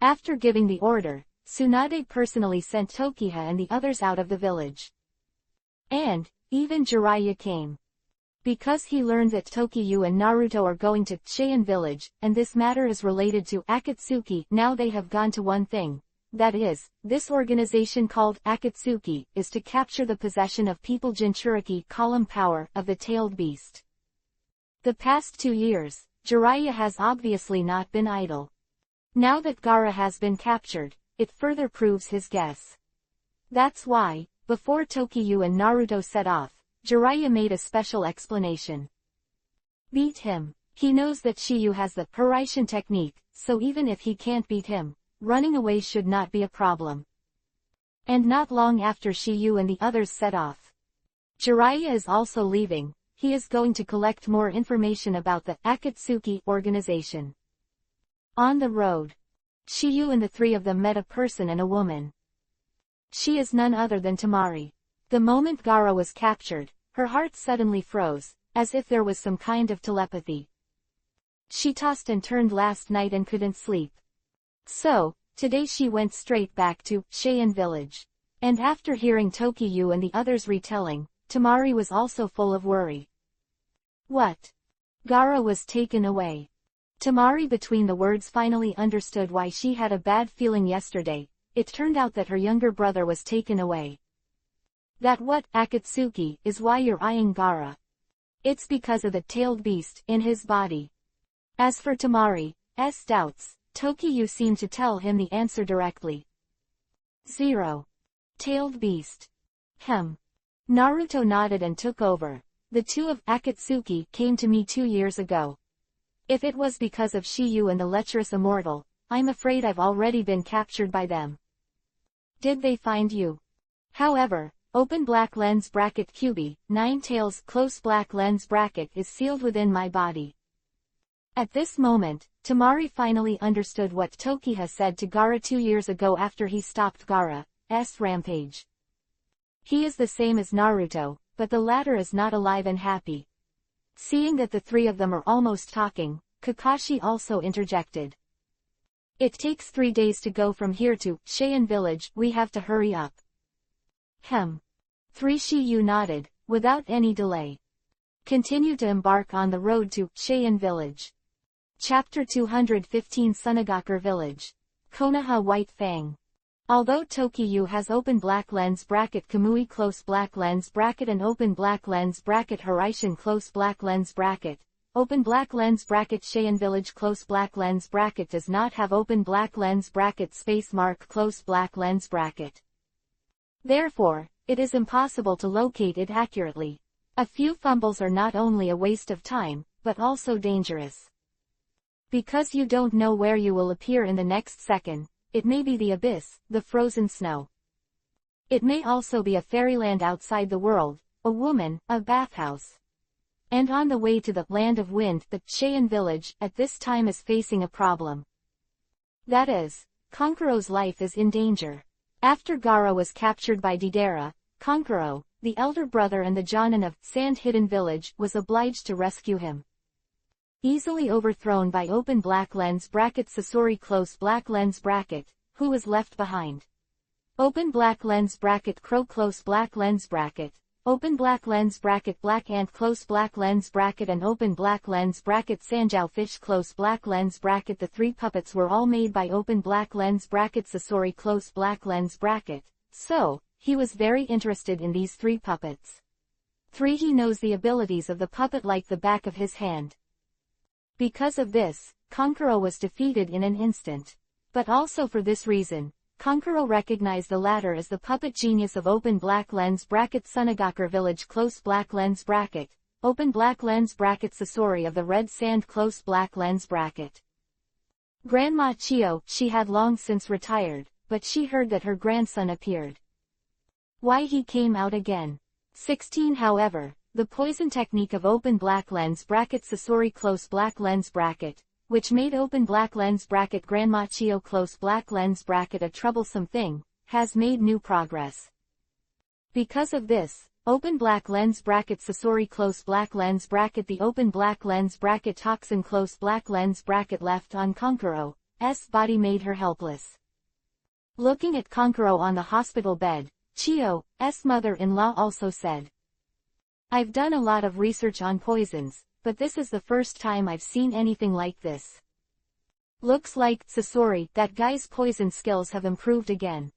After giving the order, Tsunade personally sent Tokiha and the others out of the village. And, even Jiraiya came. Because he learned that Tokyo and Naruto are going to Cheyenne Village, and this matter is related to Akatsuki, now they have gone to one thing. That is, this organization called Akatsuki is to capture the possession of people Jinchuriki column power of the tailed beast. The past 2 years, Jiraiya has obviously not been idle. Now that Gaara has been captured, it further proves his guess. That's why, before Tokyo and Naruto set off, Jiraiya made a special explanation. Beat him. He knows that Shiyu has the Hiraishin technique, so even if he can't beat him, running away should not be a problem. And not long after Shiyu and the others set off, Jiraiya is also leaving. He is going to collect more information about the Akatsuki organization. On the road, Shiyu and the three of them met a person and a woman. She is none other than Temari. The moment Gaara was captured, her heart suddenly froze, as if there was some kind of telepathy. She tossed and turned last night and couldn't sleep. So, today she went straight back to Cheyenne Village. And after hearing Tokyo and the others retelling, Temari was also full of worry. What? Gaara was taken away. Temari between the words finally understood why she had a bad feeling yesterday. It turned out that her younger brother was taken away. That what, Akatsuki, is why you're eyeing Gaara. It's because of the tailed beast in his body. As for Temari's doubts, Tokyo seemed to tell him the answer directly. 0. Tailed Beast. Naruto nodded and took over. The two of Akatsuki came to me 2 years ago. If it was because of Shiyu and the lecherous immortal, I'm afraid I've already been captured by them. Did they find you? However, open black lens bracket QB, 9 tails close black lens bracket is sealed within my body. At this moment, Tamari finally understood what Tokiha said to Gaara 2 years ago after he stopped Gaara's rampage. He is the same as Naruto, but the latter is not alive and happy. Seeing that the three of them are almost talking, Kakashi also interjected. It takes 3 days to go from here to Cheyenne Village, we have to hurry up. 3 Shiyu nodded, without any delay. Continue to embark on the road to Cheyenne Village. Chapter 215 Sunagakur Village. Konoha White Fang. Although Tokiyu has open black lens bracket Kamui close black lens bracket and open black lens bracket Horaishin close black lens bracket, open black lens bracket Cheyenne Village close black lens bracket does not have open black lens bracket space mark close black lens bracket. Therefore, it is impossible to locate it accurately. A few fumbles are not only a waste of time, but also dangerous. Because you don't know where you will appear in the next second. It may be the abyss, the frozen snow. It may also be a fairyland outside the world, a woman, a bathhouse. And on the way to the land of wind, the Cheyenne village at this time is facing a problem. That is, Konkuro's life is in danger. After Gaara was captured by Deidara, Konkuro, the elder brother and the Jonin of Sand Hidden Village, was obliged to rescue him. Easily overthrown by open black lens bracket Sasori close black lens bracket, who was left behind. Open black lens bracket Crow close black lens bracket, open black lens bracket Black Ant close black lens bracket and open black lens bracket Sanjiao Fish close black lens bracket. The 3 puppets were all made by open black lens bracket Sasori close black lens bracket, so, he was very interested in these 3 puppets. 3 He knows the abilities of the puppet like the back of his hand. Because of this, Konkuro was defeated in an instant. But also for this reason, Konkuro recognized the latter as the puppet genius of open black lens bracket Sunagakur Village close black lens bracket, open black lens bracket Sasori of the Red Sand close black lens bracket. Grandma Chio, she had long since retired, but she heard that her grandson appeared. Why he came out again. 16 However, the poison technique of open black lens bracket Sasori close black lens bracket, which made open black lens bracket Grandma Chio close black lens bracket a troublesome thing, has made new progress. Because of this, open black lens bracket Sasori close black lens bracket the open black lens bracket toxin close black lens bracket left on Konkuro's body made her helpless. Looking at Konkuro on the hospital bed, Chio's mother-in-law also said, I've done a lot of research on poisons, but this is the first time I've seen anything like this. Looks like, Sasori, that guy's poison skills have improved again.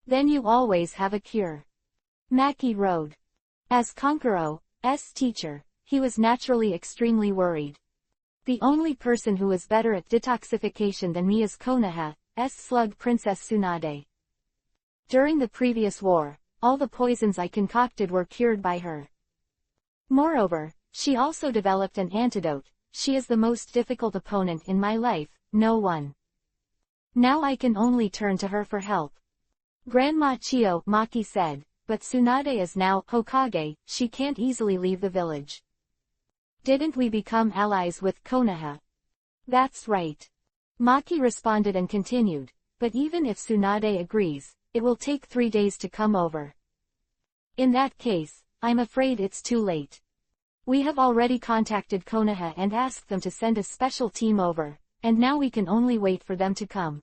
Then you always have a cure. Maki wrote. As Konkuro's teacher, he was naturally extremely worried. The only person who is better at detoxification than me is Konoha's slug Princess Tsunade. During the previous war, all the poisons I concocted were cured by her. Moreover, she also developed an antidote. She is the most difficult opponent in my life, no one. Now I can only turn to her for help. Grandma Chio, Maki said, but Tsunade is now Hokage, she can't easily leave the village. Didn't we become allies with Konoha? That's right. Maki responded and continued, but even if Tsunade agrees, it will take 3 days to come over. In that case, I'm afraid it's too late. We have already contacted Konoha and asked them to send a special team over, and now we can only wait for them to come.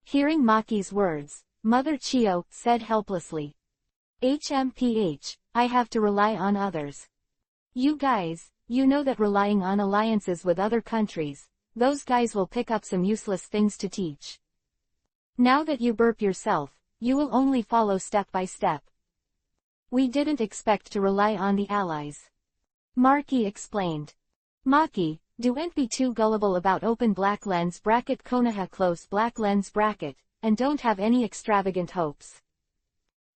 Hearing Maki's words, Mother Chio said helplessly. I have to rely on others. You guys, you know that relying on alliances with other countries, those guys will pick up some useless things to teach. Now that you burp yourself, you will only follow step by step. We didn't expect to rely on the allies. Maki explained. Maki, don't be too gullible about open black lens bracket Konoha close black lens bracket, and don't have any extravagant hopes.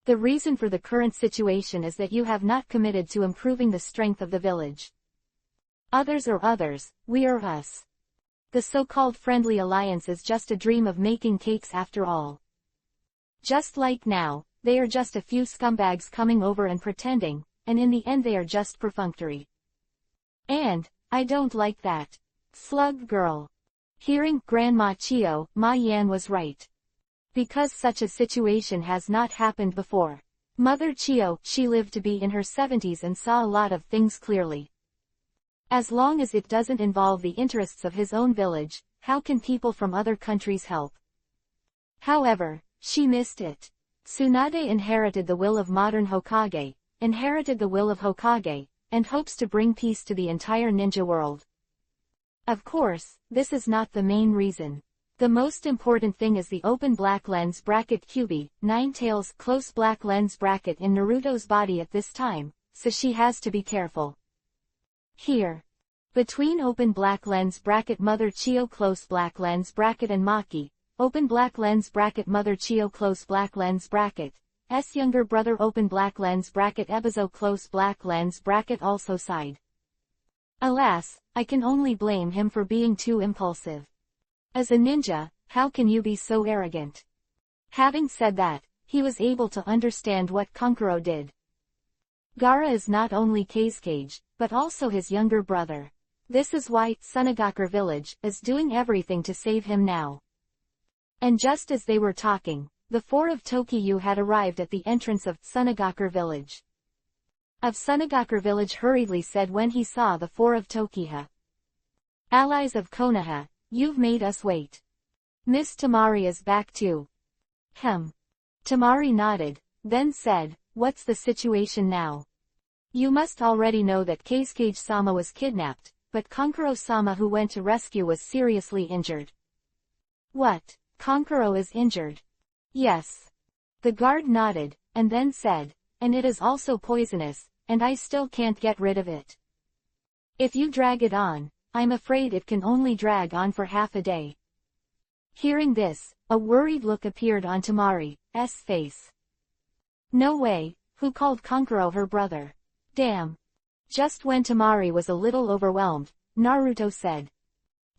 The reason for the current situation is that you have not committed to improving the strength of the village. Others are others, we are us. The so-called friendly alliance is just a dream of making cakes after all. Just like now, they are just a few scumbags coming over and pretending, and in the end they are just perfunctory. And, I don't like that. Slug girl. Hearing Grandma Chio, Ma Yan was right. Because such a situation has not happened before. Mother Chio, she lived to be in her 70s and saw a lot of things clearly. As long as it doesn't involve the interests of his own village, how can people from other countries help? However, she missed it. Tsunade inherited the will of modern Hokage, inherited the will of Hokage, and hopes to bring peace to the entire ninja world. Of course, this is not the main reason. The most important thing is the open black lens bracket Kyubi, Nine Tails close black lens bracket in Naruto's body at this time, so she has to be careful. Here. Between open black lens bracket Mother Chio close black lens bracket and Maki, open black lens bracket Mother Chio close black lens bracket, S younger brother open black lens bracket Ebizo close black lens bracket also side. Alas, I can only blame him for being too impulsive. As a ninja, how can you be so arrogant? Having said that, he was able to understand what Kankuro did. Gaara is not only Kazekage, but also his younger brother. This is why Tsunagakure village is doing everything to save him now. And just as they were talking, the four of Tokiyu had arrived at the entrance of Tsunagakure village. Of Tsunagakure village hurriedly said when he saw the four of Tokiha. Allies of Konoha, you've made us wait. Miss Tamari is back too. Tamari nodded, then said, what's the situation now? You must already know that Kazekage-sama was kidnapped, but Kankuro-sama who went to rescue was seriously injured. What? Kankuro is injured? Yes. The guard nodded, and then said, and it is also poisonous, and I still can't get rid of it. If you drag it on, I'm afraid it can only drag on for half a day. Hearing this, a worried look appeared on Tamari's face. No way, who called Kankuro her brother? Damn. Just when Tamari was a little overwhelmed, Naruto said.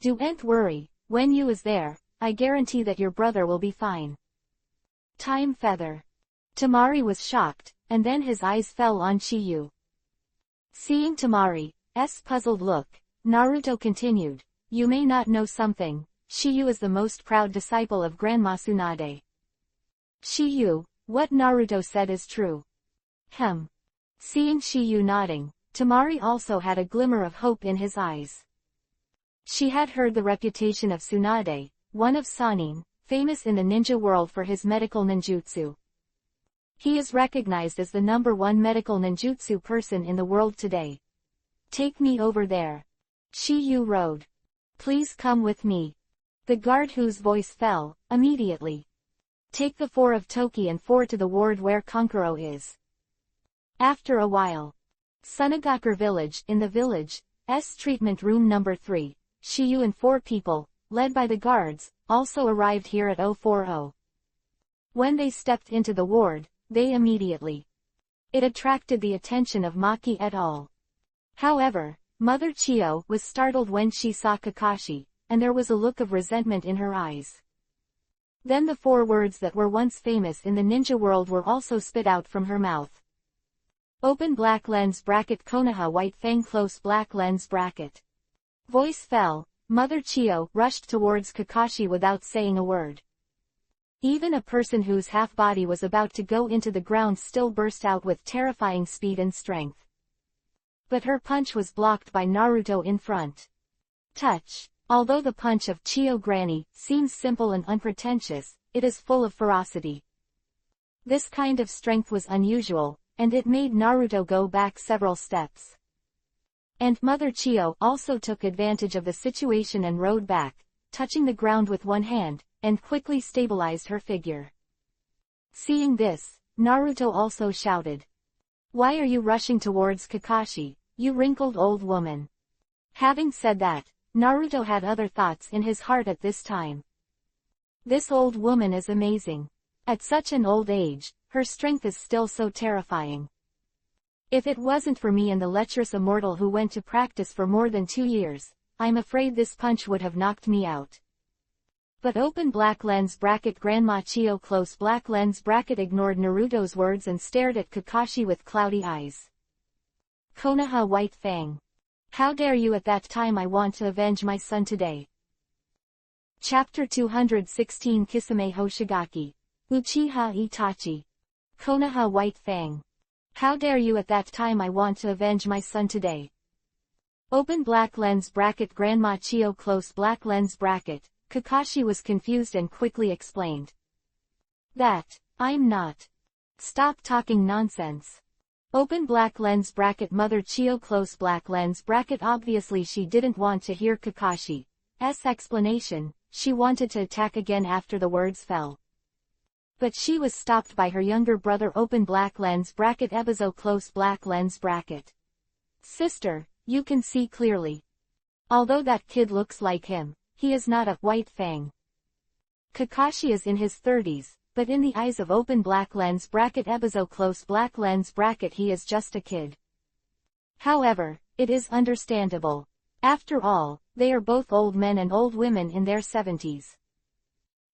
Don't worry, when you is there, I guarantee that your brother will be fine. Time feather. Tamari was shocked, and then his eyes fell on Chiyu. Seeing Tamari's puzzled look, Naruto continued, you may not know something, Chiyu is the most proud disciple of Grandma Tsunade. Chiyu, what Naruto said is true. Seeing Chiyu nodding, Tamari also had a glimmer of hope in his eyes. She had heard the reputation of Tsunade, one of Sannin, famous in the ninja world for his medical ninjutsu. He is recognized as the #1 medical ninjutsu person in the world today. Take me over there. Chiyu rode. Please come with me. The guard whose voice fell, immediately. Take the four of Toki and four to the ward where Kankuro is. After a while. Tsunagakure village, in the village's treatment room number 3, Chiyu and 4 people, led by the guards, also arrived here at 040. When they stepped into the ward, they immediately. It attracted the attention of Maki et al. However, Mother Chio was startled when she saw Kakashi, and there was a look of resentment in her eyes. Then the 4 words that were once famous in the ninja world were also spit out from her mouth. Open black lens bracket Konoha white fang close black lens bracket. Voice fell, Mother Chio rushed towards Kakashi without saying a word. Even a person whose half-body was about to go into the ground still burst out with terrifying speed and strength. But her punch was blocked by Naruto in front. Touch. Although the punch of Chio Granny seems simple and unpretentious, it is full of ferocity. This kind of strength was unusual, and it made Naruto go back several steps. And Mother Chio also took advantage of the situation and rode back, touching the ground with one hand, and quickly stabilized her figure. Seeing this, Naruto also shouted. Why are you rushing towards Kakashi, you wrinkled old woman? Having said that, Naruto had other thoughts in his heart at this time. This old woman is amazing. At such an old age, her strength is still so terrifying. If it wasn't for me and the lecherous immortal who went to practice for more than 2 years, I'm afraid this punch would have knocked me out. But open black lens bracket Grandma Chio close black lens bracket ignored Naruto's words and stared at Kakashi with cloudy eyes. Konoha White Fang. How dare you! At that time I want to avenge my son today. Chapter 216 Kisame Hoshigaki. Uchiha Itachi. Konoha White Fang. How dare you! At that time I want to avenge my son today. Open black lens bracket Grandma Chio close black lens bracket. Kakashi was confused and quickly explained. That, I'm not. Stop talking nonsense. Open black lens bracket Mother Chio close black lens bracket obviously she didn't want to hear Kakashi's explanation, she wanted to attack again after the words fell. But she was stopped by her younger brother open black lens bracket Ebizo close black lens bracket. Sister, you can see clearly. Although that kid looks like him, he is not a White Fang. Kakashi is in his 30s, but in the eyes of open black lens bracket Ebizo close black lens bracket he is just a kid. However, it is understandable. After all, they are both old men and old women in their 70s.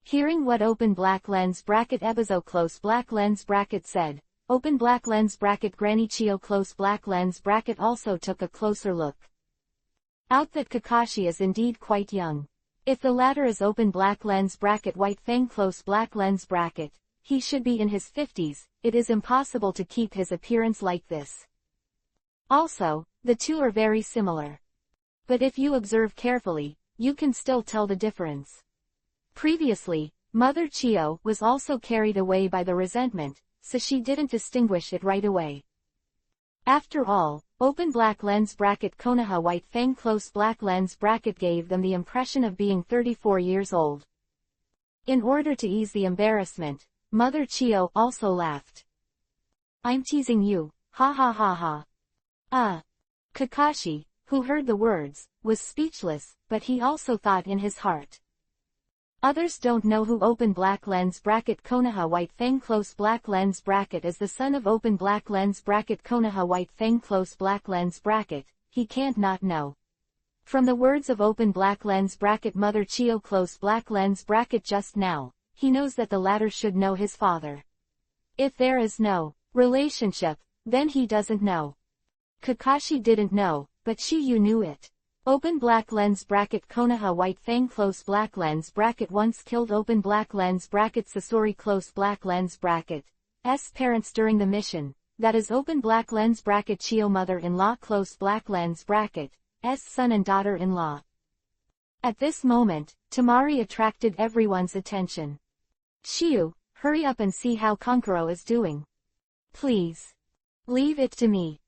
Hearing what open black lens bracket Ebizo close black lens bracket said, open black lens bracket Granny Chio close black lens bracket also took a closer look. Out that Kakashi is indeed quite young. If the latter is open black lens bracket White Fang close black lens bracket, he should be in his 50s, it is impossible to keep his appearance like this. Also, the two are very similar. But if you observe carefully, you can still tell the difference. Previously, Mother Chio was also carried away by the resentment, so she didn't distinguish it right away. After all, open black lens bracket Konoha White Fang close black lens bracket gave them the impression of being 34 years old. In order to ease the embarrassment, Mother Chio also laughed. I'm teasing you, ha ha ha ha. Kakashi, who heard the words, was speechless, but he also thought in his heart. Others don't know who open black lens bracket Konoha White Fang close black lens bracket is the son of open black lens bracket Konoha White Fang close black lens bracket, he can't not know. From the words of open black lens bracket Mother Chio close black lens bracket just now, he knows that the latter should know his father. If there is no relationship, then he doesn't know. Kakashi didn't know, but Shiyu knew it. Open black lens bracket Konoha White Fang close black lens bracket once killed open black lens bracket Sasori close black lens bracket S parents during the mission, that is open black lens bracket Chio mother-in-law close black lens bracket S son and daughter-in-law. At this moment, Tamari attracted everyone's attention. Shiyu, hurry up and see how Kankuro is doing. Please. Leave it to me.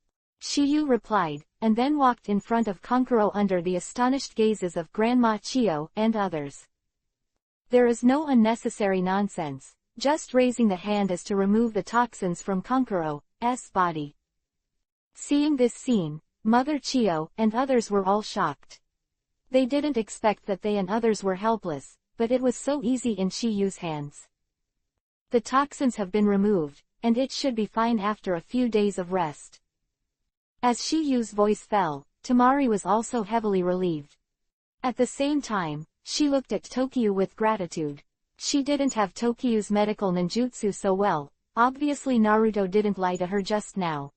Shiyu replied, and then walked in front of Kankuro under the astonished gazes of Grandma Chio and others. There is no unnecessary nonsense, just raising the hand is to remove the toxins from Kankuro's body. Seeing this scene, Mother Chio and others were all shocked. They didn't expect that they and others were helpless, but it was so easy in Shiyu's hands. The toxins have been removed, and it should be fine after a few days of rest. As Shiyu's voice fell, Tamari was also heavily relieved. At the same time, she looked at Tokyu with gratitude. She didn't have Tokyu's medical ninjutsu so well, obviously Naruto didn't lie to her just now.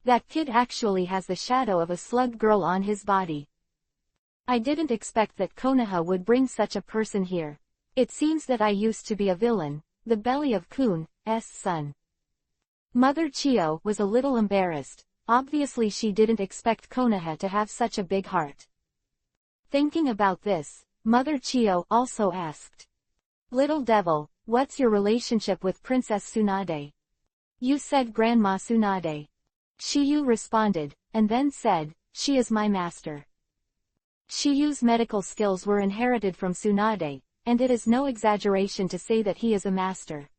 That kid actually has the shadow of a slug girl on his body. I didn't expect that Konoha would bring such a person here. It seems that I used to be a villain, the belly of Kun's son. Mother Chio was a little embarrassed. Obviously she didn't expect Konoha to have such a big heart. Thinking about this, Mother Chio also asked. Little devil, what's your relationship with Princess Tsunade? You said Grandma Tsunade. Shiyu responded, and then said, she is my master. Shiyu's medical skills were inherited from Tsunade, and it is no exaggeration to say that he is a master.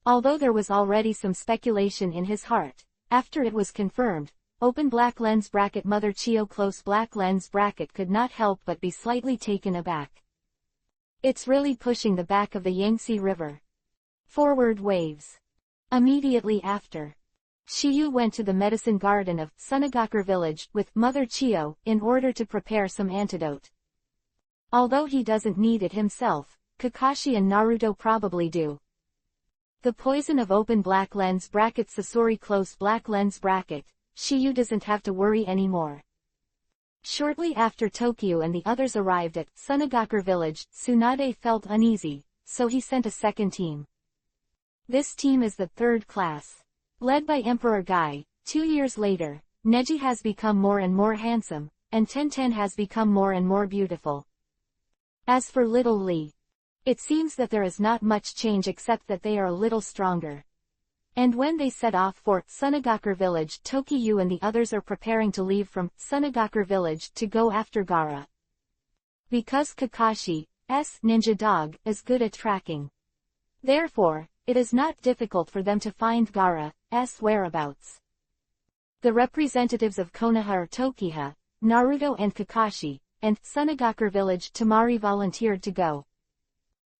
Although there was already some speculation in his heart, after it was confirmed, open black lens bracket Mother Chio close black lens bracket could not help but be slightly taken aback. It's really pushing the back of the Yangtze River. Forward waves. Immediately after, Shiyu went to the medicine garden of Sunagakure village with Mother Chiyo in order to prepare some antidote. Although he doesn't need it himself, Kakashi and Naruto probably do. The poison of open black lens bracket Sasori close black lens bracket, Shiyu doesn't have to worry anymore. Shortly after Tokyo and the others arrived at Sunagakure village, Tsunade felt uneasy, so he sent a second team. This team is the third class. Led by Emperor Guy, 2 years later, Neji has become more and more handsome, and Tenten has become more and more beautiful. As for Little Lee, it seems that there is not much change except that they are a little stronger. And when they set off for Sunagakure village, Tokyo and the others are preparing to leave from Sunagakure village to go after Gaara. Because Kakashi's ninja dog is good at tracking. Therefore, it is not difficult for them to find Gaara's whereabouts. The representatives of Konoha are Tokiha, Naruto and Kakashi, and Sunagakure village Tamari volunteered to go.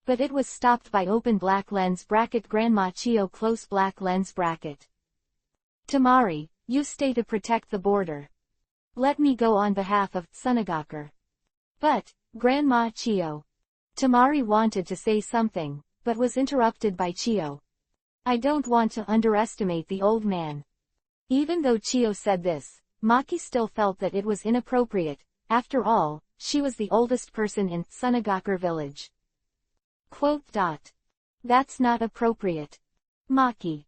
But it was stopped by open black lens bracket Grandma Chiyo close black lens bracket. Tamari, you stay to protect the border. Let me go on behalf of Sunagakure. But, Grandma Chiyo. Tamari wanted to say something, but was interrupted by Chiyo. I don't want to underestimate the old man. Even though Chiyo said this, Maki still felt that it was inappropriate. After all, she was the oldest person in Sunagakure village. Quote. That's not appropriate. Maki.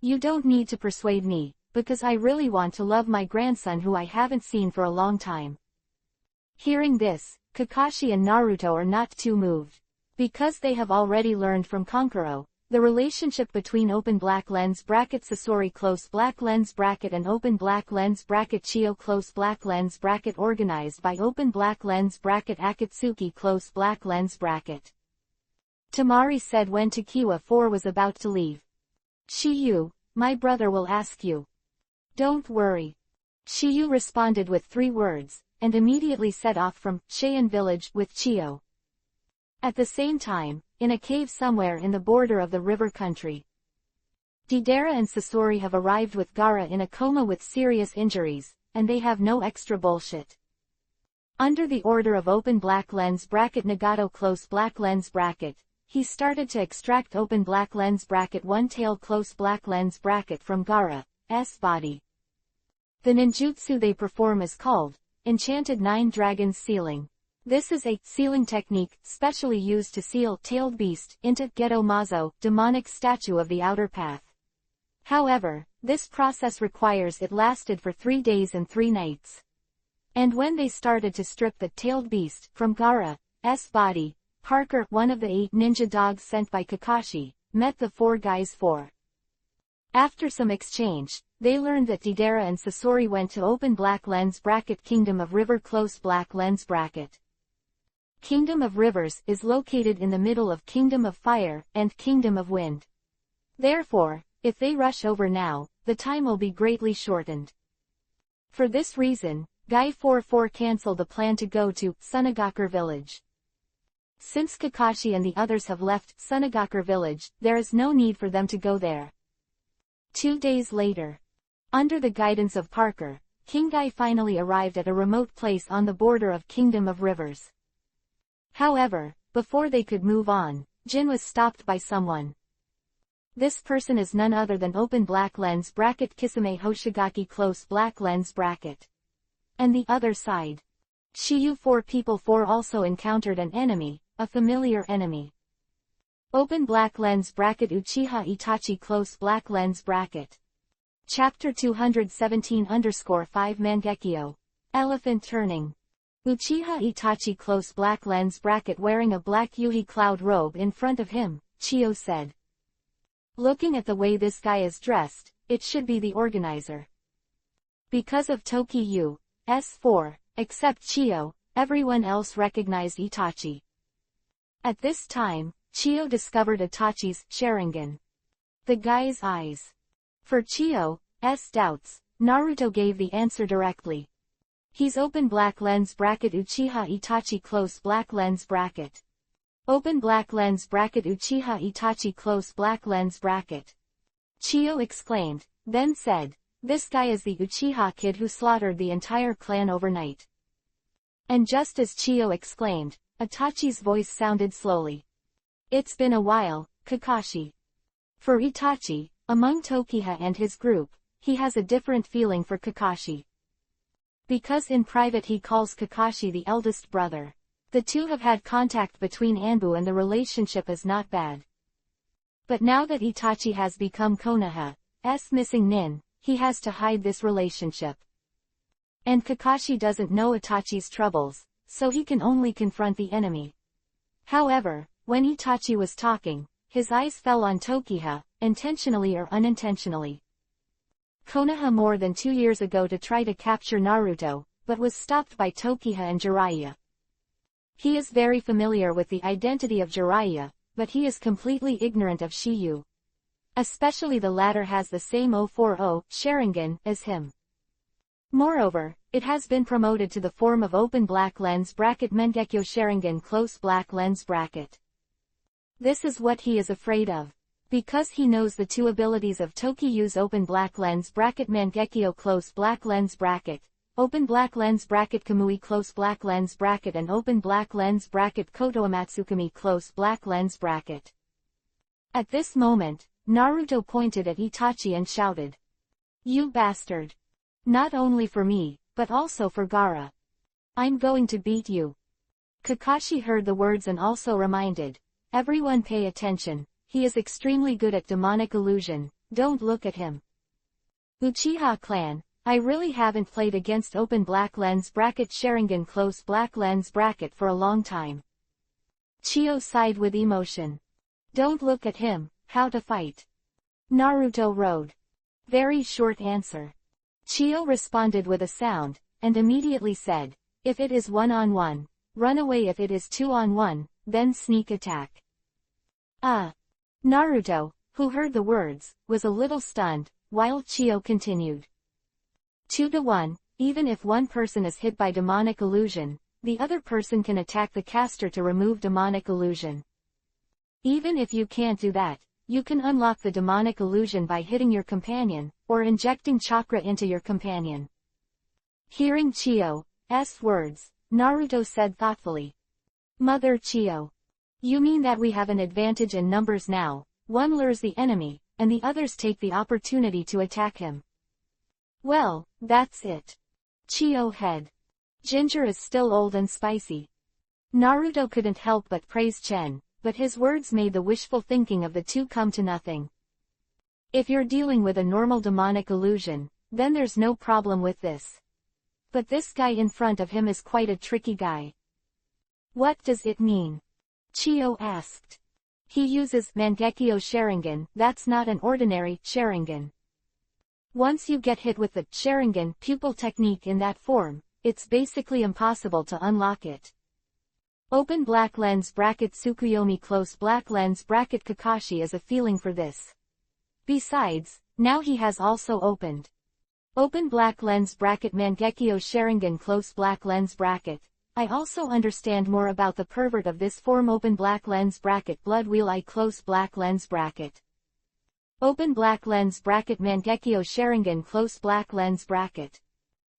You don't need to persuade me, because I really want to love my grandson who I haven't seen for a long time. Hearing this, Kakashi and Naruto are not too moved. Because they have already learned from Kankuro, the relationship between open black lens bracket Sasori close black lens bracket and open black lens bracket Chiyo close black lens bracket organized by open black lens bracket Akatsuki close black lens bracket. Tamari said when Tokiwa 4 was about to leave. Shiyu, my brother will ask you. Don't worry. Shiyu responded with 3 words, and immediately set off from Cheyenne village with Chiyo. At the same time, in a cave somewhere in the border of the river country, Deidara and Sasori have arrived with Gaara in a coma with serious injuries, and they have no extra bullshit. Under the order of open black lens bracket Nagato close black lens bracket, he started to extract open black lens bracket one tail close black lens bracket from Gaara's body. The ninjutsu they perform is called Enchanted Nine Dragons Sealing. This is a sealing technique specially used to seal tailed beast into Geto Mazo, demonic statue of the outer path. However, this process requires it lasted for 3 days and 3 nights. And when they started to strip the tailed beast from Gaara's body, Parker, one of the 8 ninja dogs sent by Kakashi, met the 4 guys. After some exchange, they learned that Deidara and Sasori went to open black lens bracket Kingdom of River close black lens bracket. Kingdom of Rivers is located in the middle of Kingdom of Fire and Kingdom of Wind. Therefore, if they rush over now, the time will be greatly shortened. For this reason, Guy 44 cancelled the plan to go to Sunagakure village. Since Kakashi and the others have left Sunagakure village, there is no need for them to go there. 2 days later, under the guidance of Parker, King Guy finally arrived at a remote place on the border of Kingdom of Rivers. However, before they could move on, Jin was stopped by someone. This person is none other than open black lens bracket Kisame Hoshigaki close black lens bracket. And the other side. Shiyu 4 people 4 also encountered an enemy, a familiar enemy. Open black lens bracket Uchiha Itachi close black lens bracket. Chapter 217-5 Mangekyo. Elephant turning. Uchiha Itachi close black lens bracket wearing a black Yuhi cloud robe in front of him, Chiyo said. Looking at the way this guy is dressed, it should be the organizer. Because of Tokyo's 4, except Chiyo, everyone else recognized Itachi. At this time, Chiyo discovered Itachi's Sharingan. The guy's eyes. For Chiyo's doubts, Naruto gave the answer directly. He's open black lens bracket Uchiha Itachi close black lens bracket. Open black lens bracket Uchiha Itachi close black lens bracket. Chiyo exclaimed, then said, "This guy is the Uchiha kid who slaughtered the entire clan overnight." And just as Chiyo exclaimed, Itachi's voice sounded slowly. "It's been a while, Kakashi." For Itachi, among Tokiha and his group, he has a different feeling for Kakashi. Because in private he calls Kakashi the eldest brother. The two have had contact between Anbu and the relationship is not bad. But now that Itachi has become Konoha's missing nin, he has to hide this relationship. And Kakashi doesn't know Itachi's troubles, so he can only confront the enemy. However, when Itachi was talking, his eyes fell on Tokiha, intentionally or unintentionally. Konoha more than 2 years ago to try to capture Naruto, but was stopped by Tokiha and Jiraiya. He is very familiar with the identity of Jiraiya, but he is completely ignorant of Shiyu. Especially the latter has the same 040 Sharingan as him. Moreover, it has been promoted to the form of open black lens bracket Mangekyo Sharingan close black lens bracket. This is what he is afraid of. Because he knows the two abilities of Tokiyu's open black lens bracket Mangekyo close black lens bracket, open black lens bracket Kamui close black lens bracket and open black lens bracket Kotoamatsukami close black lens bracket. At this moment, Naruto pointed at Itachi and shouted, "You bastard! Not only for me, but also for Gaara. I'm going to beat you." Kakashi heard the words and also reminded, "Everyone pay attention, he is extremely good at demonic illusion, don't look at him." Uchiha clan, I really haven't played against open black lens bracket Sharingan close black lens bracket for a long time. Chiyo sighed with emotion. "Don't look at him, how to fight?" Naruto wrote. Very short answer. Chiyo responded with a sound, and immediately said, "If it is 1-on-1, run away. If it is 2-on-1, then sneak attack." Naruto, who heard the words, was a little stunned, while Chiyo continued. 2-to-1, even if one person is hit by demonic illusion, the other person can attack the caster to remove demonic illusion. Even if you can't do that, you can unlock the demonic illusion by hitting your companion, or injecting chakra into your companion. Hearing Chiyo's words, Naruto said thoughtfully, "Mother Chiyo. You mean that we have an advantage in numbers now, one lures the enemy, and the others take the opportunity to attack him." "Well, that's it." Chiyo head. "Ginger is still old and spicy." Naruto couldn't help but praise Chen, but his words made the wishful thinking of the two come to nothing. If you're dealing with a normal demonic illusion, then there's no problem with this. But this guy in front of him is quite a tricky guy. "What does it mean?" Chiyo asked. "He uses Mangekyo Sharingan, that's not an ordinary Sharingan. Once you get hit with the Sharingan pupil technique in that form, it's basically impossible to unlock it. Open black lens bracket Tsukuyomi close black lens bracket Kakashi is a feeling for this. Besides, now he has also opened. Open black lens bracket Mangekyo Sharingan close black lens bracket. I also understand more about the pervert of this form open black lens bracket blood wheel eye close black lens bracket. Open black lens bracket Mangekyo Sharingan close black lens bracket."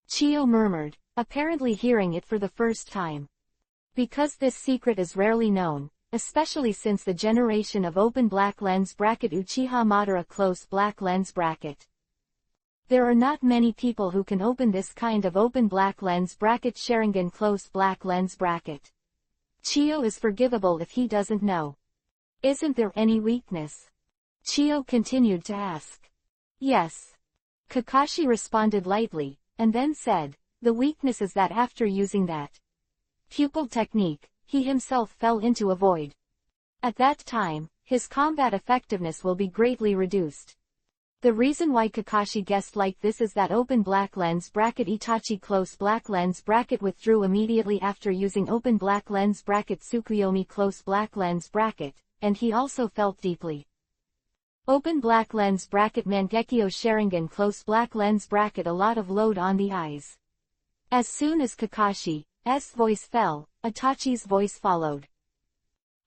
Chiyo murmured, apparently hearing it for the first time. Because this secret is rarely known, especially since the generation of open black lens bracket Uchiha Madara close black lens bracket. There are not many people who can open this kind of open black lens bracket Sharingan close black lens bracket. Chiyo is forgivable if he doesn't know. "Isn't there any weakness?" Chiyo continued to ask. "Yes." Kakashi responded lightly, and then said, "The weakness is that after using that pupil technique, he himself fell into a void. At that time, his combat effectiveness will be greatly reduced." The reason why Kakashi guessed like this is that open black lens bracket Itachi close black lens bracket withdrew immediately after using open black lens bracket Tsukuyomi close black lens bracket, and he also felt deeply. Open black lens bracket Mangekyo Sharingan close black lens bracket a lot of load on the eyes. As soon as Kakashi's voice fell, Itachi's voice followed.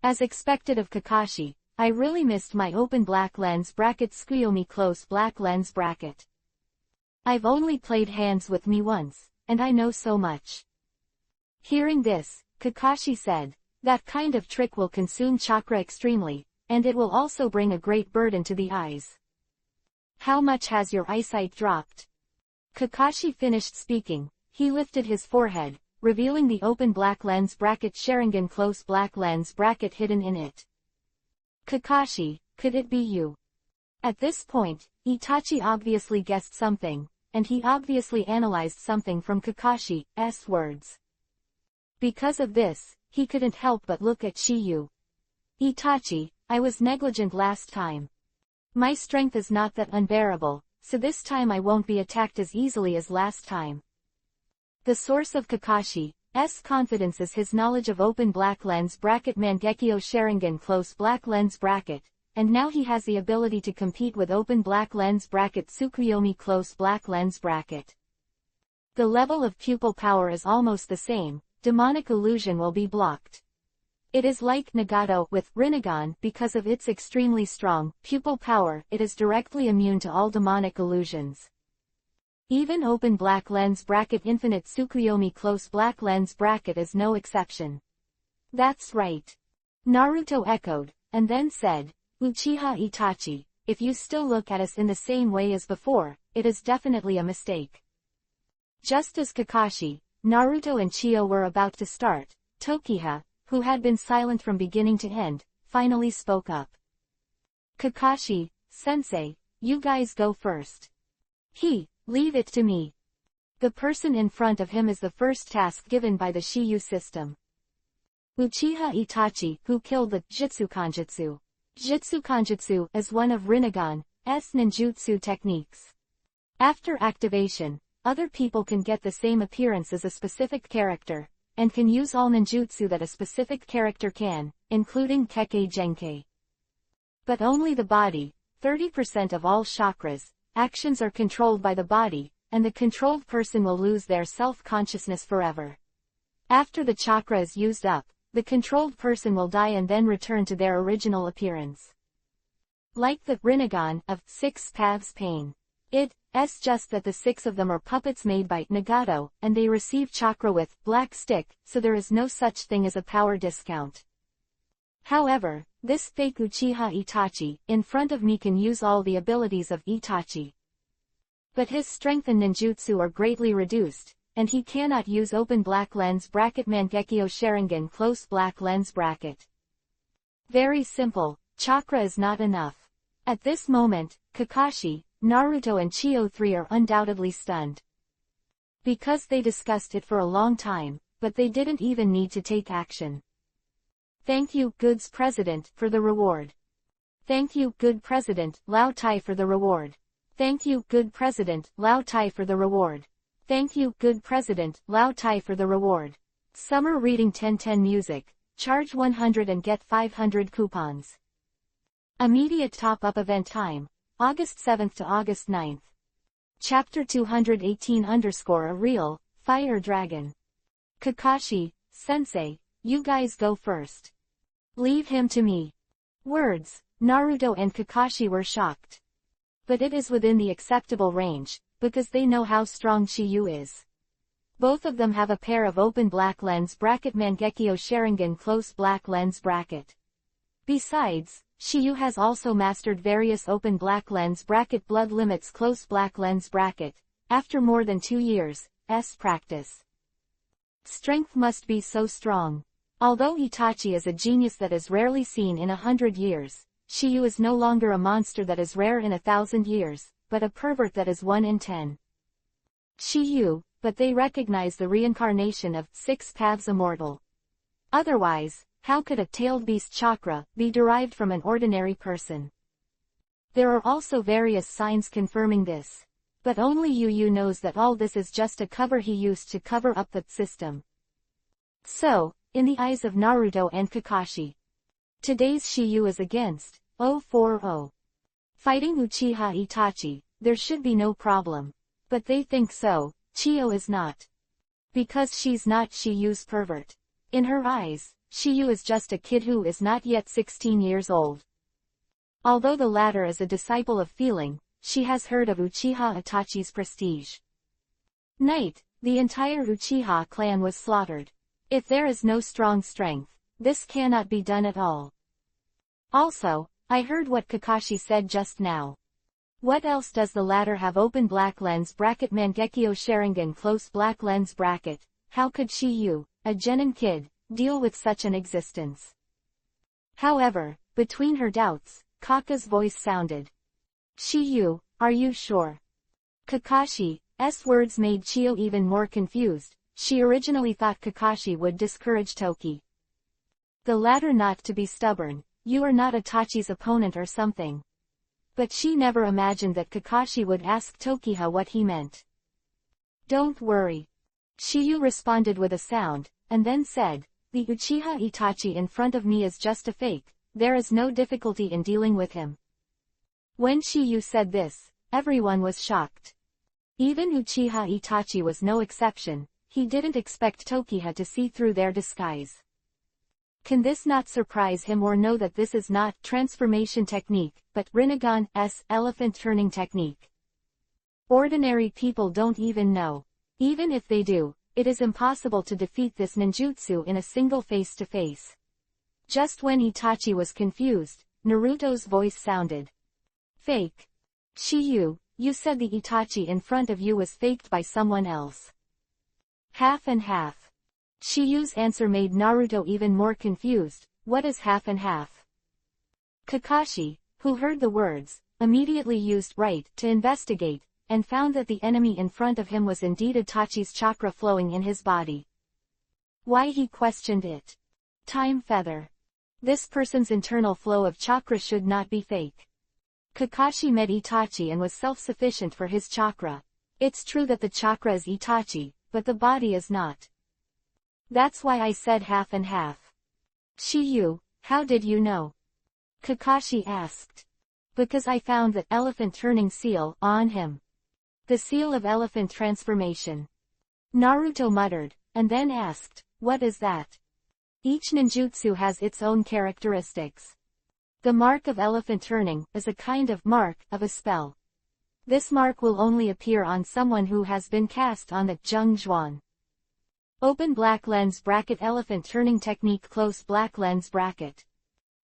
As expected of Kakashi, I really missed my open black lens bracket Tsukuyomi close black lens bracket. I've only played hands with me once, and I know so much. Hearing this, Kakashi said, that kind of trick will consume chakra extremely, and it will also bring a great burden to the eyes. How much has your eyesight dropped? Kakashi finished speaking, he lifted his forehead, revealing the open black lens bracket Sharingan close black lens bracket hidden in it. Kakashi, could it be you? At this point, Itachi obviously guessed something, and he obviously analyzed something from Kakashi's words. Because of this, he couldn't help but look at Shiyu. Itachi, I was negligent last time. My strength is not that unbearable, so this time I won't be attacked as easily as last time. The source of Kakashi's confidence is his knowledge of open black lens bracket Mangekyo Sharingan close black lens bracket, and now he has the ability to compete with open black lens bracket Tsukuyomi close black lens bracket. The level of pupil power is almost the same, demonic illusion will be blocked. It is like Nagato with Rinnegan because of its extremely strong pupil power, it is directly immune to all demonic illusions. Even open black lens bracket infinite Tsukuyomi close black lens bracket is no exception. That's right. Naruto echoed, and then said, Uchiha Itachi, if you still look at us in the same way as before, it is definitely a mistake. Just as Kakashi, Naruto and Chiyo were about to start, Tokiha, who had been silent from beginning to end, finally spoke up. Kakashi, sensei, you guys go first. Leave it to me. The person in front of him is the first task given by the Shiyu system. Uchiha Itachi, who killed the Jitsukanjutsu. Jitsukanjutsu is one of Rinnegan's ninjutsu techniques. After activation, other people can get the same appearance as a specific character, and can use all ninjutsu that a specific character can, including Kekkei Genkai. But only the body, 30% of all chakras, actions are controlled by the body, and the controlled person will lose their self-consciousness forever. After the chakra is used up, the controlled person will die and then return to their original appearance. Like the Rinnegan of Six Paths Pain. It's just that the six of them are puppets made by Nagato, and they receive chakra with black stick, so there is no such thing as a power discount. However, this fake Uchiha Itachi, in front of me can use all the abilities of Itachi. But his strength and ninjutsu are greatly reduced, and he cannot use open black lens bracket Mangekyo Sharingan close black lens bracket. Very simple, chakra is not enough. At this moment, Kakashi, Naruto and Chiyo 3 are undoubtedly stunned. Because they discussed it for a long time, but they didn't even need to take action. Thank you, Goods President, for the reward. Thank you, Good President, Lao Tai for the reward. Thank you, Good President, Lao Tai for the reward. Thank you, Good President, Lao Tai for the reward. Summer Reading 1010 Music, charge 100 and get 500 coupons. Immediate top-up event time, August 7th to August 9th. Chapter 218_a real, Fire Dragon. Kakashi, sensei, you guys go first. Leave him to me. Words, Naruto and Kakashi were shocked. But it is within the acceptable range, because they know how strong Shiyu is. Both of them have a pair of open black lens bracket Mangekyo Sharingan close black lens bracket. Besides, Shiyu has also mastered various open black lens bracket blood limits close black lens bracket, after more than 2 years' practice. Strength must be so strong. Although Itachi is a genius that is rarely seen in 100 years, Shiyu is no longer a monster that is rare in 1,000 years, but a pervert that is 1 in 10. Shiyu, but they recognize the reincarnation of Six Paths Immortal. Otherwise, how could a tailed beast chakra be derived from an ordinary person? There are also various signs confirming this. But only Yu knows that all this is just a cover he used to cover up the system. So, in the eyes of Naruto and Kakashi, today's Shiyu is against 040. Fighting Uchiha Itachi, there should be no problem. But they think so, Chiyo is not. Because she's not Shiyu's pervert. In her eyes, Shiyu is just a kid who is not yet 16 years old. Although the latter is a disciple of feeling, she has heard of Uchiha Itachi's prestige. Night, the entire Uchiha clan was slaughtered. If there is no strong strength, this cannot be done at all. Also, I heard what Kakashi said just now. What else does the latter have? Open black lens bracket Mangekyo Sharingan close black lens bracket. How could Shiyu, a genin kid, deal with such an existence? However, between her doubts, Kaka's voice sounded. Shiyu, are you sure? Kakashi's words made Chiyo even more confused. She originally thought Kakashi would discourage Toki. The latter not to be stubborn, you are not Itachi's opponent or something. But she never imagined that Kakashi would ask Tokiha what he meant. Don't worry. Shiyu responded with a sound, and then said, the Uchiha Itachi in front of me is just a fake, there is no difficulty in dealing with him. When Shiyu said this, everyone was shocked. Even Uchiha Itachi was no exception, he didn't expect Tokiha to see through their disguise. Can this not surprise him or know that this is not transformation technique, but Rinnegan's elephant turning technique? Ordinary people don't even know. Even if they do, it is impossible to defeat this ninjutsu in a single face-to-face. Just when Itachi was confused, Naruto's voice sounded. Fake. Shiyu, you said the Itachi in front of you was faked by someone else. Half and half. Shiyu's answer made Naruto even more confused. What is half and half? Kakashi, who heard the words, immediately used right to investigate, and found that the enemy in front of him was indeed Itachi's chakra flowing in his body. Why he questioned it? Time feather. This person's internal flow of chakra should not be fake. Kakashi met Itachi and was self-sufficient for his chakra. It's true that the chakra is Itachi, but the body is not. That's why I said half and half. Shiyu, how did you know? Kakashi asked. Because I found the elephant turning seal on him. The seal of elephant transformation. Naruto muttered, and then asked, what is that? Each ninjutsu has its own characteristics. The mark of elephant turning is a kind of mark of a spell. This mark will only appear on someone who has been cast on the Zhengzhuan. Open black lens bracket elephant turning technique close black lens bracket.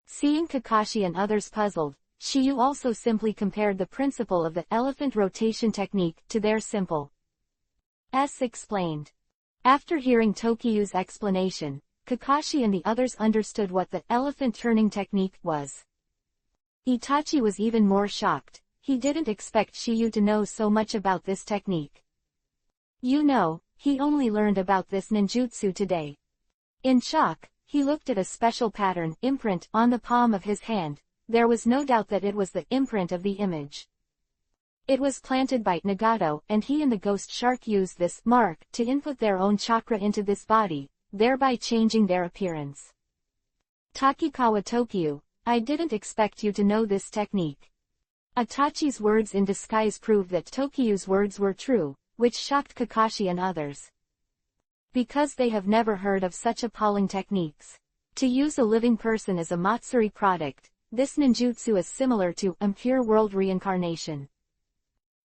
Seeing Kakashi and others puzzled, Shiyu also simply compared the principle of the elephant rotation technique to their simple explained. After hearing Tokiyu's explanation, Kakashi and the others understood what the elephant turning technique was. Itachi was even more shocked. He didn't expect Shiyu to know so much about this technique. You know, he only learned about this ninjutsu today. In shock, he looked at a special pattern imprint on the palm of his hand. There was no doubt that it was the imprint of the image. It was planted by Nagato, and he and the ghost shark used this mark to input their own chakra into this body, thereby changing their appearance. Takikawa Tokiyu, I didn't expect you to know this technique. Itachi's words in disguise proved that Tokiyu's words were true, which shocked Kakashi and others. Because they have never heard of such appalling techniques. To use a living person as a Matsuri product, this ninjutsu is similar to impure world reincarnation.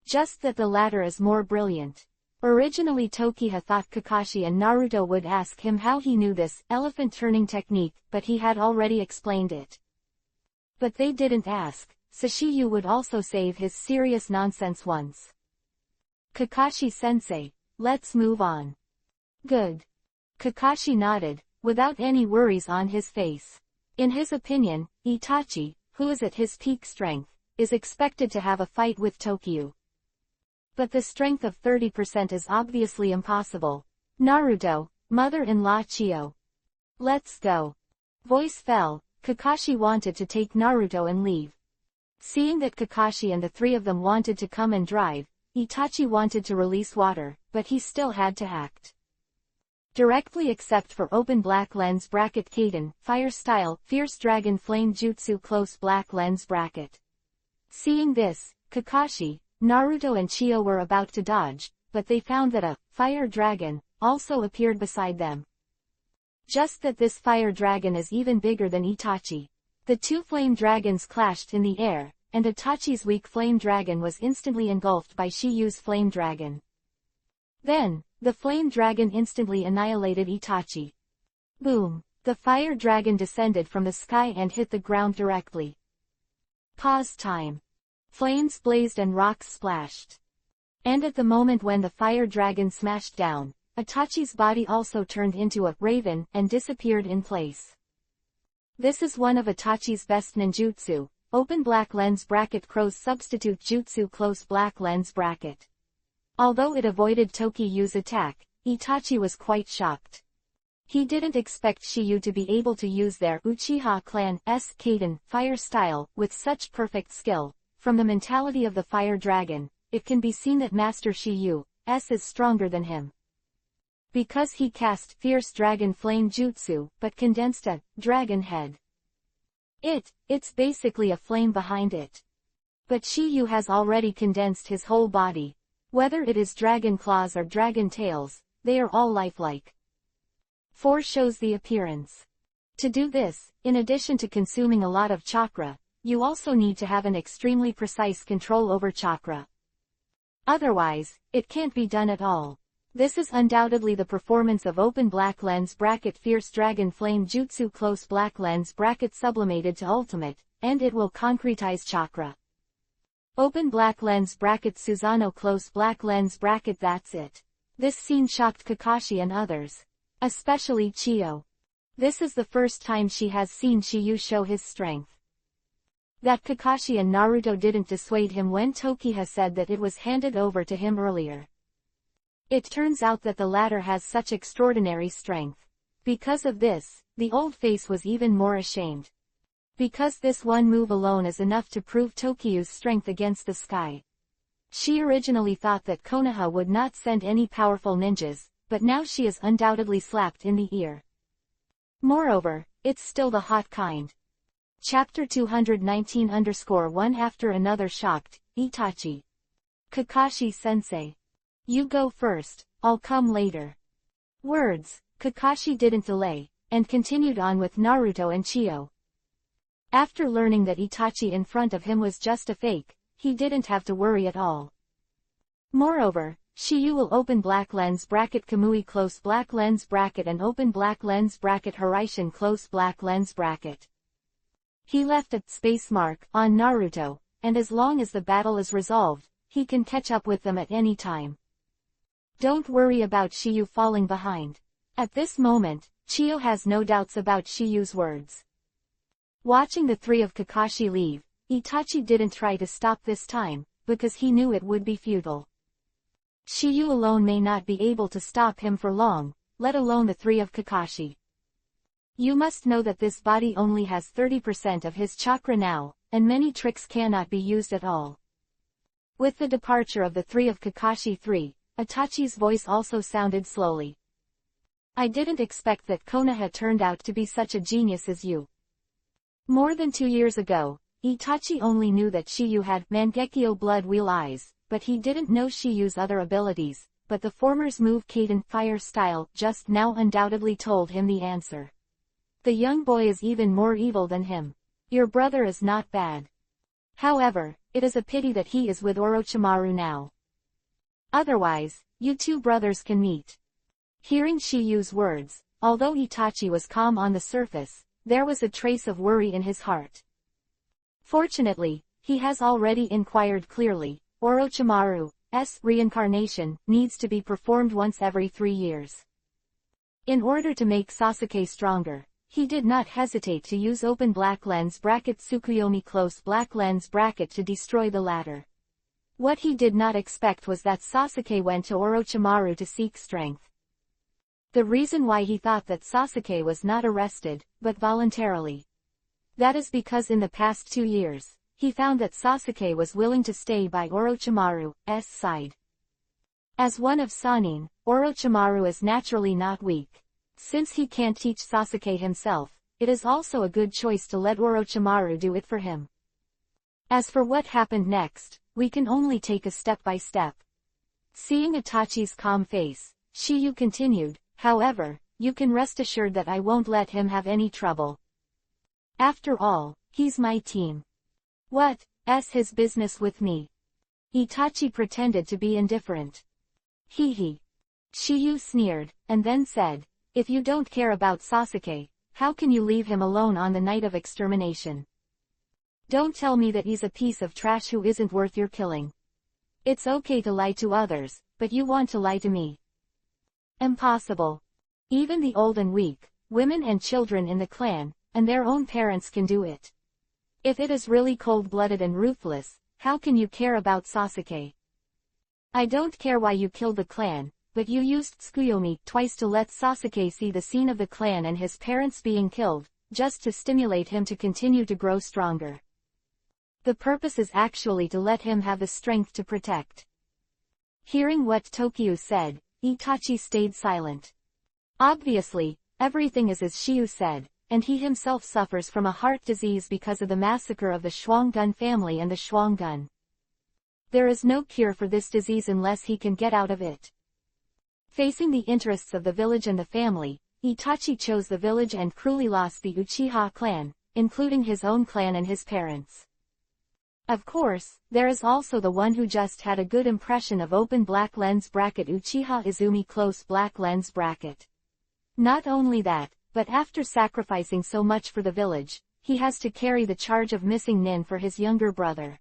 Just that the latter is more brilliant. Originally Tokiha thought Kakashi and Naruto would ask him how he knew this elephant turning technique, but he had already explained it. But they didn't ask, so Shiyu would also save his serious nonsense once. Kakashi-sensei, let's move on. Good. Kakashi nodded, without any worries on his face. In his opinion, Itachi, who is at his peak strength, is expected to have a fight with Tokiyu. But the strength of 30% is obviously impossible. Naruto, mother-in-law Chiyo. Let's go. Voice fell, Kakashi wanted to take Naruto and leave. Seeing that Kakashi and the three of them wanted to come and drive, Itachi wanted to release water, but he still had to act. Directly except for open black lens bracket Kaden, fire style, fierce dragon flame jutsu close black lens bracket. Seeing this, Kakashi, Naruto and Chiyo were about to dodge, but they found that a fire dragon also appeared beside them. Just that this fire dragon is even bigger than Itachi. The two flame dragons clashed in the air, and Itachi's weak flame dragon was instantly engulfed by Shiyu's flame dragon. Then, the flame dragon instantly annihilated Itachi. Boom! The fire dragon descended from the sky and hit the ground directly. Pause time. Flames blazed and rocks splashed. And at the moment when the fire dragon smashed down, Itachi's body also turned into a raven and disappeared in place. This is one of Itachi's best ninjutsu, open black lens bracket crow's substitute jutsu close black lens bracket. Although it avoided Tokiyu's attack, Itachi was quite shocked. He didn't expect Shiyu to be able to use their Uchiha clan's Kaden fire style with such perfect skill. From the mentality of the fire dragon, it can be seen that Master Shiyu's is stronger than him. Because he cast fierce dragon flame jutsu but condensed a dragon head. It's basically a flame behind it. But Shiyu has already condensed his whole body. Whether it is dragon claws or dragon tails, they are all lifelike. 4 shows the appearance. To do this, in addition to consuming a lot of chakra, you also need to have an extremely precise control over chakra. Otherwise, it can't be done at all. This is undoubtedly the performance of open black lens bracket fierce dragon flame jutsu close black lens bracket sublimated to ultimate, and it will concretize chakra. Open black lens bracket Susanoo close black lens bracket. That's it. This scene shocked Kakashi and others. Especially Chiyo. This is the first time she has seen Shiyu show his strength. That Kakashi and Naruto didn't dissuade him when Tokiha said that it was handed over to him earlier. It turns out that the latter has such extraordinary strength. Because of this, the old face was even more ashamed. Because this one move alone is enough to prove Tokiyu's strength against the sky. She originally thought that Konoha would not send any powerful ninjas, but now she is undoubtedly slapped in the ear. Moreover, it's still the hot kind. Chapter 219-1 After another shocked, Itachi. Kakashi-sensei. You go first, I'll come later. Words, Kakashi didn't delay, and continued on with Naruto and Chiyo. After learning that Itachi in front of him was just a fake, he didn't have to worry at all. Moreover, Shiyu will open black lens bracket Kamui close black lens bracket and open black lens bracket Hiraishin close black lens bracket. He left a space mark on Naruto, and as long as the battle is resolved, he can catch up with them at any time. Don't worry about Shiyu falling behind. At this moment, Chiyo has no doubts about Shiyu's words. Watching the 3 of Kakashi leave, Itachi didn't try to stop this time, because he knew it would be futile. Shiyu alone may not be able to stop him for long, let alone the 3 of Kakashi. You must know that this body only has 30% of his chakra now, and many tricks cannot be used at all. With the departure of the 3 of Kakashi 3, Itachi's voice also sounded slowly. I didn't expect that Konoha turned out to be such a genius as you. More than 2 years ago, Itachi only knew that Shiyu had Mangekyo blood wheel eyes, but he didn't know Shiyu's other abilities, but the former's move Kaden fire style just now undoubtedly told him the answer. The young boy is even more evil than him. Your brother is not bad. However, it is a pity that he is with Orochimaru now. Otherwise, you two brothers can meet. Hearing Shiyu's words, although Itachi was calm on the surface, there was a trace of worry in his heart. Fortunately, he has already inquired clearly. Orochimaru's reincarnation needs to be performed once every 3 years. In order to make Sasuke stronger, he did not hesitate to use open black lens bracket Tsukuyomi close black lens bracket to destroy the latter. What he did not expect was that Sasuke went to Orochimaru to seek strength. The reason why he thought that Sasuke was not arrested, but voluntarily. That is because in the past 2 years, he found that Sasuke was willing to stay by Orochimaru's side. As one of Sannin, Orochimaru is naturally not weak. Since he can't teach Sasuke himself, it is also a good choice to let Orochimaru do it for him. As for what happened next, we can only take a step by step. Seeing Itachi's calm face, Shiyu continued, however, you can rest assured that I won't let him have any trouble. After all, he's my team. What's his business with me? Itachi pretended to be indifferent. Hee. Shiyu sneered, and then said, if you don't care about Sasuke, how can you leave him alone on the night of extermination? Don't tell me that he's a piece of trash who isn't worth your killing. It's okay to lie to others, but you want to lie to me. Impossible. Even the old and weak, women and children in the clan, and their own parents can do it. If it is really cold-blooded and ruthless, how can you care about Sasuke? I don't care why you killed the clan, but you used Tsukuyomi twice to let Sasuke see the scene of the clan and his parents being killed, just to stimulate him to continue to grow stronger. The purpose is actually to let him have the strength to protect. Hearing what Tokyo said, Itachi stayed silent. Obviously, everything is as Shiyu said, and he himself suffers from a heart disease because of the massacre of the Schwangun family and the Schwangun. There is no cure for this disease unless he can get out of it. Facing the interests of the village and the family, Itachi chose the village and cruelly lost the Uchiha clan, including his own clan and his parents. Of course, there is also the one who just had a good impression of open black lens bracket Uchiha Izumi close black lens bracket. Not only that, but after sacrificing so much for the village, he has to carry the charge of missing Nin for his younger brother.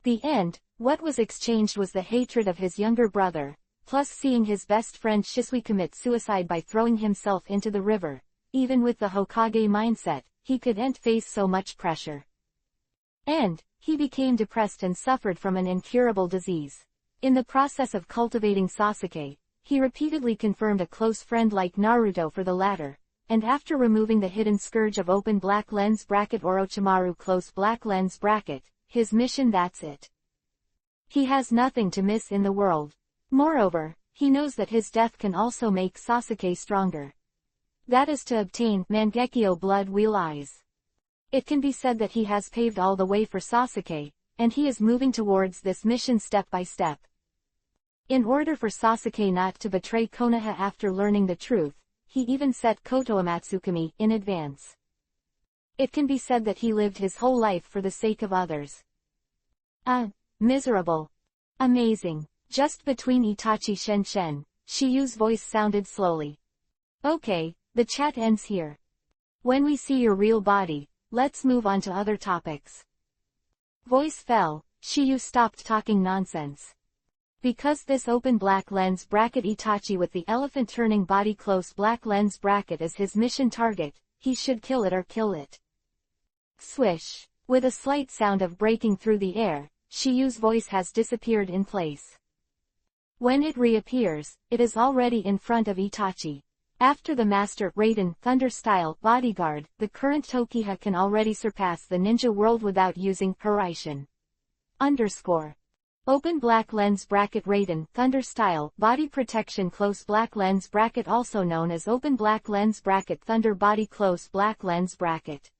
The end, what was exchanged was the hatred of his younger brother, plus seeing his best friend Shisui commit suicide by throwing himself into the river. Even with the Hokage mindset, he couldn't face so much pressure. And he became depressed and suffered from an incurable disease. In the process of cultivating Sasuke, he repeatedly confirmed a close friend like Naruto for the latter, and after removing the hidden scourge of open black lens bracket Orochimaru close black lens bracket, his mission that's it. He has nothing to miss in the world. Moreover, he knows that his death can also make Sasuke stronger. That is to obtain Mangekyo blood wheel eyes. It can be said that he has paved all the way for Sasuke, and he is moving towards this mission step by step. In order for Sasuke not to betray Konoha after learning the truth, he even set Koto Amatsukami in advance. It can be said that he lived his whole life for the sake of others. Miserable. Amazing. Just between Itachi Shenshen, Shiyu's voice sounded slowly. Okay, the chat ends here. When we see your real body, let's move on to other topics. Voice fell, Shiyu stopped talking nonsense. Because this open black lens bracket Itachi with the elephant turning body close black lens bracket is his mission target, he should kill it or kill it. Swish. With a slight sound of breaking through the air, Shiyu's voice has disappeared in place. When it reappears, it is already in front of Itachi. After the Master Raiden Thunder-style bodyguard, the current Tokiha can already surpass the ninja world without using Haraishin. Open black lens bracket Raiden Thunder-style body protection close black lens bracket also known as open black lens bracket Thunder body close black lens bracket.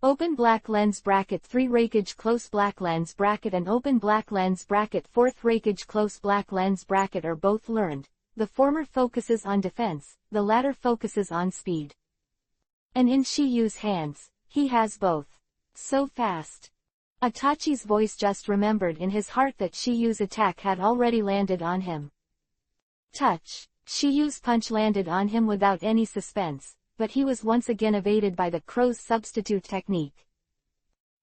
Open black lens bracket 3 rakeage close black lens bracket and open black lens bracket 4th rakeage close black lens bracket are both learned. The former focuses on defense, the latter focuses on speed. And in Shiyu's hands, he has both. So fast. Itachi's voice just remembered in his heart that Shiyu's attack had already landed on him. Touch. Shiyu's punch landed on him without any suspense, but he was once again evaded by the crow's substitute technique.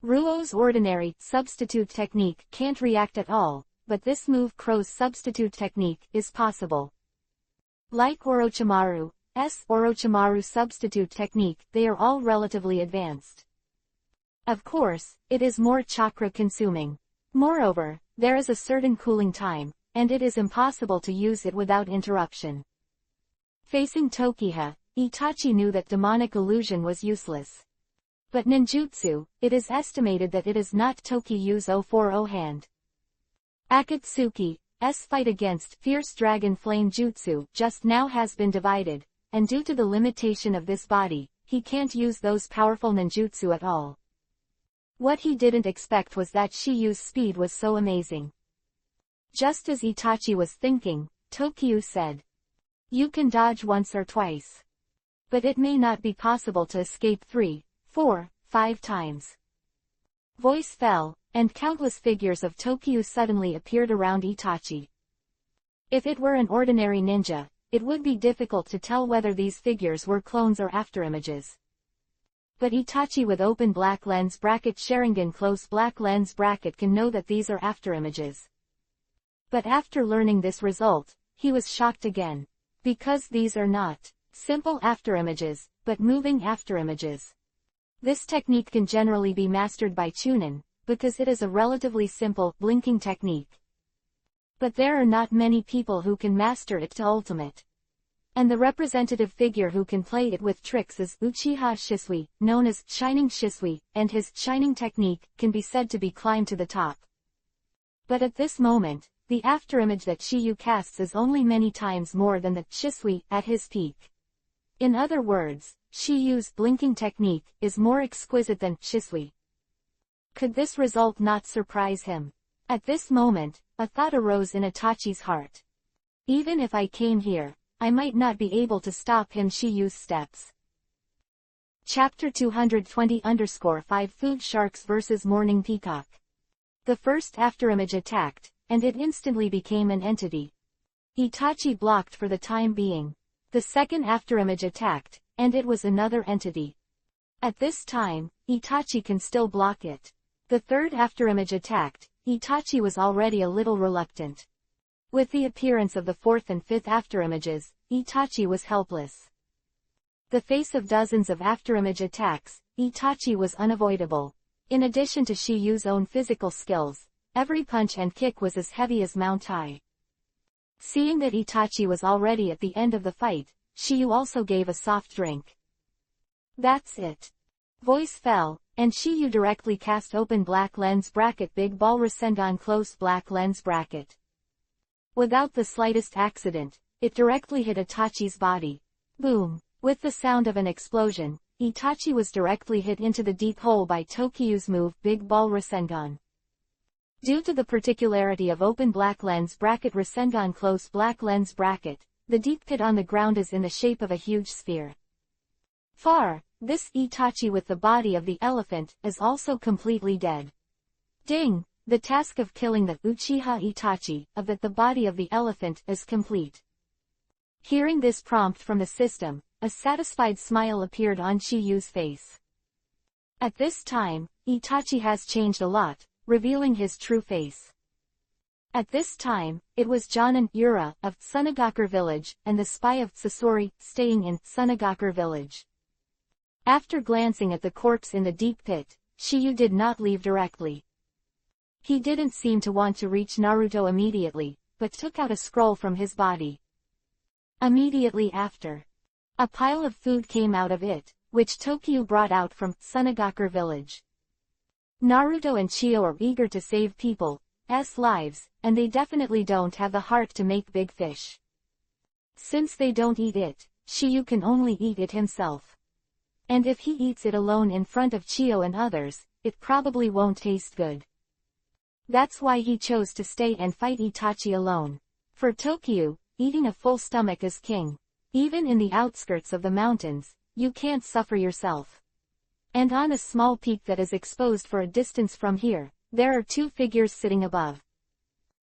Ruo's ordinary substitute technique can't react at all, but this move crow's substitute technique is possible. Like Orochimaru's Orochimaru substitute technique, they are all relatively advanced. Of course, it is more chakra consuming. Moreover, there is a certain cooling time, and it is impossible to use it without interruption. Facing Tokiha, Itachi knew that demonic illusion was useless. But ninjutsu, it is estimated that it is not Tokiyu's 040 hand. Akatsuki's fight against Fierce Dragon Flame Jutsu just now has been divided, and due to the limitation of this body, he can't use those powerful ninjutsu at all. What he didn't expect was that Shiyu's speed was so amazing. Just as Itachi was thinking, Tokiyu said, You can dodge once or twice. But it may not be possible to escape 3, 4, 5 times. Voice fell, and countless figures of Tokyo suddenly appeared around Itachi. If it were an ordinary ninja, it would be difficult to tell whether these figures were clones or afterimages. But Itachi with open black lens bracket Sharingan close black lens bracket can know that these are afterimages. But after learning this result, he was shocked again. Because these are not simple afterimages, but moving afterimages. This technique can generally be mastered by Chunin, because it is a relatively simple, blinking technique. But there are not many people who can master it to ultimate. And the representative figure who can play it with tricks is Uchiha Shisui, known as Shining Shisui, and his shining technique can be said to be climb to the top. But at this moment, the afterimage that Shiyu casts is only many times more than the Shisui at his peak. In other words, Shiyu's blinking technique is more exquisite than Shisui. Could this result not surprise him? At this moment, a thought arose in Itachi's heart. Even if I came here, I might not be able to stop him. Shiyu's steps. Chapter 220-5 Food Sharks vs Morning Peacock. The first afterimage attacked, and it instantly became an entity. Itachi blocked for the time being. The second afterimage attacked, and it was another entity. At this time, Itachi can still block it. The third afterimage attacked, Itachi was already a little reluctant. With the appearance of the fourth and fifth afterimages, Itachi was helpless. The face of dozens of afterimage attacks, Itachi was unavoidable. In addition to Shiyu's own physical skills, every punch and kick was as heavy as Mount Tai. Seeing that Itachi was already at the end of the fight, Shiyu also gave a soft drink. That's it. Voice fell, and Shiyu directly cast open black lens bracket big ball Rasengan close black lens bracket. Without the slightest accident, it directly hit Itachi's body. Boom! With the sound of an explosion, Itachi was directly hit into the deep hole by Tokyo's move big ball Rasengan. Due to the particularity of open black lens bracket Rasengan close black lens bracket, the deep pit on the ground is in the shape of a huge sphere. This Itachi with the body of the elephant is also completely dead. Ding! The task of killing the Uchiha Itachi of the body of the elephant is complete. Hearing this prompt from the system, a satisfied smile appeared on Shiyu's face. At this time, Itachi has changed a lot, revealing his true face. At this time, it was Jonin Ura of Sunagakure village and the spy of Sasori staying in Sunagakure village. After glancing at the corpse in the deep pit, Shiyu did not leave directly. He didn't seem to want to reach Naruto immediately, but took out a scroll from his body. Immediately after, a pile of food came out of it, which Tokyo brought out from Sunagakure village. Naruto and Chiyo are eager to save people's lives, and they definitely don't have the heart to make big fish. Since they don't eat it, Shiyu can only eat it himself. And if he eats it alone in front of Chiyo and others, it probably won't taste good. That's why he chose to stay and fight Itachi alone. For Tokyo, eating a full stomach is king. Even in the outskirts of the mountains, you can't suffer yourself. And on a small peak that is exposed for a distance from here, there are two figures sitting above.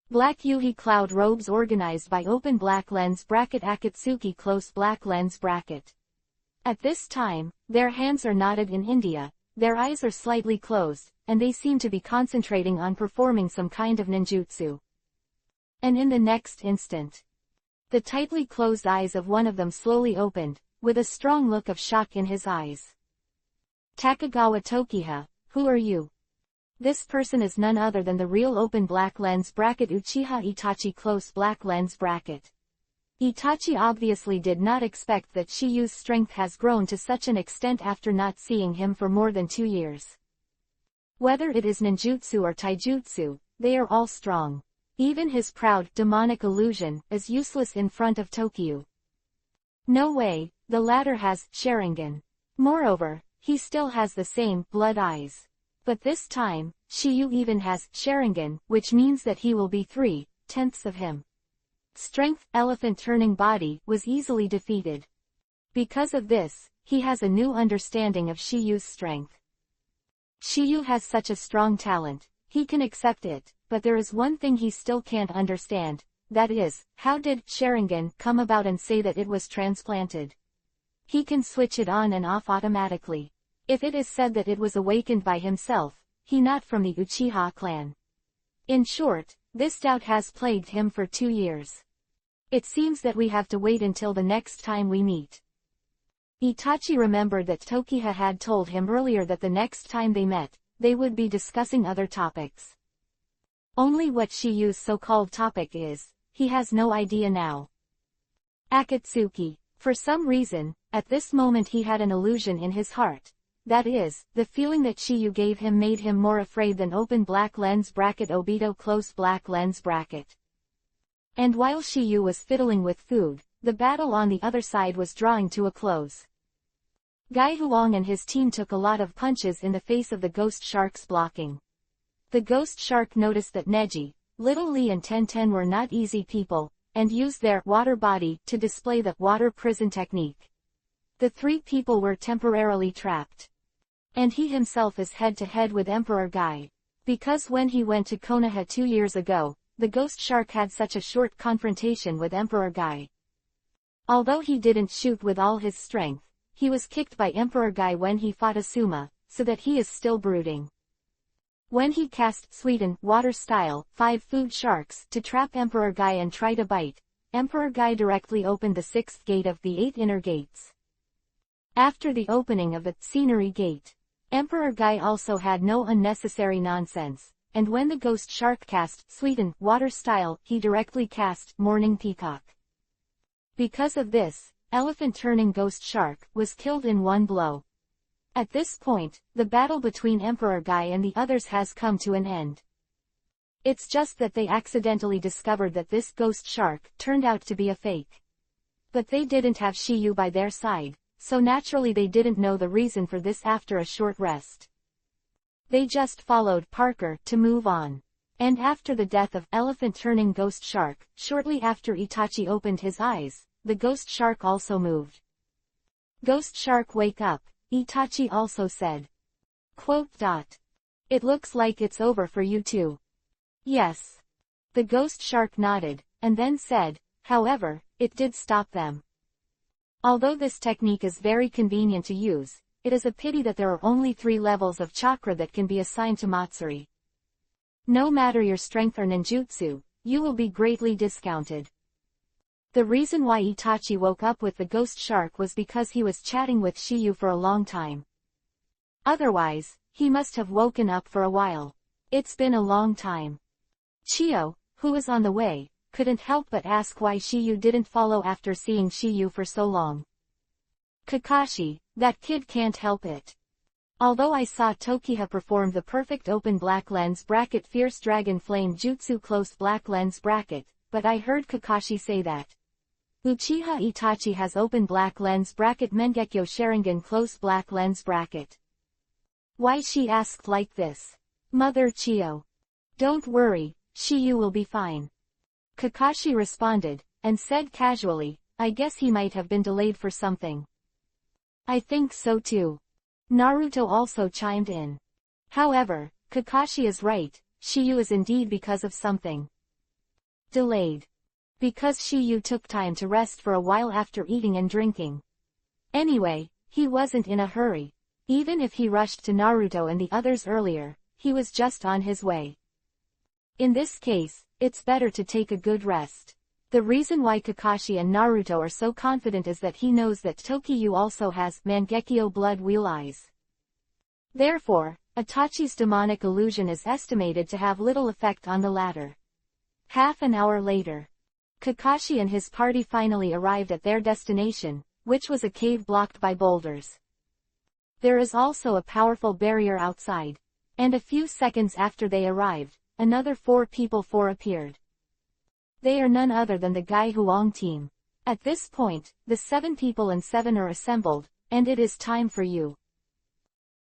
Black Yuhi cloud robes organized by open black lens bracket Akatsuki close black lens bracket. At this time, their hands are knotted in India, their eyes are slightly closed, and they seem to be concentrating on performing some kind of ninjutsu. And in the next instant, the tightly closed eyes of one of them slowly opened, with a strong look of shock in his eyes. Takagawa Tokiha, who are you? This person is none other than the real open black lens bracket Uchiha Itachi close black lens bracket. Itachi obviously did not expect that Shiyu's strength has grown to such an extent after not seeing him for more than 2 years. Whether it is ninjutsu or taijutsu, they are all strong. Even his proud, demonic illusion is useless in front of Tokyo. No way, the latter has Sharingan. Moreover, he still has the same blood eyes. But this time, Shiyu even has Sharingan, which means that he will be 3/10 of him. strength, elephant turning body, was easily defeated. Because of this, he has a new understanding of Shiyu's strength. Shiyu has such a strong talent, he can accept it, but there is one thing he still can't understand, that is, how did Sharingan come about and say that it was transplanted? He can switch it on and off automatically. If it is said that it was awakened by himself, he not from the Uchiha clan. In short, this doubt has plagued him for 2 years. It seems that we have to wait until the next time we meet. Itachi remembered that Tokiha had told him earlier that the next time they met, they would be discussing other topics. Only what Shiyu's so-called topic is, he has no idea now. Akatsuki. For some reason, at this moment he had an illusion in his heart. That is, the feeling that Shiyu gave him made him more afraid than open black lens bracket obito close black lens bracket. And while Shiyu was fiddling with food, the battle on the other side was drawing to a close. Gai Huang and his team took a lot of punches in the face of the ghost sharks blocking. The ghost shark noticed that Neji, Little Lee and Tenten were not easy people, and used their water body to display the water prison technique. The 3 people were temporarily trapped. And he himself is head-to-head with Emperor Gai. Because when he went to Konoha 2 years ago, the ghost shark had such a short confrontation with Emperor Gai. Although he didn't shoot with all his strength, he was kicked by Emperor Gai when he fought Asuma, so that he is still brooding. When he cast Sweeten, water style, 5 food sharks to trap Emperor Gai and try to bite, Emperor Gai directly opened the 6th gate of the 8 inner gates. After the opening of the scenery gate, Emperor Gai also had no unnecessary nonsense, and when the ghost shark cast Sweeten, water style, he directly cast Morning Peacock. Because of this, Elephant turning ghost shark was killed in one blow. At this point, the battle between Emperor Gai and the others has come to an end. It's just that they accidentally discovered that this ghost shark turned out to be a fake. But they didn't have Shiyu by their side, so naturally they didn't know the reason for this after a short rest. They just followed Parker to move on. And after the death of Elephant turning ghost shark, shortly after Itachi opened his eyes, the ghost shark also moved. Ghost shark wake up, Itachi also said. Quote. It looks like it's over for you too. Yes. The ghost shark nodded, and then said, however, it did stop them. Although this technique is very convenient to use, it is a pity that there are only 3 levels of chakra that can be assigned to Matsuri. No matter your strength or ninjutsu, you will be greatly discounted. The reason why Itachi woke up with the ghost shark was because he was chatting with Shiyu for a long time. Otherwise, he must have woken up for a while. It's been a long time. Chiyo, who was on the way, couldn't help but ask why Shiyu didn't follow after seeing Shiyu for so long. Kakashi, that kid can't help it. Although I saw Tokiha perform the perfect open black lens bracket fierce dragon flame jutsu close black lens bracket, but I heard Kakashi say that Uchiha Itachi has open black lens bracket Mangekyo Sharingan close black lens bracket. Why she asked like this. Mother Chiyo. Don't worry, Shiyu will be fine. Kakashi responded, and said casually, I guess he might have been delayed for something. I think so too. Naruto also chimed in. However, Kakashi is right, Shiyu is indeed because of something. Delayed. Because Shiyu took time to rest for a while after eating and drinking. Anyway, he wasn't in a hurry. Even if he rushed to Naruto and the others earlier, he was just on his way. In this case, it's better to take a good rest. The reason why Kakashi and Naruto are so confident is that he knows that Tokiyu also has Mangekyo blood wheel eyes. Therefore, Itachi's demonic illusion is estimated to have little effect on the latter. Half an hour later, Kakashi and his party finally arrived at their destination, which was a cave blocked by boulders. There is also a powerful barrier outside. And a few seconds after they arrived, another 4 people appeared. They are none other than the Gai Huang team. At this point, the 7 people and 7 are assembled, and it is time for you.